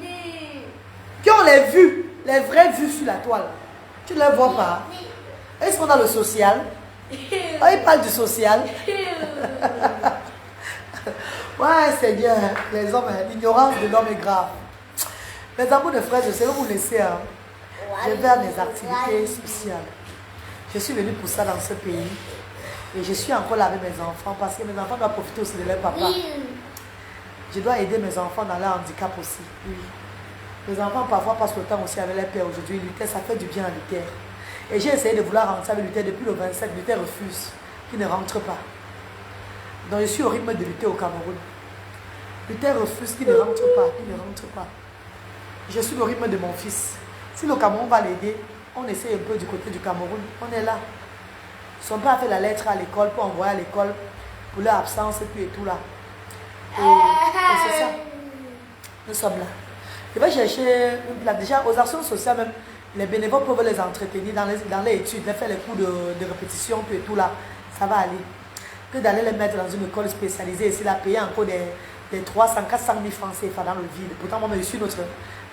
Qui ont les vues, les vraies vues sur la toile. Tu ne les vois pas. Ils sont dans le social. Ils parlent du social. Ouais, Seigneur, les hommes, l'ignorance de l'homme est grave. Mes amours de frères, je sais où vous laisser. Hein. Je vais à mes activités sociales. Je suis venue pour ça dans ce pays. Et je suis encore là avec mes enfants parce que mes enfants doivent profiter aussi de leur papa. Je dois aider mes enfants dans leur handicap aussi. Oui. Les enfants parfois passent le temps aussi avec leur père aujourd'hui. Luther, ça fait du bien à Luther. Et j'ai essayé de vouloir rentrer avec Luther depuis le 27. Luther refuse, qu'il ne rentre pas. Donc je suis au rythme de Luther au Cameroun. Luther refuse qu'il ne rentre pas, il ne rentre pas. Je suis au rythme de mon fils. Si le Cameroun va l'aider, on essaie un peu du côté du Cameroun. On est là. Son père a fait la lettre à l'école pour envoyer à l'école pour leur absence et tout là. Et c'est ça. Nous sommes là. Je vais chercher une place. Déjà, aux actions sociales, même, les bénévoles peuvent les entretenir dans les études, les faire les cours de répétition, et tout là. Ça va aller. Que d'aller les mettre dans une école spécialisée et s'il a payé encore des 300, 400 000 francs CFA dans le vide. Pourtant, moi, je suis notre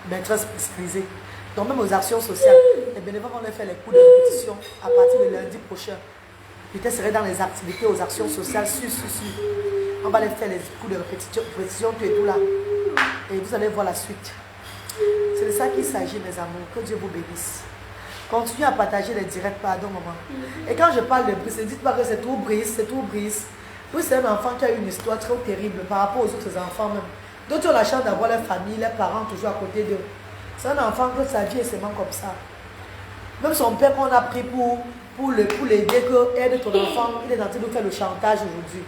maîtresse spécialisée. Donc, même aux actions sociales, les bénévoles vont leur faire les cours de répétition à partir de lundi prochain. Peut-être serait dans les activités aux actions sociales. On va les faire les cours de répétition, tout et tout là. Et vous allez voir la suite. C'est de ça qu'il s'agit, mes amours. Que Dieu vous bénisse. Continuez à partager les directs, pardon, maman. Et quand je parle de Brice, ne dites pas que c'est tout Brice, c'est tout Brice. Brice, c'est un enfant qui a une histoire très terrible par rapport aux autres enfants même. D'autres ont la chance d'avoir leur famille, leurs parents toujours à côté d'eux. C'est un enfant que sa vie est seulement comme ça. Même son père qu'on a pris pour l'aider, que aide ton enfant, il est en train de faire le chantage aujourd'hui.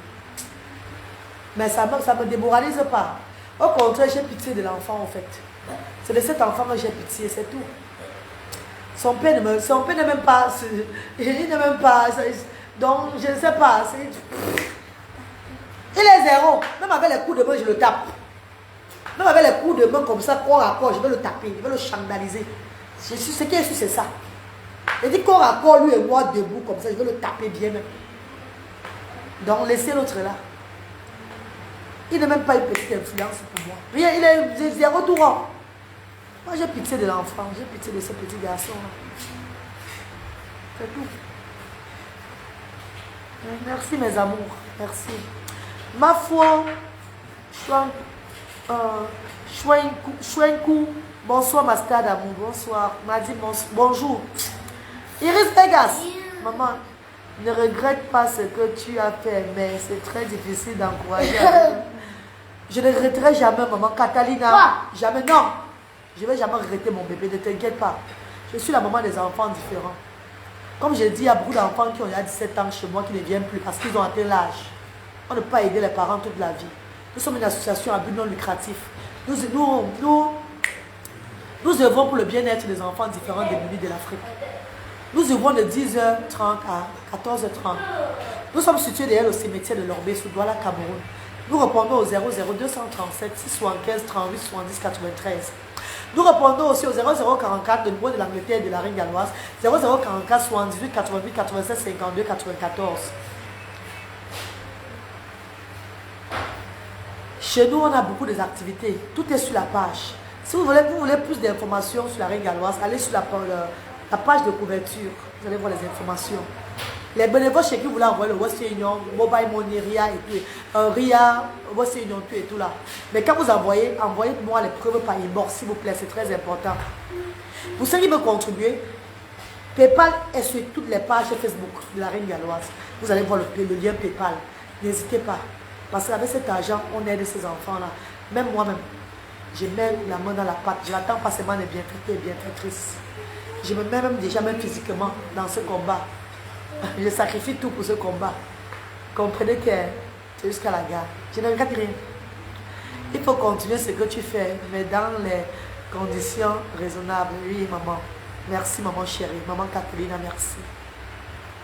Mais ça ne me démoralise pas. Au contraire, j'ai pitié de l'enfant en fait. C'est de cet enfant que j'ai pitié, c'est tout. Son père n'est même pas. Il n'est même pas. Donc, je ne sais pas. Il est zéro. Même avec les coups de main, je le tape. Même avec les coups de main comme ça, corps à corps, je vais le taper. Je vais le chandaliser. Ce qui est sûr, c'est ça. Il dit corps à corps, lui et moi, debout comme ça, je vais le taper bien même. Donc, laissez l'autre là. Il n'a même pas une petite influence pour moi. Rien, il est zéro tout rond. Moi, j'ai pitié de l'enfant, j'ai pitié de ce petit garçon-là. C'est tout. Merci, mes amours. Merci. Ma foi, Chouenkou, bonsoir, ma stade amour. Bonsoir. M'a dit bonjour. Iris Vegas, maman, ne regrette pas ce que tu as fait, mais c'est très difficile d'encourager. Je ne regretterai jamais, maman. Catalina, jamais, non. Je ne vais jamais regretter mon bébé, ne t'inquiète pas. Je suis la maman des enfants différents. Comme je dis, il y a beaucoup d'enfants qui ont 17 ans chez moi qui ne viennent plus parce qu'ils ont atteint l'âge. On ne peut pas aider les parents toute la vie. Nous sommes une association à but non lucratif. Nous œuvrons pour le bien-être des enfants différents démunis de l'Afrique. Nous œuvrons de 10h30 à 14h30. Nous sommes situés derrière le cimetière de Lorbé, sous Douala, Cameroun. Nous répondons au 00237 675 38 70 93. Nous répondons aussi au 0044 de Nouveau de l'Angleterre et de la Reine galloise, 0044 78 88 87 52 94. Chez nous, on a beaucoup d'activités. Tout est sur la page. Si vous voulez plus d'informations sur la Reine galloise, allez sur la page de couverture. Vous allez voir les informations. Les bénévoles chez qui vous voulez envoyer le Western Union, Mobile Money, RIA et tout, RIA, Western Union, tout et tout là. Mais quand vous envoyez-moi les preuves par inbox, s'il vous plaît, c'est très important. Pour ceux qui veulent contribuer, PayPal est sur toutes les pages Facebook de la Reine galloise. Vous allez voir le lien PayPal. N'hésitez pas. Parce qu'avec cet argent, on aide ces enfants-là. Même moi-même, je mets la main dans la pâte. Je n'attends pas seulement les bienfaiteurs et bienfaitrices. Je me mets même déjà physiquement dans ce combat. Je sacrifie tout pour ce combat. Comprenez que c'est jusqu'à la gare. Je ne regrette rien. Il faut continuer ce que tu fais, mais dans les conditions raisonnables. Oui, maman. Merci, maman chérie. Maman Catalina, merci.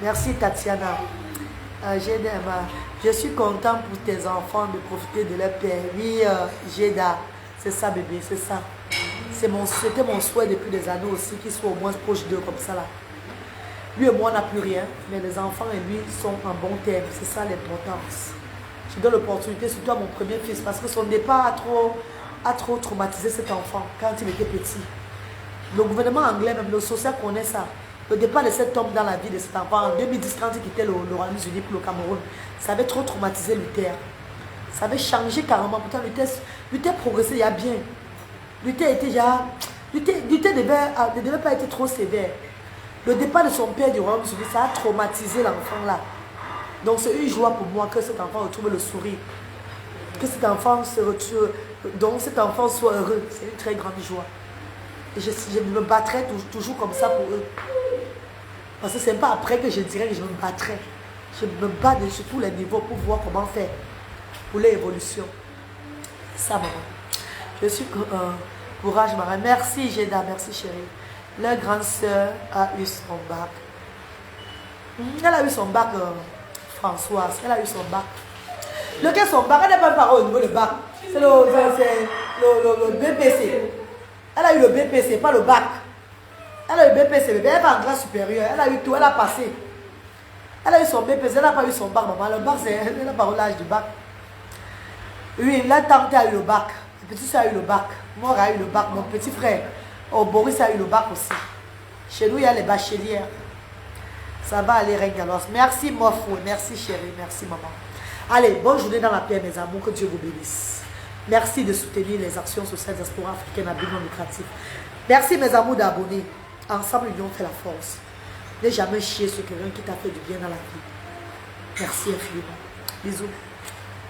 Merci, Tatiana. Je suis content pour tes enfants de profiter de leur père. Oui, Jeda. C'est ça, bébé, c'est ça. C'était mon souhait depuis des années aussi, qu'ils soient au moins proches d'eux comme ça là. Lui et moi, on n'a plus rien, mais les enfants et lui sont en bon terme. C'est ça l'importance. Je donne l'opportunité, surtout à mon premier fils, parce que son départ a trop traumatisé cet enfant quand il était petit. Le gouvernement anglais, même le social connaît ça. Le départ de cet homme dans la vie de cet enfant, en 2010, quand il quittait le Royaume-Uni pour le Cameroun, ça avait trop traumatisé Luther. Ça avait changé carrément. Pourtant, Luther progressait il y a bien. Luther ne devait pas être trop sévère. Le départ de son père du Royaume-Uni, ça a traumatisé l'enfant là. Donc c'est une joie pour moi que cet enfant retrouve le sourire. Que cet enfant se retrouve, donc cet enfant soit heureux. C'est une très grande joie. je me battrai toujours comme ça pour eux. Parce que c'est pas après que je dirais que je me battrai. Je me bats sur tous les niveaux pour voir comment faire pour l'évolution. Ça, maman. Je suis courage, maman. Merci, Jeda. Merci, chérie. Leur grande soeur a eu son bac. Elle a eu son bac, Françoise. Elle a eu son bac. Lequel son bac? Elle n'est pas parole au niveau du bac. C'est le BPC. Elle a eu le BPC, pas le bac. Elle a eu le BPC, mais elle n'est pas en classe supérieure. Elle a eu tout, elle a passé. Elle a eu son BPC, elle n'a pas eu son bac, maman. Le bac, c'est le parolage du bac. Oui, la tante a eu le bac. Le petit soeur a eu le bac. Moi, j'ai eu le bac. Mon petit frère, Boris a eu le bac aussi. Chez nous, il y a les bachelières. Ça va aller, Rengalos. Merci, Mofou. Merci, chérie. Merci, maman. Allez, bonne journée dans la paix, mes amours. Que Dieu vous bénisse. Merci de soutenir les actions sociales diaspora africaine à but non lucratif. Merci, mes amours, d'abonner. Ensemble, nous fait la force. Ne jamais chier sur quelqu'un qui t'a fait du bien dans la vie. Merci infiniment. Bisous.